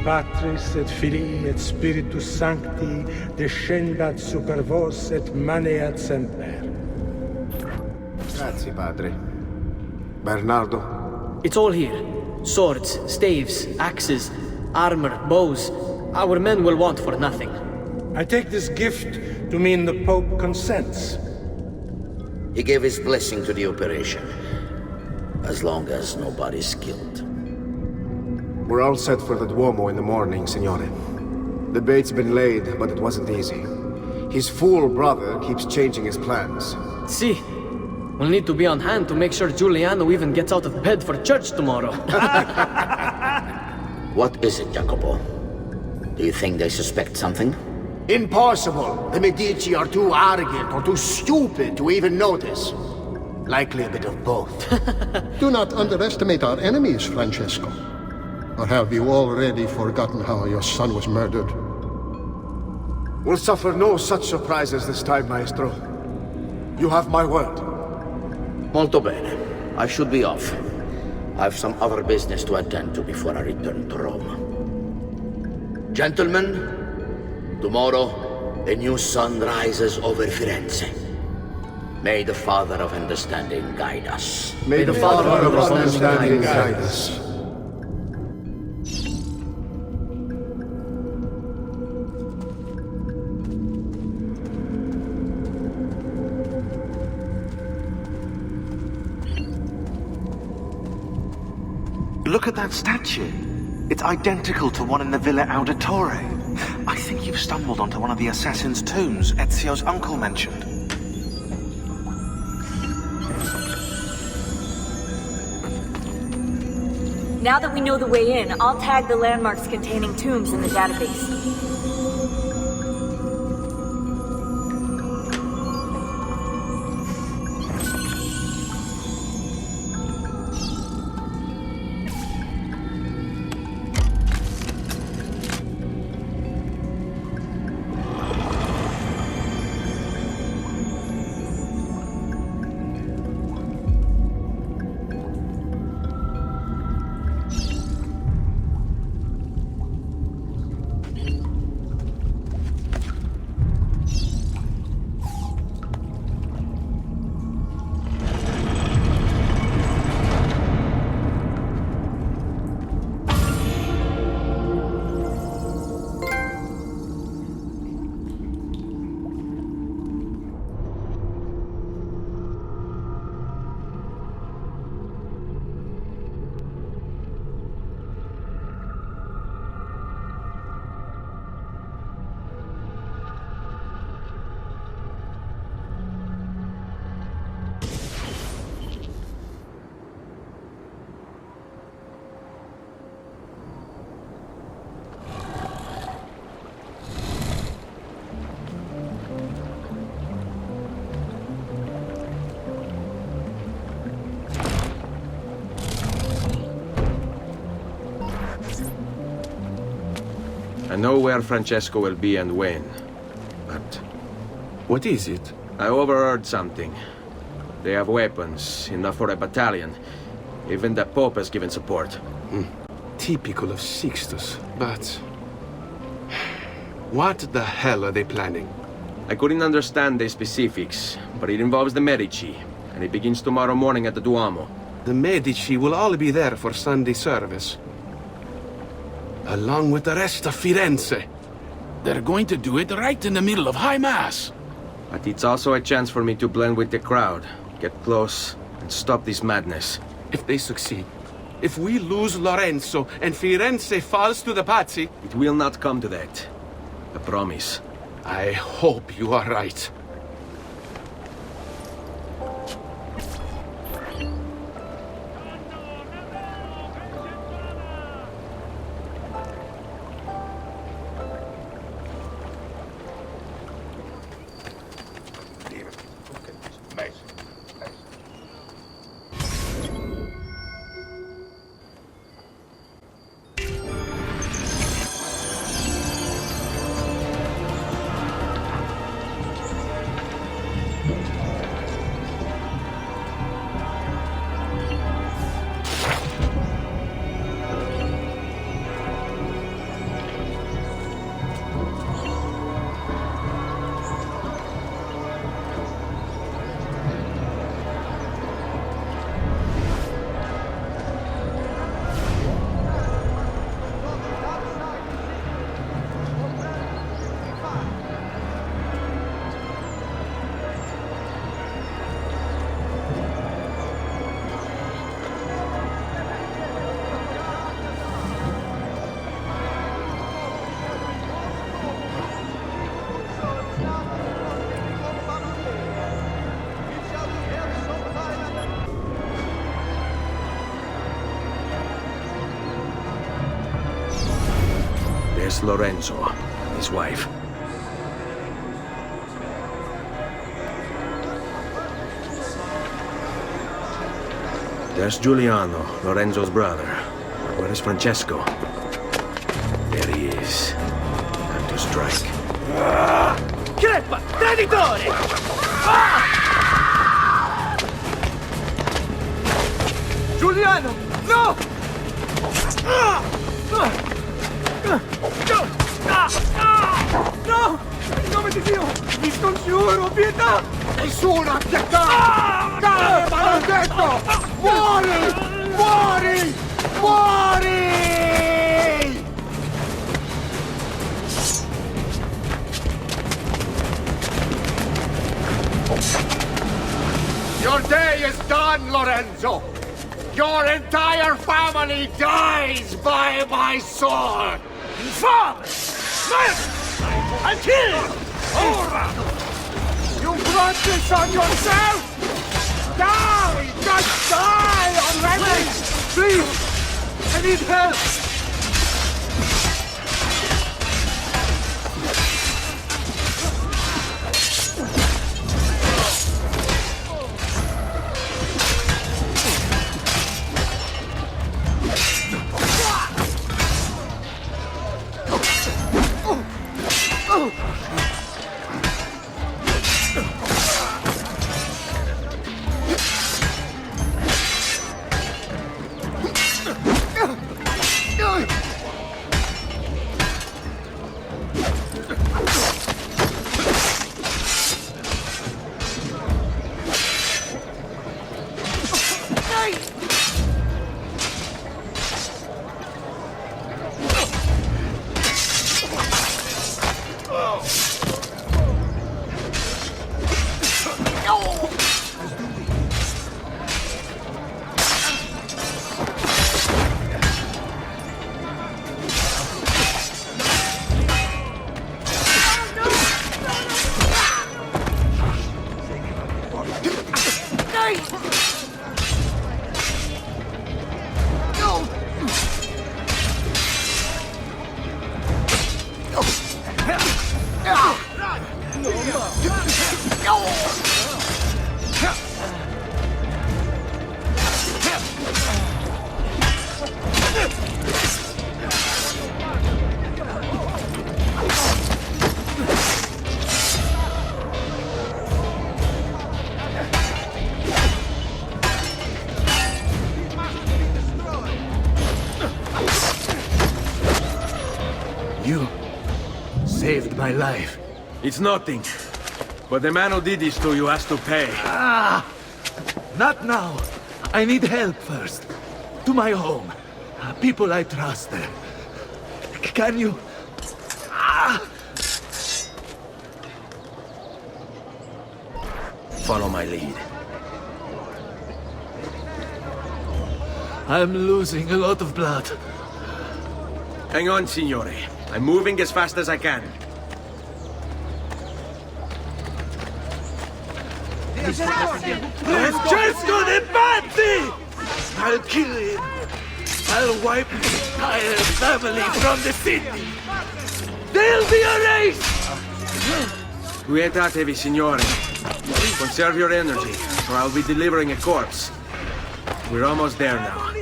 Patris et Filii et Spiritus Sancti, descendat super vos et maneat semper. Grazie, Padre. Bernardo? It's all here. Swords, staves, axes, armor, bows. Our men will want for nothing. I take this gift to mean the Pope consents. He gave his blessing to the operation, as long as nobody's killed. We're all set for the Duomo in the morning, Signore. The bait's been laid, but it wasn't easy. His fool brother keeps changing his plans. See, we'll need to be on hand to make sure Giuliano even gets out of bed for church tomorrow. What is it, Jacopo? Do you think they suspect something? Impossible! The Medici are too arrogant or too stupid to even notice. Likely a bit of both. Do not underestimate our enemies, Francesco. Or have you already forgotten how your son was murdered? We'll suffer no such surprises this time, Maestro. You have my word. Molto bene. I should be off. I've some other business to attend to before I return to Rome. Gentlemen, tomorrow, a new sun rises over Firenze. May the Father of Understanding guide us. May the Father of Understanding guide us. Look at that statue. It's identical to one in the Villa Auditore. I think you've stumbled onto one of the assassin's tombs Ezio's uncle mentioned. Now that we know the way in, I'll tag the landmarks containing tombs in the database. I know where Francesco will be and when, but... What is it? I overheard something. They have weapons, enough for a battalion. Even the Pope has given support. Typical of Sixtus, but... What the hell are they planning? I couldn't understand the specifics, but it involves the Medici, and it begins tomorrow morning at the Duomo. The Medici will all be there for Sunday service. Along with the rest of Firenze. They're going to do it right in the middle of High Mass. But it's also a chance for me to blend with the crowd, get close, and stop this madness. If they succeed, if we lose Lorenzo and Firenze falls to the Pazzi... It will not come to that. I promise. I hope you are right. There's Lorenzo, his wife. There's Giuliano, Lorenzo's brother. Where is Francesco? There he is. Time to strike. Crepa! Traditore! Giuliano! No! No! In nome di Dio! Vi scongiuro, pietà! Nessuna pietà! Cane maledetto! Muori! Muori! Muori! Your day is done, Lorenzo! Your entire family dies by my sword! Infame! Murder! I'll kill you! Ora! You brought this on yourself! Die! Just die already! Please! I need help! You saved my life. It's nothing. But the man who did this to you has to pay. Not now. I need help first. To my home. People I trust there. Can you... Follow my lead. I'm losing a lot of blood. Hang on, signore. I'm moving as fast as I can. Francesco de Pazzi! I'll kill him. I'll wipe his entire family from the city. They'll be erased! Quietatevi, signore. Conserve your energy, or I'll be delivering a corpse. We're almost there now.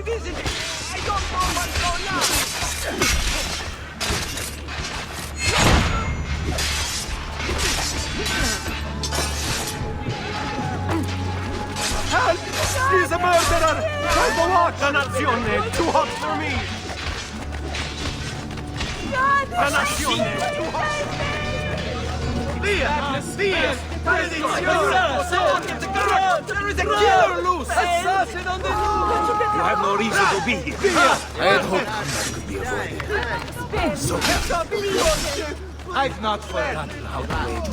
Help! He's a murderer! Try to watch! Danazione! Too hot for me! Danazione! Too hot! Via! Via! There is a killer loose! Assassin on the loose! You have no reason to be here. I had hoped combat could be avoided. So I've not forgotten how to wait.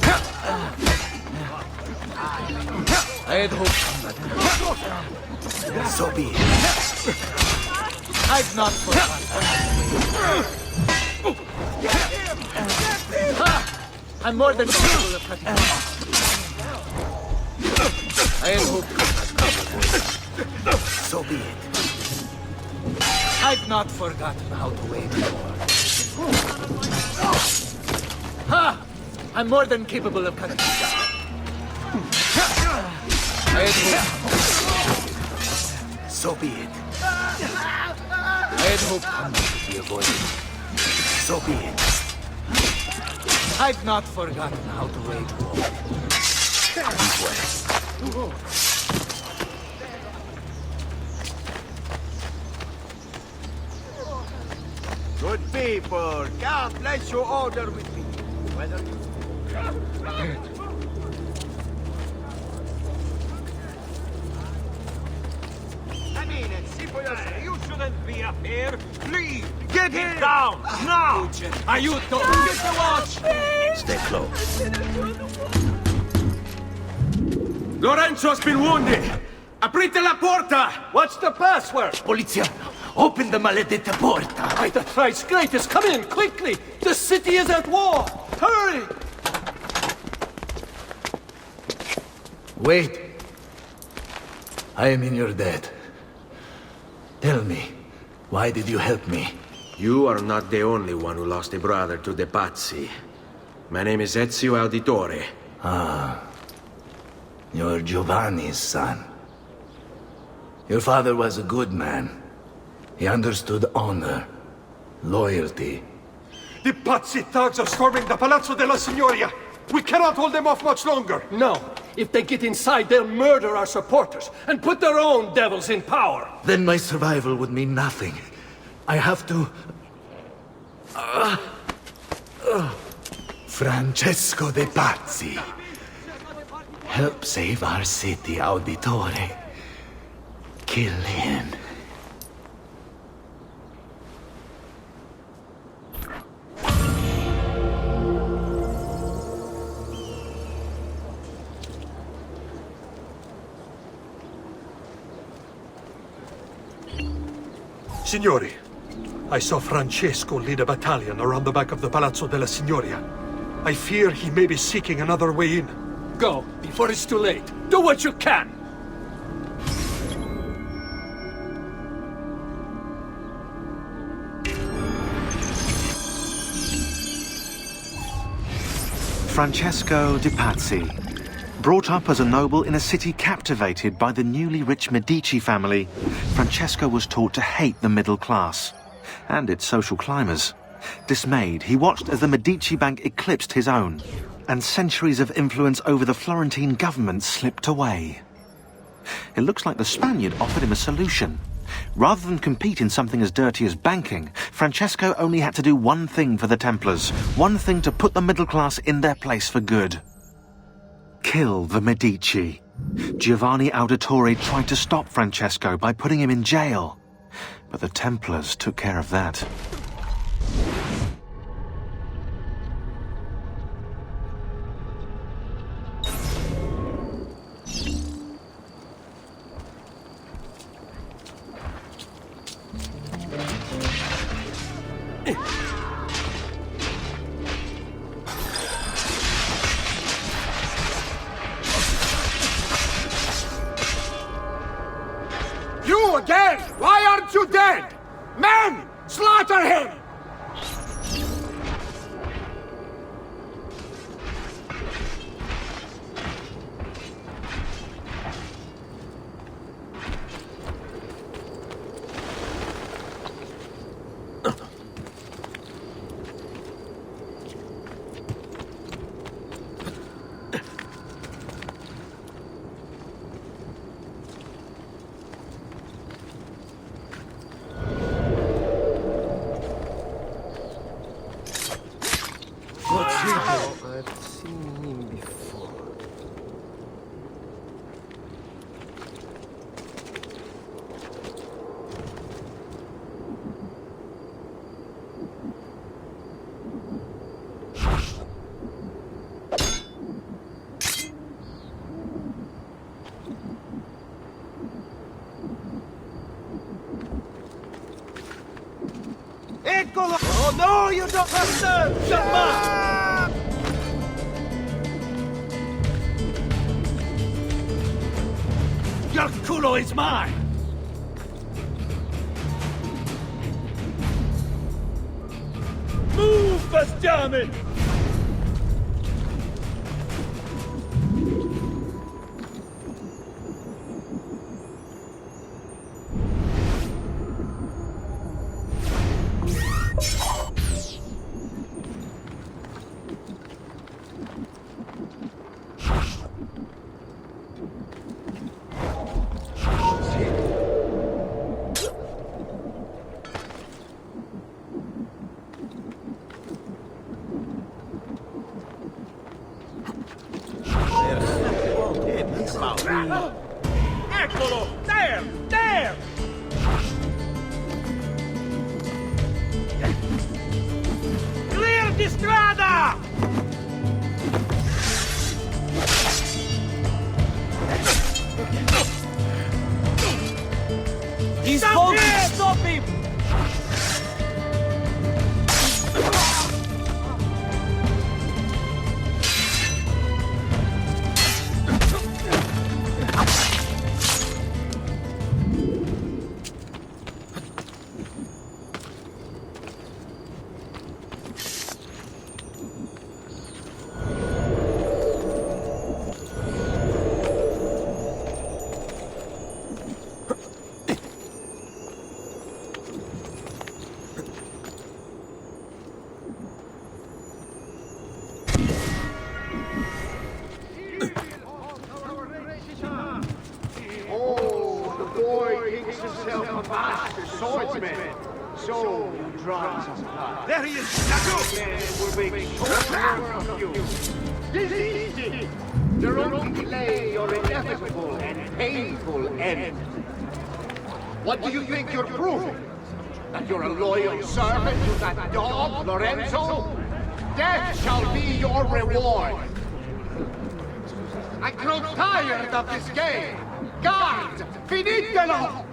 I had hoped combat could be avoided. So be it. I've not forgotten. I'm more than capable of cutting off. I had hoped combat could be avoided. So be it. I've not forgotten how to wait for. Ha! I'm more than capable of cutting you down. So be it. I had hoped combat could be avoided. So be it. I've not forgotten how to wage war. This way. Good people, come, place your order with me. Whether you... I mean it, see for yourself. You shouldn't be up here. Please, get him down, now! Aiuto! Get the watch! Stay close. Lorenzo's been wounded. Aprite la porta! What's the password? Polizia, open the maledetta porta! By the thrice greatest, come in, quickly! The city is at war! Hurry! Wait. I am in your debt. Tell me, why did you help me? You are not the only one who lost a brother to the Pazzi. My name is Ezio Auditore. Ah. You're Giovanni's son. Your father was a good man. He understood honor, loyalty. The Pazzi thugs are storming the Palazzo della Signoria! We cannot hold them off much longer! No. If they get inside, they'll murder our supporters and put their own devils in power! Then my survival would mean nothing. I have to... Francesco de Pazzi. Help save our city, Auditore. Kill him. Signori, I saw Francesco lead a battalion around the back of the Palazzo della Signoria. I fear he may be seeking another way in. Go, before it's too late. Do what you can! Francesco de Pazzi. Brought up as a noble in a city captivated by the newly rich Medici family, Francesco was taught to hate the middle class and its social climbers. Dismayed, he watched as the Medici bank eclipsed his own, and centuries of influence over the Florentine government slipped away. It looks like the Spaniard offered him a solution. Rather than compete in something as dirty as banking, Francesco only had to do one thing for the Templars, one thing to put the middle class in their place for good. Kill the Medici. Giovanni Auditore tried to stop Francesco by putting him in jail, but the Templars took care of that. You again! Why aren't you dead? Men! Slaughter him! I've seen him before. Eccolo! Oh no, you don't bastard! Shut Your culo is mine! Bastiame! Eccolo! There! There! Clear di strada! He's holding! Stop him! So you draw some blood. There he is! Man will make short work of you. This is easy. There only delay your inevitable and painful end. What do you think you're proving? That you're a loyal servant to that dog, Lorenzo? Death shall be your reward. I grow tired of this game. Guards, finitelo!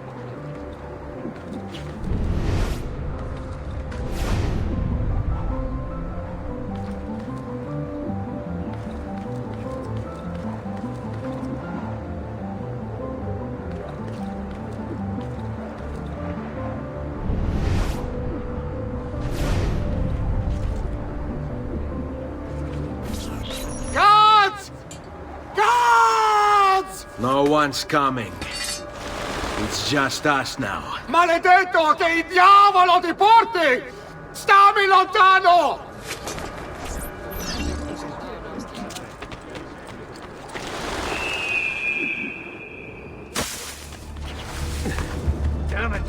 No one's coming. It's just us now. Maledetto, che il diavolo ti porti! Stammi lontano! Damn it!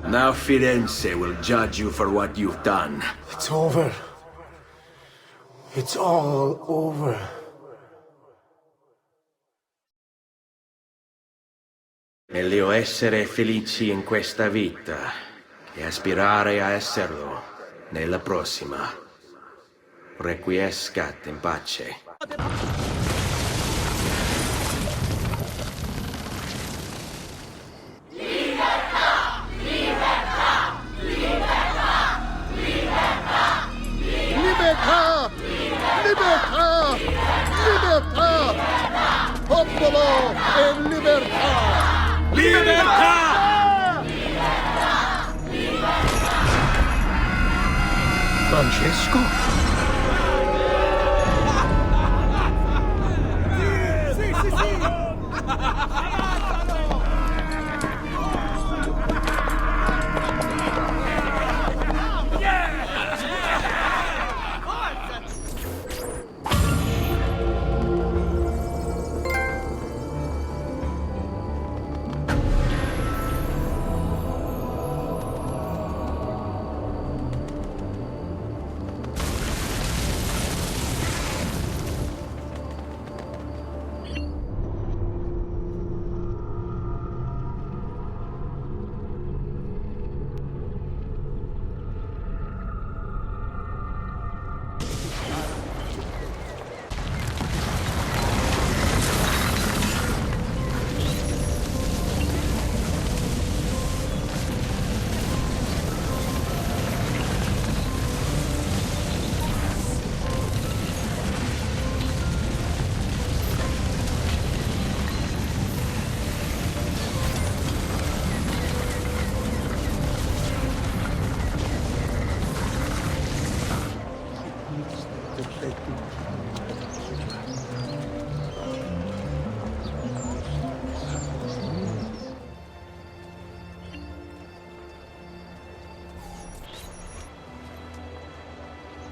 Now Firenze will judge you for what you've done. It's over. It's all over. Meglio essere felici in questa vita che aspirare a esserlo nella prossima. Requiescat in pace. Libertà! Libertà! Libertà! Popolo e libertà! Francesco?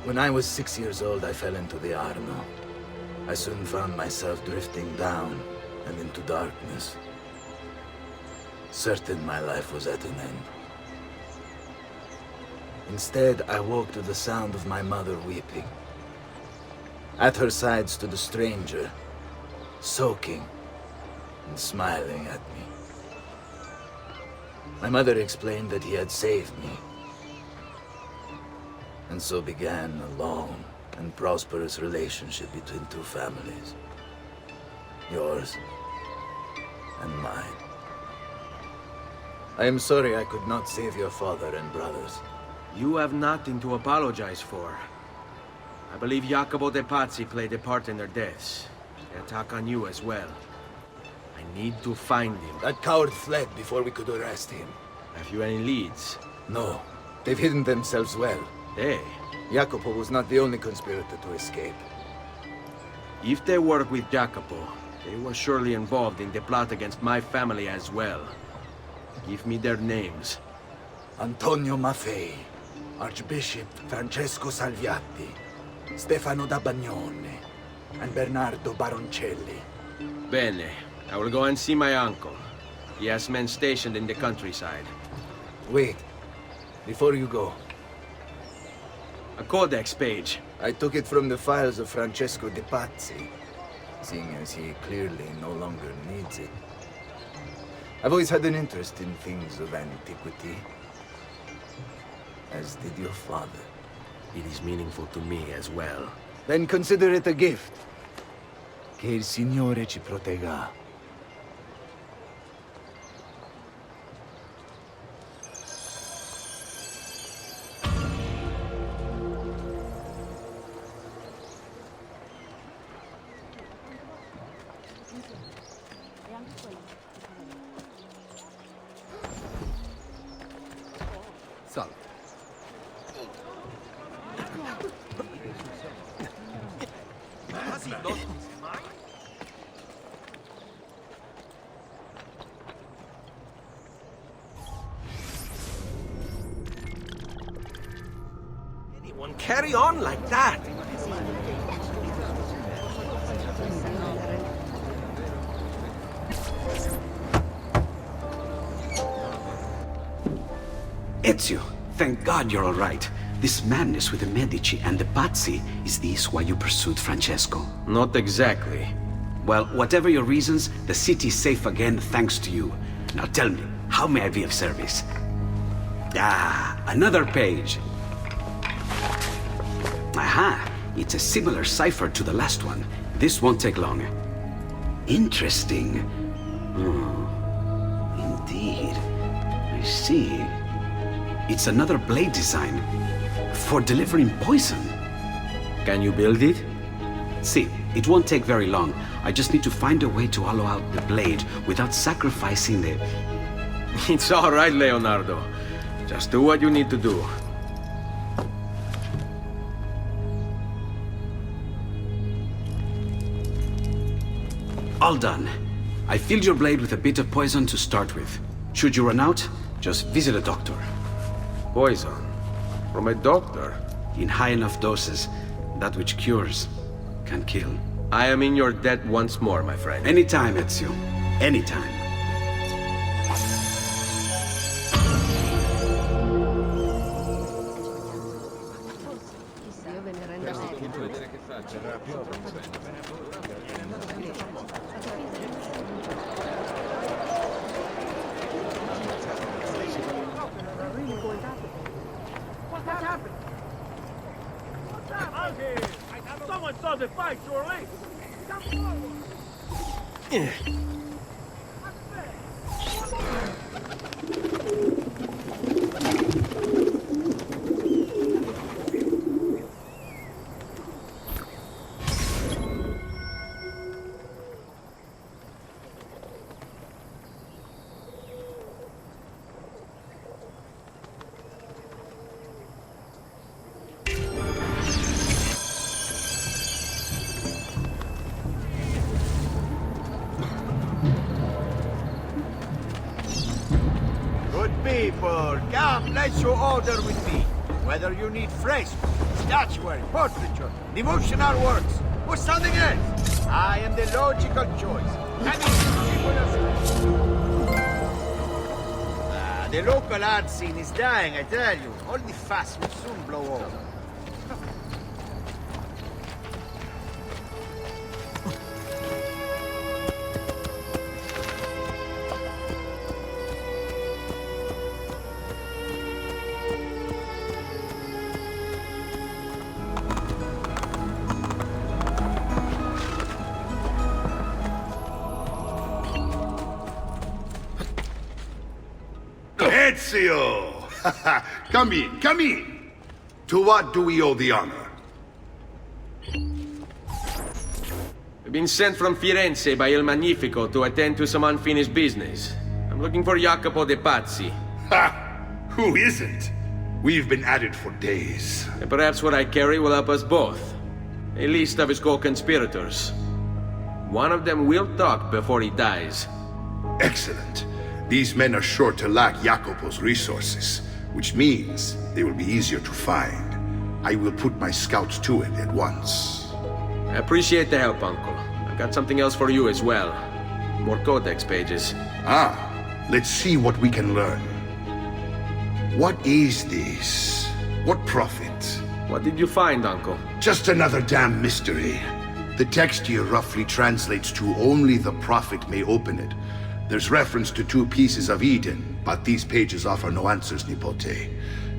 When I was 6 years old, I fell into the Arno. I soon found myself drifting down and into darkness. Certain my life was at an end. Instead, I woke to the sound of my mother weeping. At her side stood a stranger, soaking and smiling at me. My mother explained that he had saved me. And so began a long and prosperous relationship between two families. Yours and mine. I am sorry I could not save your father and brothers. You have nothing to apologize for. I believe Jacopo de Pazzi played a part in their deaths. They attack on you as well. I need to find him. That coward fled before we could arrest him. Have you any leads? No. They've hidden themselves well. They? Jacopo was not the only conspirator to escape. If they work with Jacopo, they were surely involved in the plot against my family as well. Give me their names. Antonio Maffei, Archbishop Francesco Salviati, Stefano da Bagnone, and Bernardo Baroncelli. Bene. I will go and see my uncle. He has men stationed in the countryside. Wait. Before you go. A codex page. I took it from the files of Francesco de Pazzi, seeing as he clearly no longer needs it. I've always had an interest in things of antiquity, as did your father. It is meaningful to me as well. Then consider it a gift. Che il Signore ci protegga. Anyone carry on like that? Ezio, thank God you're all right. This madness with the Medici and the Pazzi, is this why you pursued Francesco? Not exactly. Well, whatever your reasons, the city's safe again thanks to you. Now tell me, how may I be of service? Ah, another page. Aha, it's a similar cipher to the last one. This won't take long. Interesting. Oh, indeed. I see. It's another blade design. For delivering poison. Can you build it? See, it won't take very long. I just need to find a way to hollow out the blade without sacrificing the... It's all right, Leonardo. Just do what you need to do. All done. I filled your blade with a bit of poison to start with. Should you run out, just visit a doctor. Poison? From a doctor? In high enough doses, that which cures can kill. I am in your debt once more, my friend. Anytime, Ezio. Anytime. Someone saw the fight, surely! Come forward! People, come, let's you order with me. Whether you need fresco, statuary, portraiture, devotional works, or something else, I am the logical choice. The local art scene is dying, I tell you. All the fuss will soon blow over. Ezio! Come in, come in! To what do we owe the honor? I've been sent from Firenze by Il Magnifico to attend to some unfinished business. I'm looking for Jacopo de Pazzi. Ha! Who isn't? We've been at it for days. And perhaps what I carry will help us both. A list of his co-conspirators. One of them will talk before he dies. Excellent. These men are sure to lack Jacopo's resources, which means they will be easier to find. I will put my scouts to it at once. I appreciate the help, Uncle. I've got something else for you as well. More codex pages. Ah, let's see what we can learn. What is this? What profit? What did you find, Uncle? Just another damn mystery. The text here roughly translates to only the prophet may open it. There's reference to 2 pieces of Eden, but these pages offer no answers, Nipote.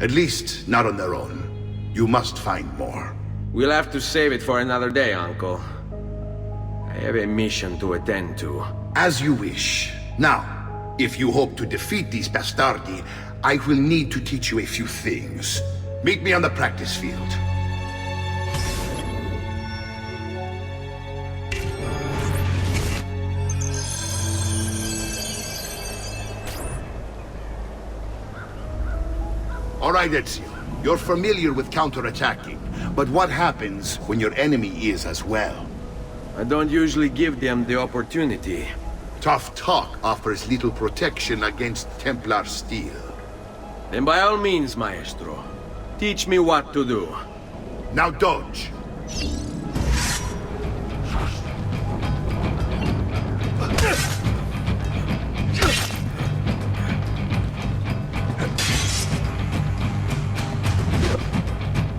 At least, not on their own. You must find more. We'll have to save it for another day, Uncle. I have a mission to attend to. As you wish. Now, if you hope to defeat these bastardi, I will need to teach you a few things. Meet me on the practice field. All right, Ezio. You're familiar with counterattacking, but what happens when your enemy is as well? I don't usually give them the opportunity. Tough talk offers little protection against Templar steel. Then by all means, Maestro. Teach me what to do. Now dodge.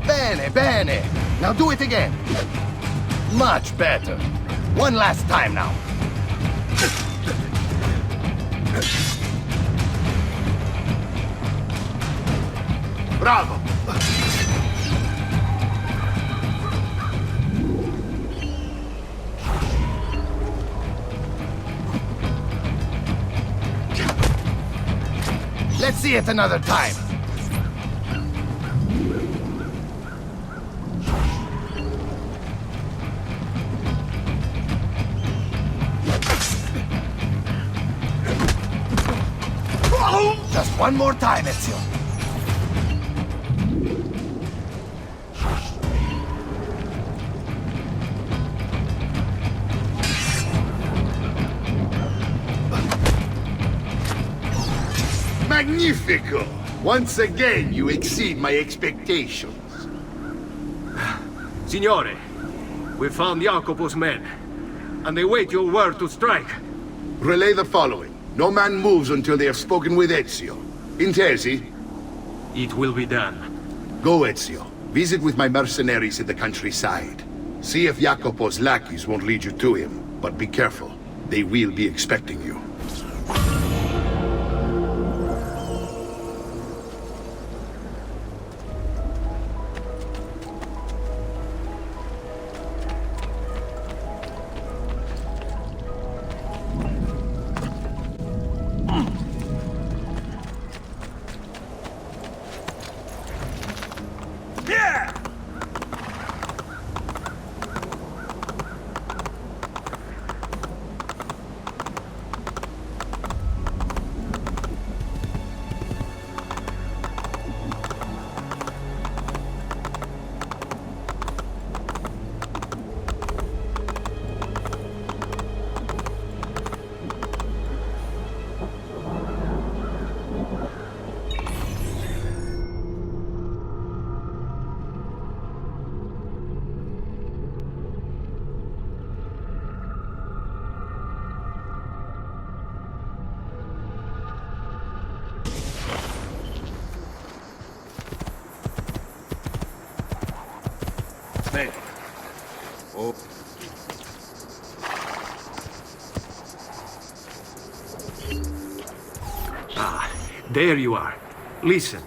Bene, bene. Now do it again. Much better. One last time now. Bravo! Let's see it another time. Just one more time, Ezio. Magnifico! Once again, you exceed my expectations. Signore, we found Jacopo's men, and they wait your word to strike. Relay the following. No man moves until they have spoken with Ezio. Intesi? It will be done. Go, Ezio. Visit with my mercenaries in the countryside. See if Jacopo's lackeys won't lead you to him. But be careful. They will be expecting you. Oh. Ah, there you are. Listen,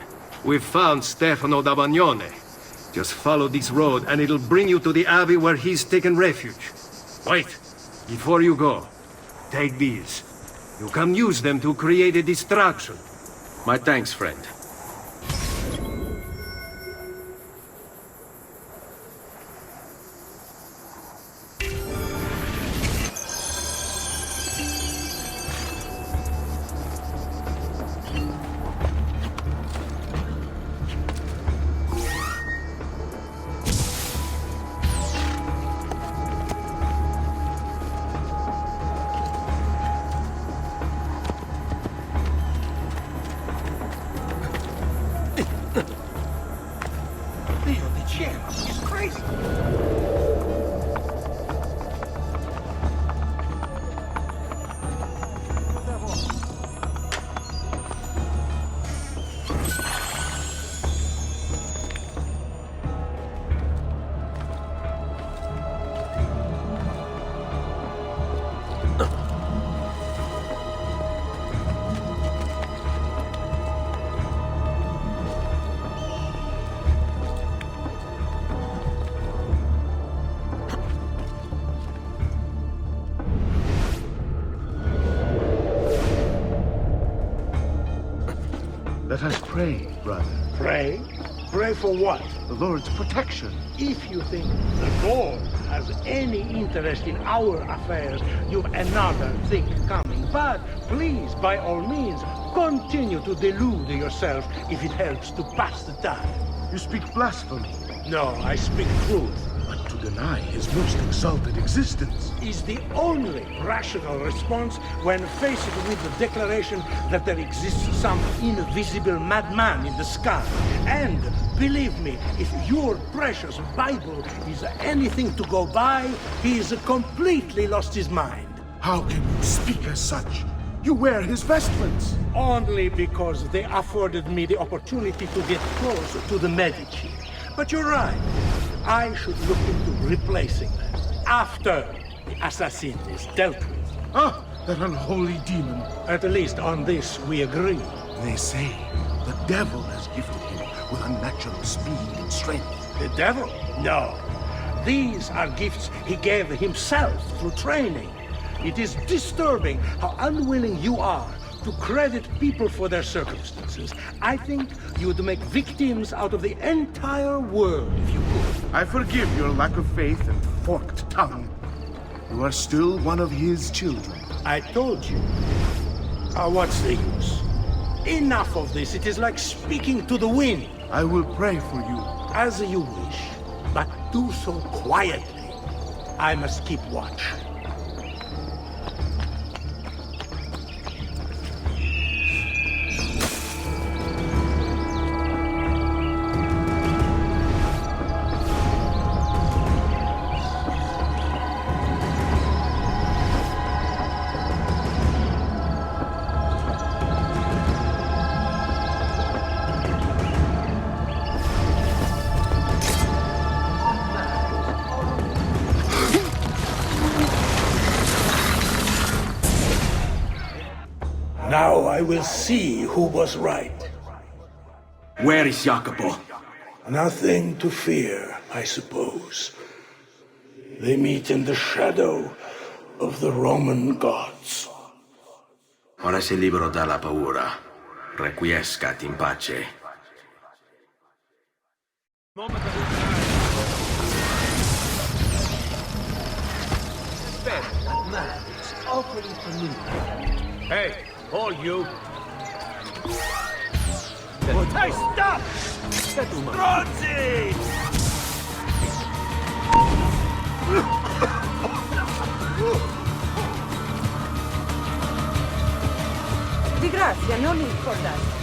we've found Stefano da Bagnone. Just follow this road and it'll bring you to the abbey where he's taken refuge. Wait, before you go, take these. You can use them to create a distraction. My thanks, friend. Let us pray, brother. Pray? Pray for what? The Lord's protection. If you think the Lord has any interest in our affairs, you've another thing coming. But please, by all means, continue to delude yourself if it helps to pass the time. You speak blasphemy. No, I speak truth. But to deny his most exalted existence is the only rational response when faced with the declaration that there exists some invisible madman in the sky. And believe me, if your precious Bible is anything to go by, he's completely lost his mind. How can you speak as such? You wear his vestments. Only because they afforded me the opportunity to get close to the Medici. But you're right. I should look into replacing them after the assassin is dealt with. Ah, that unholy demon. At least on this we agree. They say the devil has gifted him with unnatural speed and strength. The devil? No. These are gifts he gave himself through training. It is disturbing how unwilling you are to credit people for their circumstances. I think you would make victims out of the entire world if you could. I forgive your lack of faith and forked tongue. You are still one of his children. I told you. What's the use? Enough of this. It is like speaking to the wind. I will pray for you. As you wish, but do so quietly. I must keep watch. Now I will see who was right. Where is Jacopo? Nothing to fear, I suppose. They meet in the shadow of the Roman gods. Ora sei libero dalla paura. Requiescat in pace. Hey, all you. Hey, stop! Stronzi! Di grazia, non mi ricordate.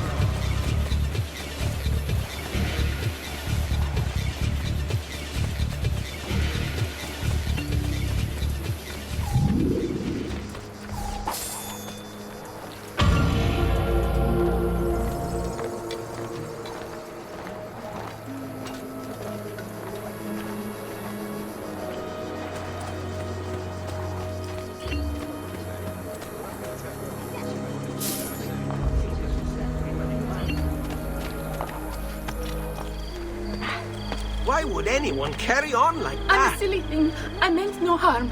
Why would anyone carry on like that? I'm a silly thing. I meant no harm.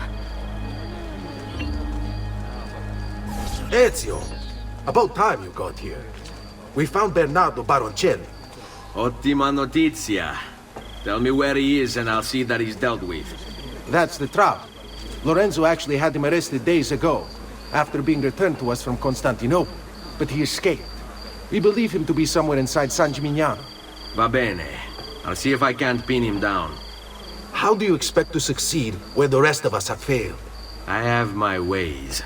Ezio! About time you got here. We found Bernardo Baroncelli. Ottima notizia. Tell me where he is and I'll see that he's dealt with. That's the trap. Lorenzo actually had him arrested days ago, after being returned to us from Constantinople. But he escaped. We believe him to be somewhere inside San Gimignano. Va bene. I'll see if I can't pin him down. How do you expect to succeed where the rest of us have failed? I have my ways.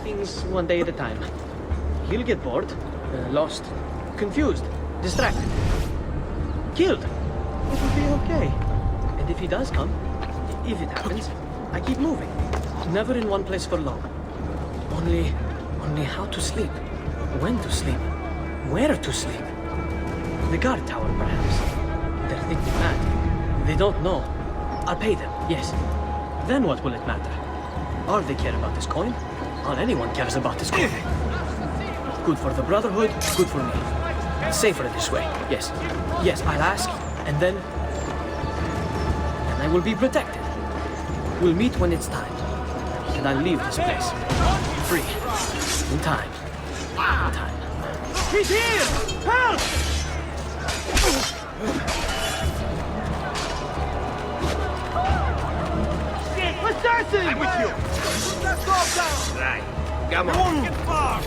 Things one day at a time. He'll get bored, lost, confused, distracted, killed. It will be okay. And if he does come, if it happens, I keep moving. Never in one place for long. Only how to sleep, when to sleep, where to sleep. The guard tower, perhaps. They're thinking mad. They don't know. I'll pay them, yes. Then what will it matter? All they care about is coin. All anyone cares about is coin. Good for the Brotherhood, good for me. Safer this way, yes. Yes, I'll ask, and then I will be protected. We'll meet when it's time. And I'll leave this place. Free. In time. In time. He's here! Help! Assassin! I'm with you. Let's go down! Right. Come on. Get far!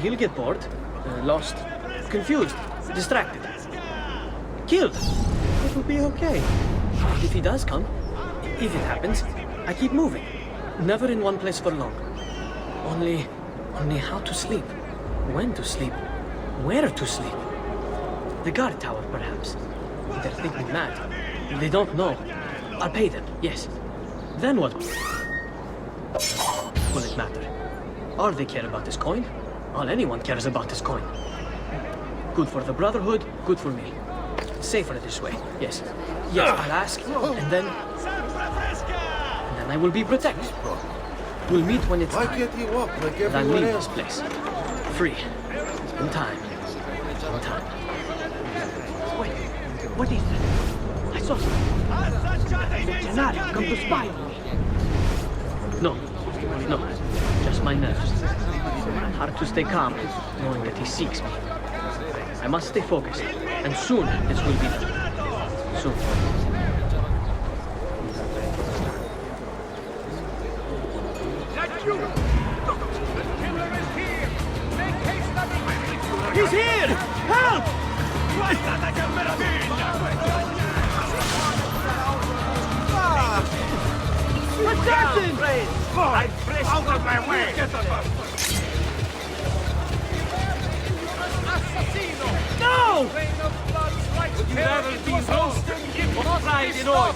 He'll get bored, lost, confused, distracted, killed. It will be okay. If he does come, if it happens, I keep moving. Never in one place for long. Only how to sleep, when to sleep, where to sleep. The guard tower, perhaps. They're thinking mad. They don't know. I'll pay them, yes. Then what will it matter? All they care about is coin. All anyone cares about is coin. Good for the Brotherhood, good for me. Safer this way, yes. Yes, I'll ask, and then I will be protected. We'll meet when it's time. Why can't he walk like And I'll everyone leave else? this place. Free. In time. In time. What is that? I saw something. Mercenario, come to spy on me. No. Just my nerves. Hard to stay calm, knowing that he seeks me. I must stay focused, and soon this will be done. Soon. He's here! Help! Assassin! I'm out of my way! No! Would you rather be roasted or fried in oil?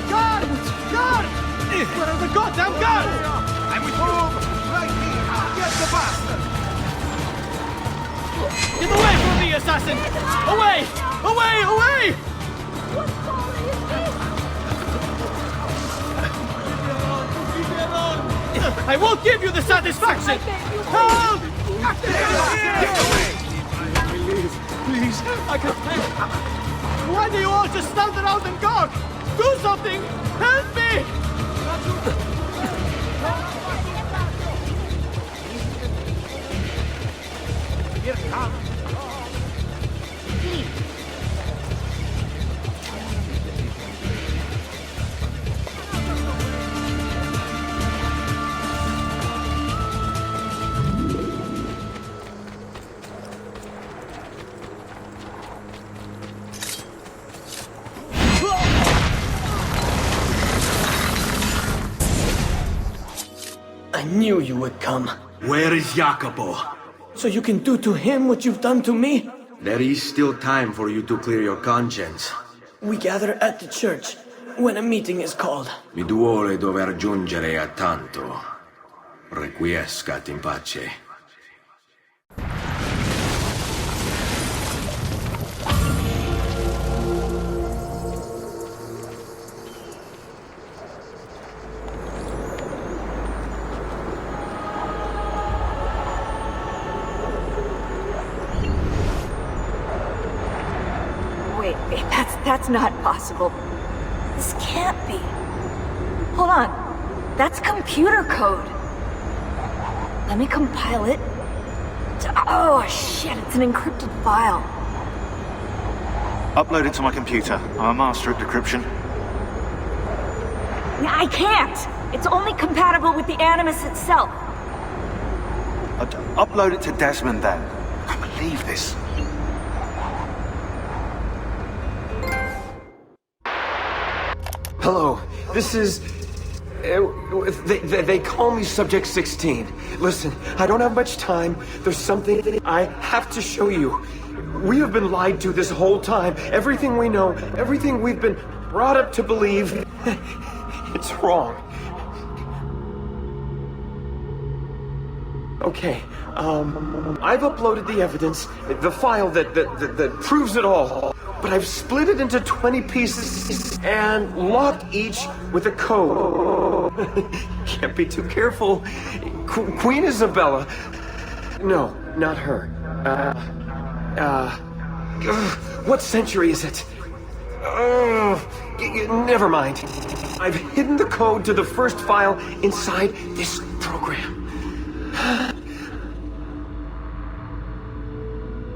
Guard! Guard! Where are the goddamn guards? I'm with you! Right here! Get the bastard! Get away from me, assassin! Away! Away! Away! I won't give you the satisfaction! Help! Please, I can't. Why do you all just stand around and gawk? Do something! Help me! Here comes. I knew you would come. Where is Jacopo? So you can do to him what you've done to me? There is still time for you to clear your conscience. We gather at the church when a meeting is called. Mi duole dover giungere a tanto. Requiescat in pace. Wait, that's not possible. This can't be. Hold on. That's computer code. Let me compile it. Oh, shit, it's an encrypted file. Upload it to my computer. I'm a master at decryption. I can't! It's only compatible with the Animus itself. Upload it to Desmond then. I can't believe this. Hello, this is... They call me Subject 16. Listen, I don't have much time. There's something I have to show you. We have been lied to this whole time. Everything we know, everything we've been brought up to believe, it's wrong. Okay, I've uploaded the evidence, the file that proves it all. But I've split it into 20 pieces and locked each with a code. Can't be too careful. Queen Isabella. No, not her. What century is it? Never mind. I've hidden the code to the first file inside this program.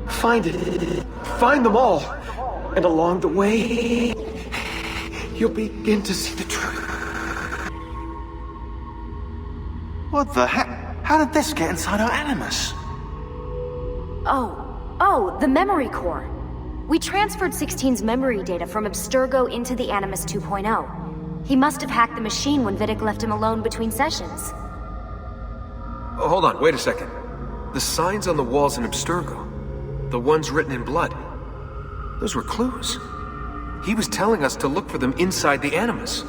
Find it. Find them all. And along the way, you'll begin to see the truth. What the heck? How did this get inside our Animus? Oh, the memory core. We transferred 16's memory data from Abstergo into the Animus 2.0. He must have hacked the machine when Vidic left him alone between sessions. Oh, hold on, wait a second. The signs on the walls in Abstergo, the ones written in blood, those were clues. He was telling us to look for them inside the Animus.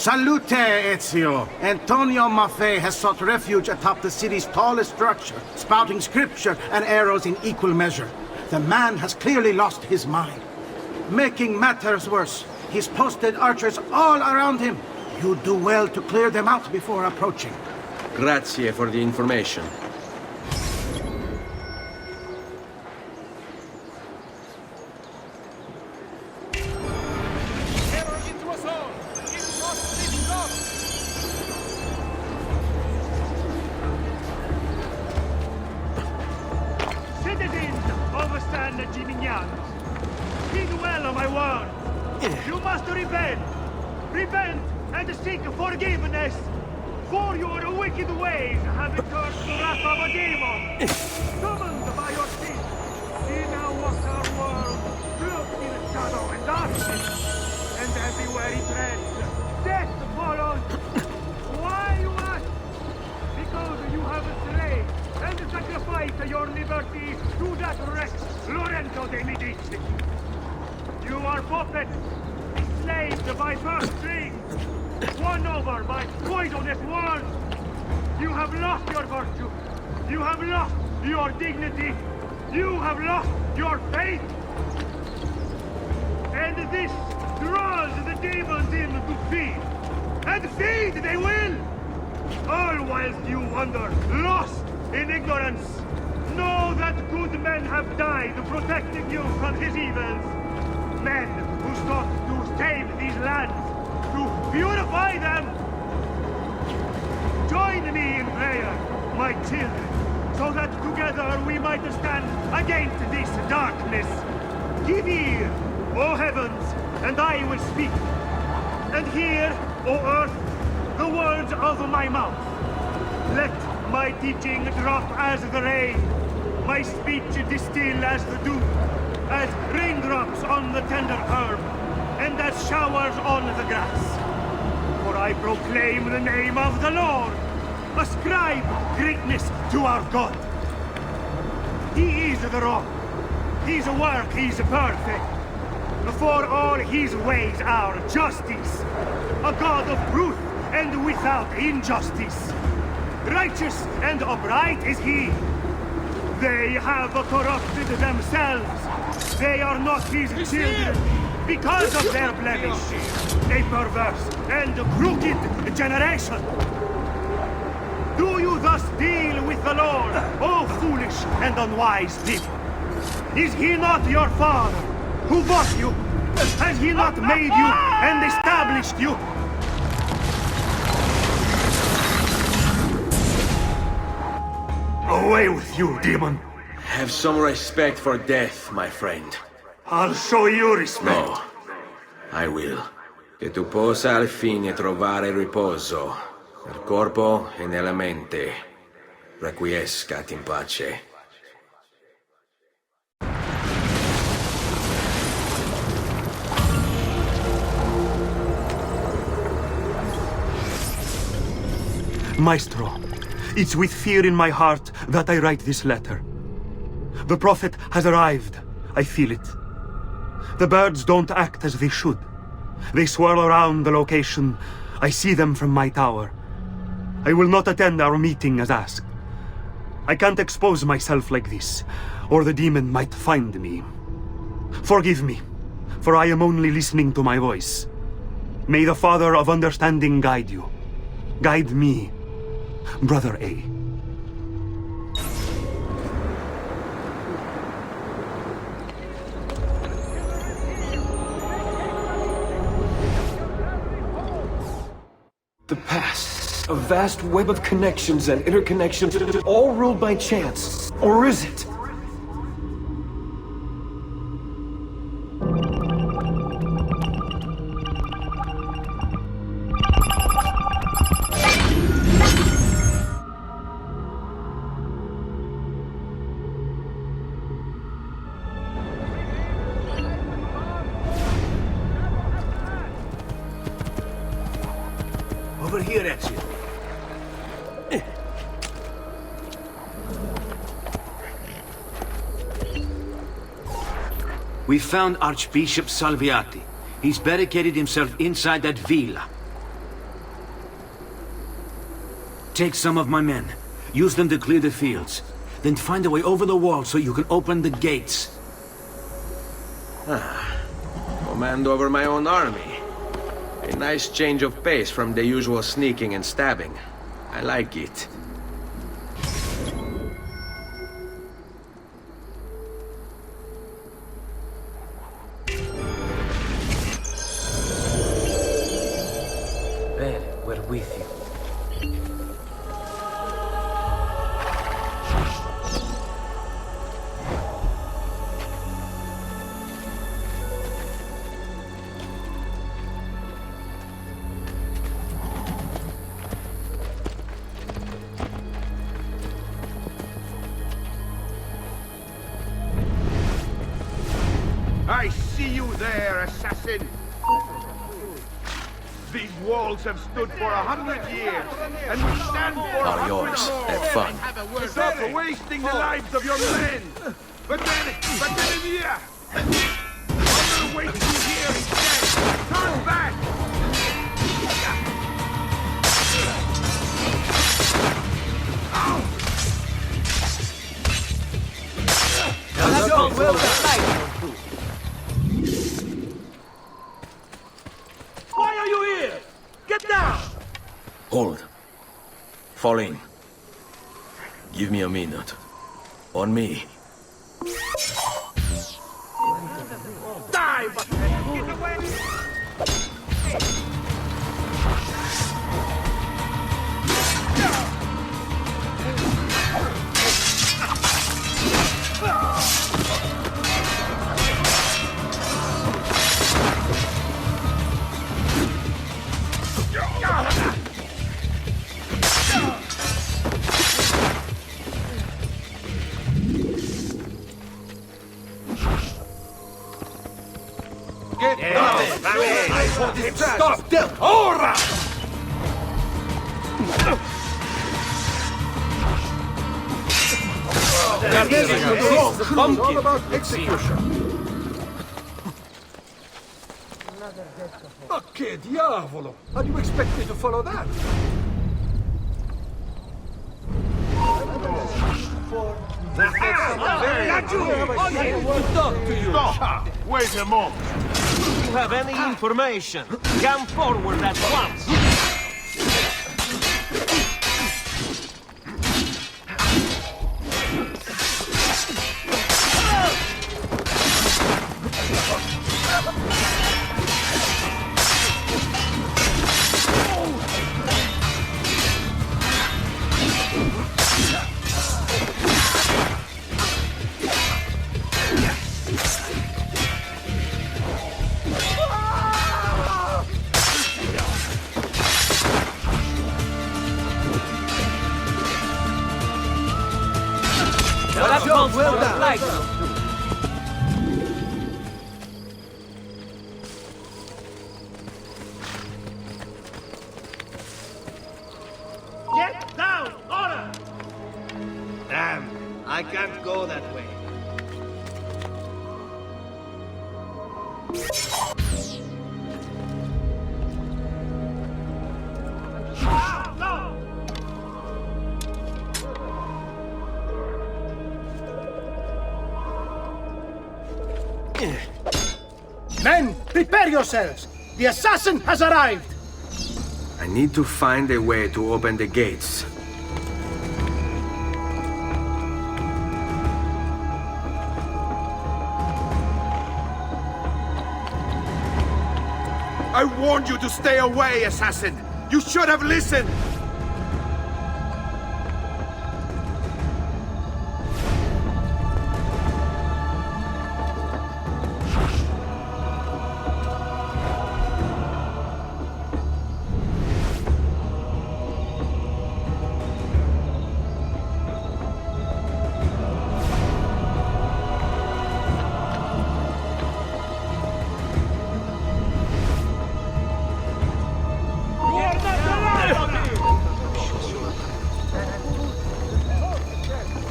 Salute, Ezio! Antonio Maffei has sought refuge atop the city's tallest structure, spouting scripture and arrows in equal measure. The man has clearly lost his mind. Making matters worse, he's posted archers all around him. You do well to clear them out before approaching. Grazie for the information. Repent and seek forgiveness, for your wicked ways have incurred the wrath of a demon. Summoned by your sin, he now walks our world, cloaked in shadow and darkness, and everywhere he treads, death follows. Why, you ask? Because you have strayed and sacrificed your liberty to that wretch, Lorenzo de Medici. You are puppets, enslaved by purse strings, won over by poisonous words. You have lost your virtue. You have lost your dignity. You have lost your faith. And this draws the demons in to feed. And feed they will! All whilst you wander, lost in ignorance. Know that good men have died protecting you from his evils. Men who sought to save these lands, to purify them. Join me in prayer, my children, so that together we might stand against this darkness. Give ear, O heavens, and I will speak. And hear, O earth, the words of my mouth. Let my teaching drop as the rain, my speech distill as the dew, as raindrops on the tender herb, and as showers on the grass. For I proclaim the name of the Lord. Ascribe greatness to our God. He is the rock. His work is perfect. For all his ways are justice. A God of truth and without injustice. Righteous and upright is he. They have corrupted themselves. They are not his children because of their blemish. A perverse and crooked generation. Do you thus deal with the Lord, O foolish and unwise people? Is he not your father, who bought you? Has he not made you and established you? Away with you, demon! Have some respect for death, my friend. I'll show you respect. No, I will. Che tu possa al fine trovare riposo, nel corpo e nella mente. Requiescat in pace. Maestro, it's with fear in my heart that I write this letter. The Prophet has arrived. I feel it. The birds don't act as they should. They swirl around the location. I see them from my tower. I will not attend our meeting as asked. I can't expose myself like this, or the demon might find me. Forgive me, for I am only listening to my voice. May the Father of Understanding guide you. Guide me, Brother A. The past, a vast web of connections and interconnections, all ruled by chance. Or is it? Over here, Ezio. We found Archbishop Salviati. He's barricaded himself inside that villa. Take some of my men. Use them to clear the fields. Then find a way over the wall so you can open the gates. Command over my own army. A nice change of pace from the usual sneaking and stabbing. I like it. Well, we're with you. I see you there, assassin! These walls have stood for 100 years, and we stand for All yours. Have fun. Stop wasting the lives of your men! But then here! I'm gonna wait you here instead! Turn back! Why are you here? Get down! Hold. Fall in. Give me a minute. On me. Die, bastard! Get away! Stop them! Ora! It's all about execution. Ma che diavolo! How do you expect me to follow that? Talk to you! Stop! Wait a moment! If you have any information, come forward at once! Well done. Get down! Order! Damn, I can't go that way. Men, prepare yourselves! The assassin has arrived! I need to find a way to open the gates. I warned you to stay away, assassin! You should have listened!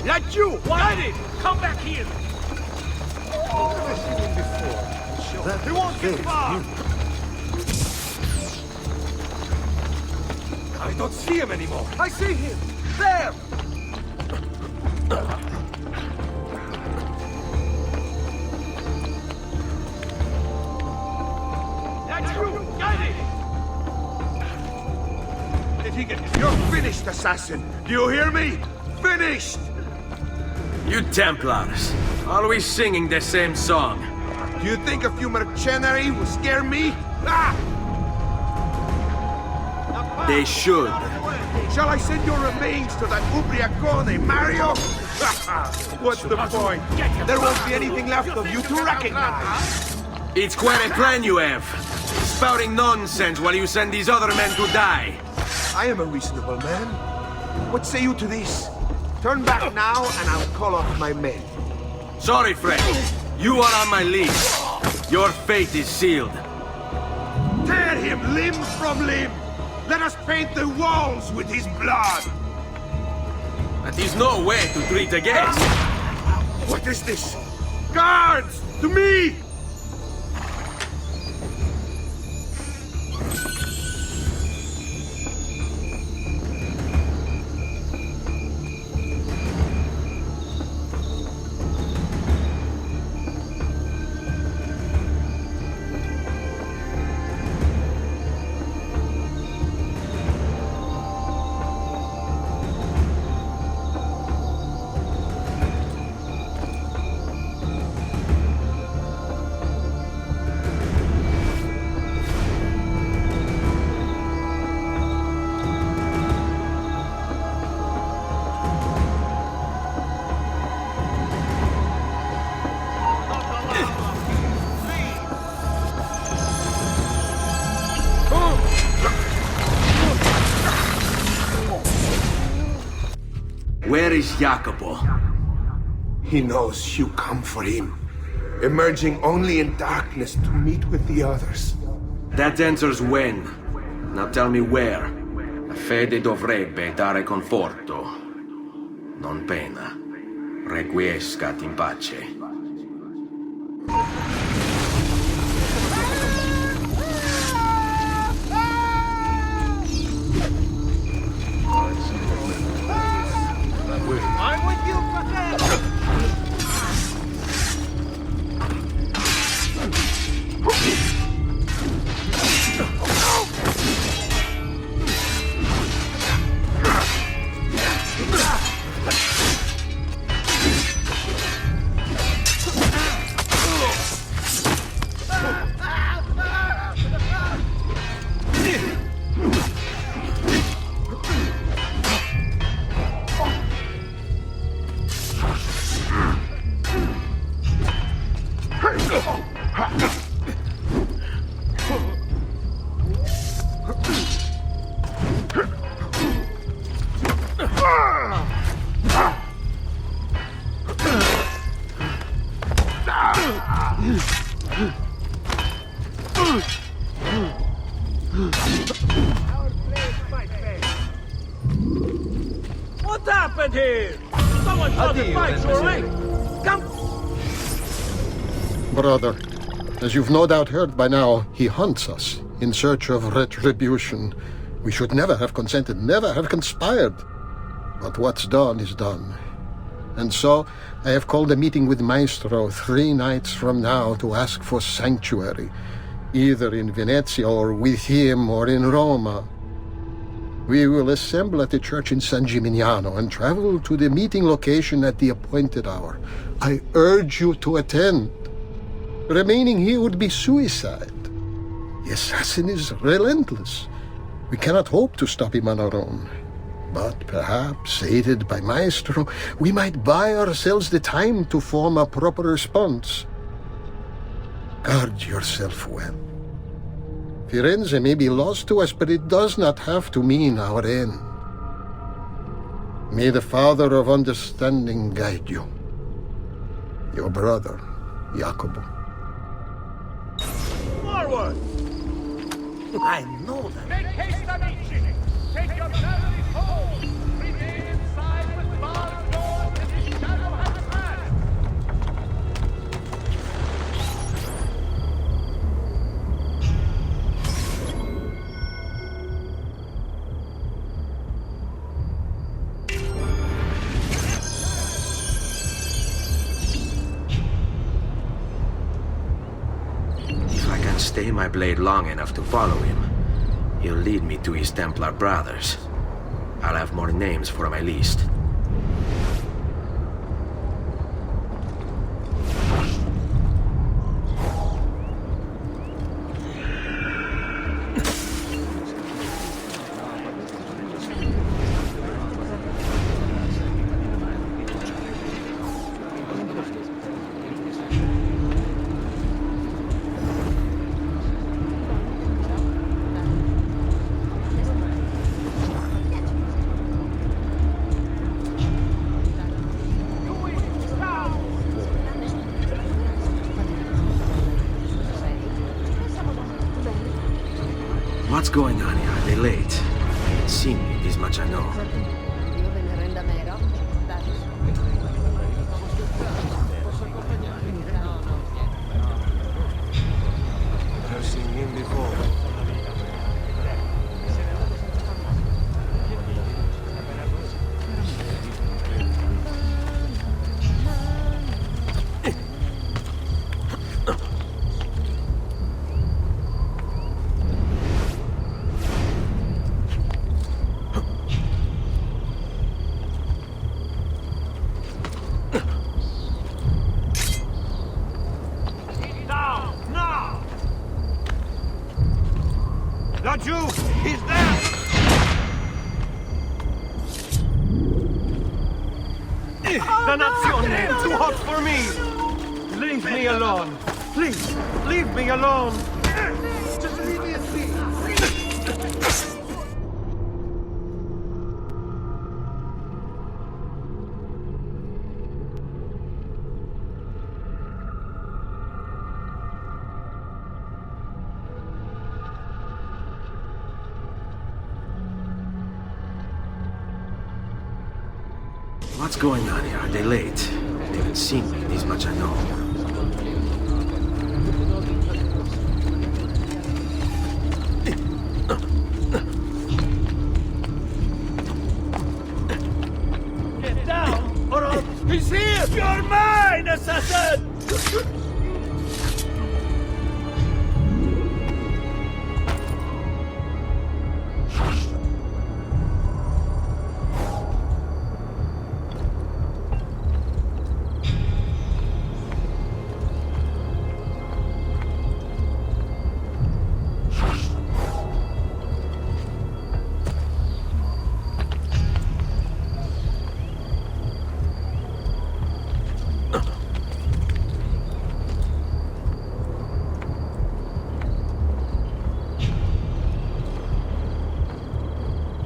Like you! Got it! Come back here! He won't get far! don't see him anymore. I see him! There! That's you! Get it! Did he get... You're finished, assassin! Do you hear me? Finished! You Templars, always singing the same song. Do you think a few mercenary will scare me? Ah! They should. Shall I send your remains to that Ubriacone, Mario? What's the point? There won't be anything left of you to recognize. It's quite a plan you have. Spouting nonsense while you send these other men to die. I am a reasonable man. What say you to this? Turn back now and I'll call off my men. Sorry, friend. You are on my list. Your fate is sealed. Tear him limb from limb! Let us paint the walls with his blood! That is no way to treat a guest. What is this? Guards! To me! Where is Jacopo? He knows you come for him, emerging only in darkness to meet with the others. That answers when. Now tell me where. La fede dovrebbe dare conforto, non pena. Requiescat in pace. I'm with you, brother! What happened here? Someone saw the fight, surely? Come! Brother, as you've no doubt heard by now, he hunts us in search of retribution. We should never have consented, never have conspired. But what's done is done. And so, I have called a meeting with Maestro 3 nights from now to ask for sanctuary, either in Venezia or with him or in Roma. We will assemble at the church in San Gimignano and travel to the meeting location at the appointed hour. I urge you to attend. Remaining here would be suicide. The assassin is relentless. We cannot hope to stop him on our own. But perhaps, aided by Maestro, we might buy ourselves the time to form a proper response. Guard yourself well. Firenze may be lost to us, but it does not have to mean our end. May the Father of Understanding guide you. Your brother, Jacopo. Forward! I know that. Make haste, amici! Take your families home! Remain inside with barred doors and the shadow has passed! stay my blade long enough to follow him, he'll lead me to his Templar brothers. I'll have more names for my list. What's going on here? Are they late? They haven't seen me, this much I know. I've seen him before. Jew! He's there! Dannazione! Too hot for me! Leave me alone! Please, leave me alone! Just leave me at peace! What's going on here? Are they late? They haven't seen me, this much I know. Get down, or he's here! You're mine, assassin!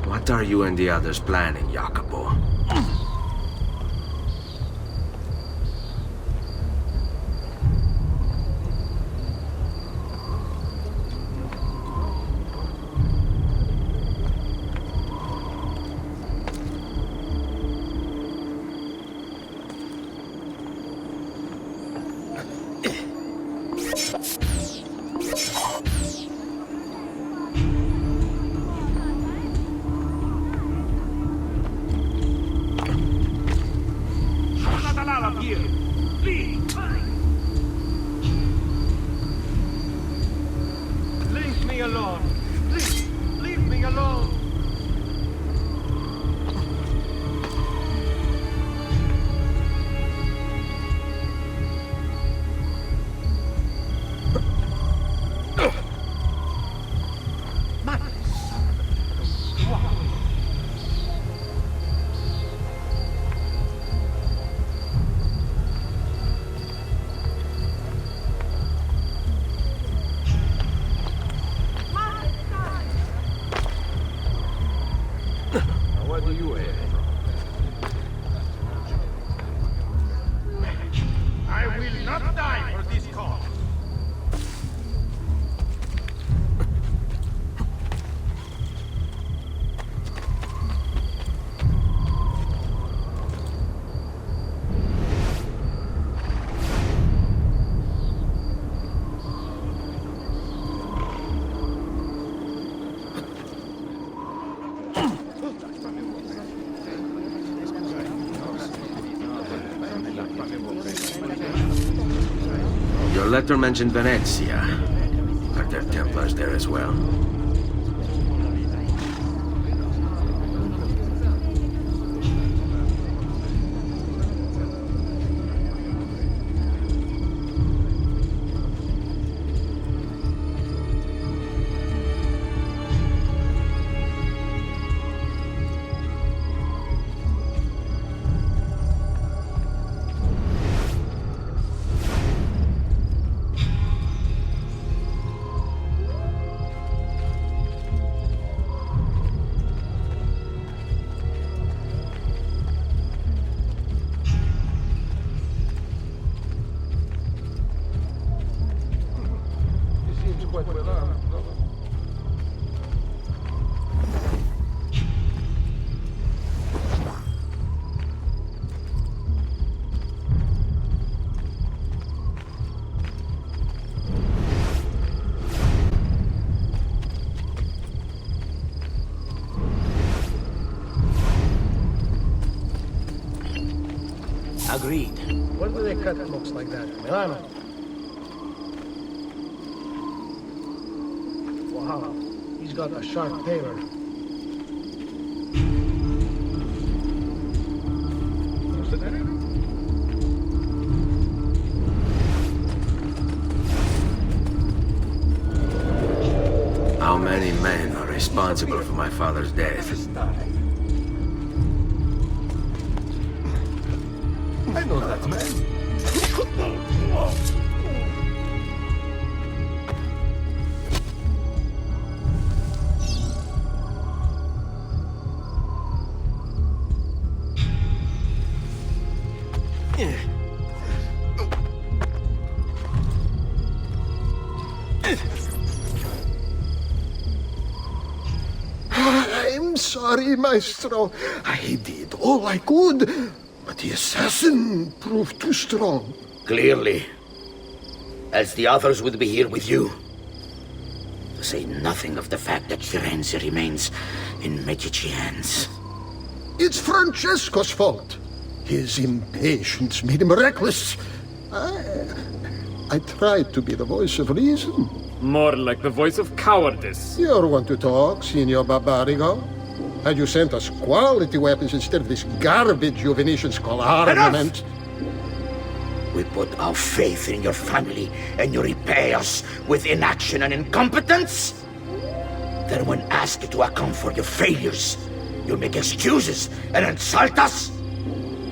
What are you and the others planning, Jacopo? Leave me alone! Please, leave me alone! What do you have? I will not die for this cause. Your letter mentioned Venezia. Are father's there as well. Agreed. Where do they cut books like that? Milano. Wow, he's got a sharp tailor. How many men are responsible for my father's death? I know that man. I'm sorry, Maestro. I did all I could, but the assassin proved too strong. Clearly. Else the others would be here with you. To say nothing of the fact that Firenze remains in Medici hands. It's Francesco's fault. His impatience made him reckless. I tried to be the voice of reason. More like the voice of cowardice. You're one to talk, Signor Barbarigo. Had you sent us quality weapons instead of this garbage you Venetians call armament... We put our faith in your family, and you repay us with inaction and incompetence? Then when asked to account for your failures, you make excuses and insult us?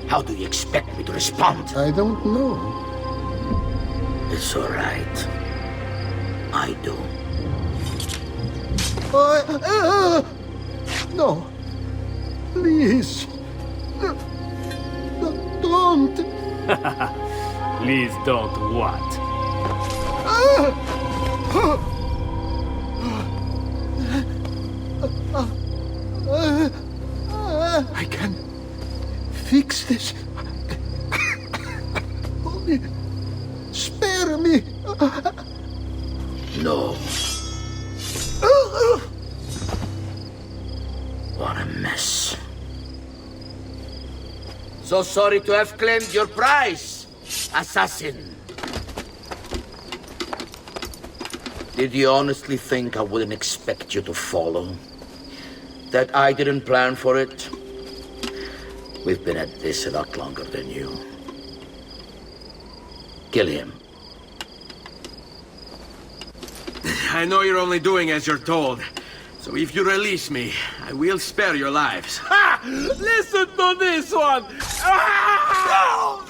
How do you expect me to respond? I don't know. It's all right. I do. No. Please. Don't. Please don't what? I can fix this. Only spare me. No. What a mess. So sorry to have claimed your prize, assassin. Did you honestly think I wouldn't expect you to follow? That I didn't plan for it? We've been at this a lot longer than you. Kill him. I know you're only doing as you're told. So if you release me, I will spare your lives. Ha! Listen to this one! Ah!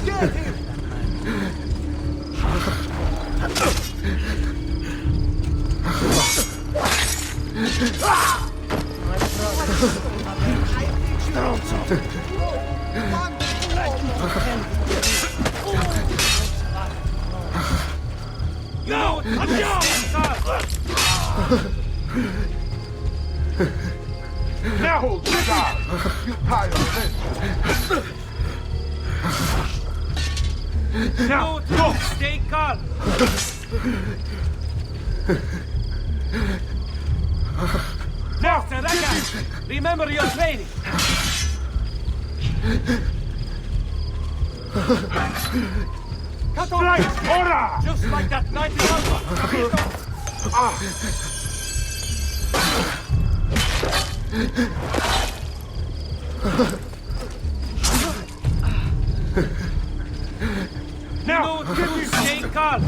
Get him! No! Andiamo! Now hold the guard! You tired of this? Now, go! Stay calm! Now! Ragazzi, remember your training! Cut off! Ora! Just like that night in Alpha! Now, get me Stay calm!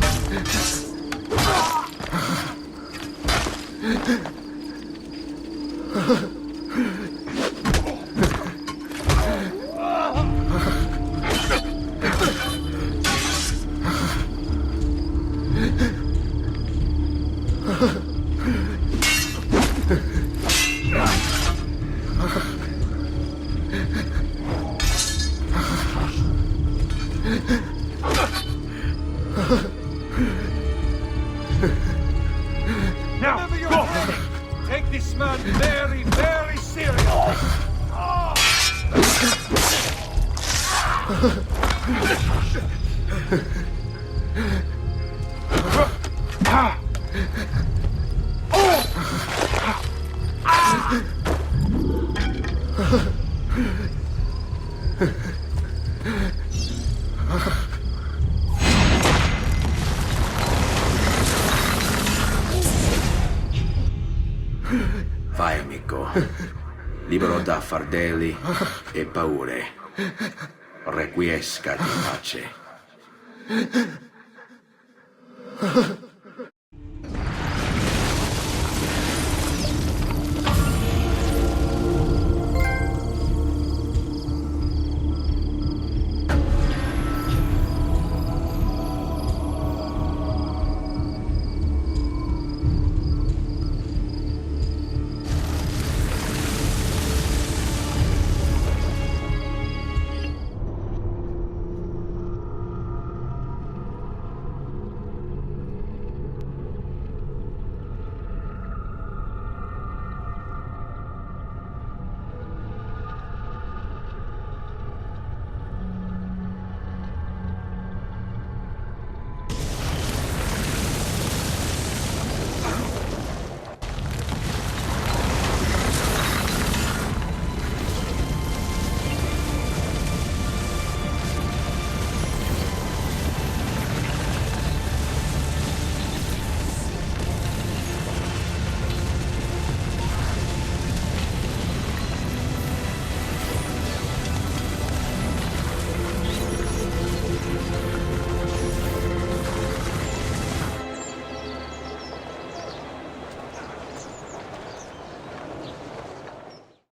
Now, go! Take this man very, very serious! Vai, amico. Libero da fardelli e paure. Requiescati in pace.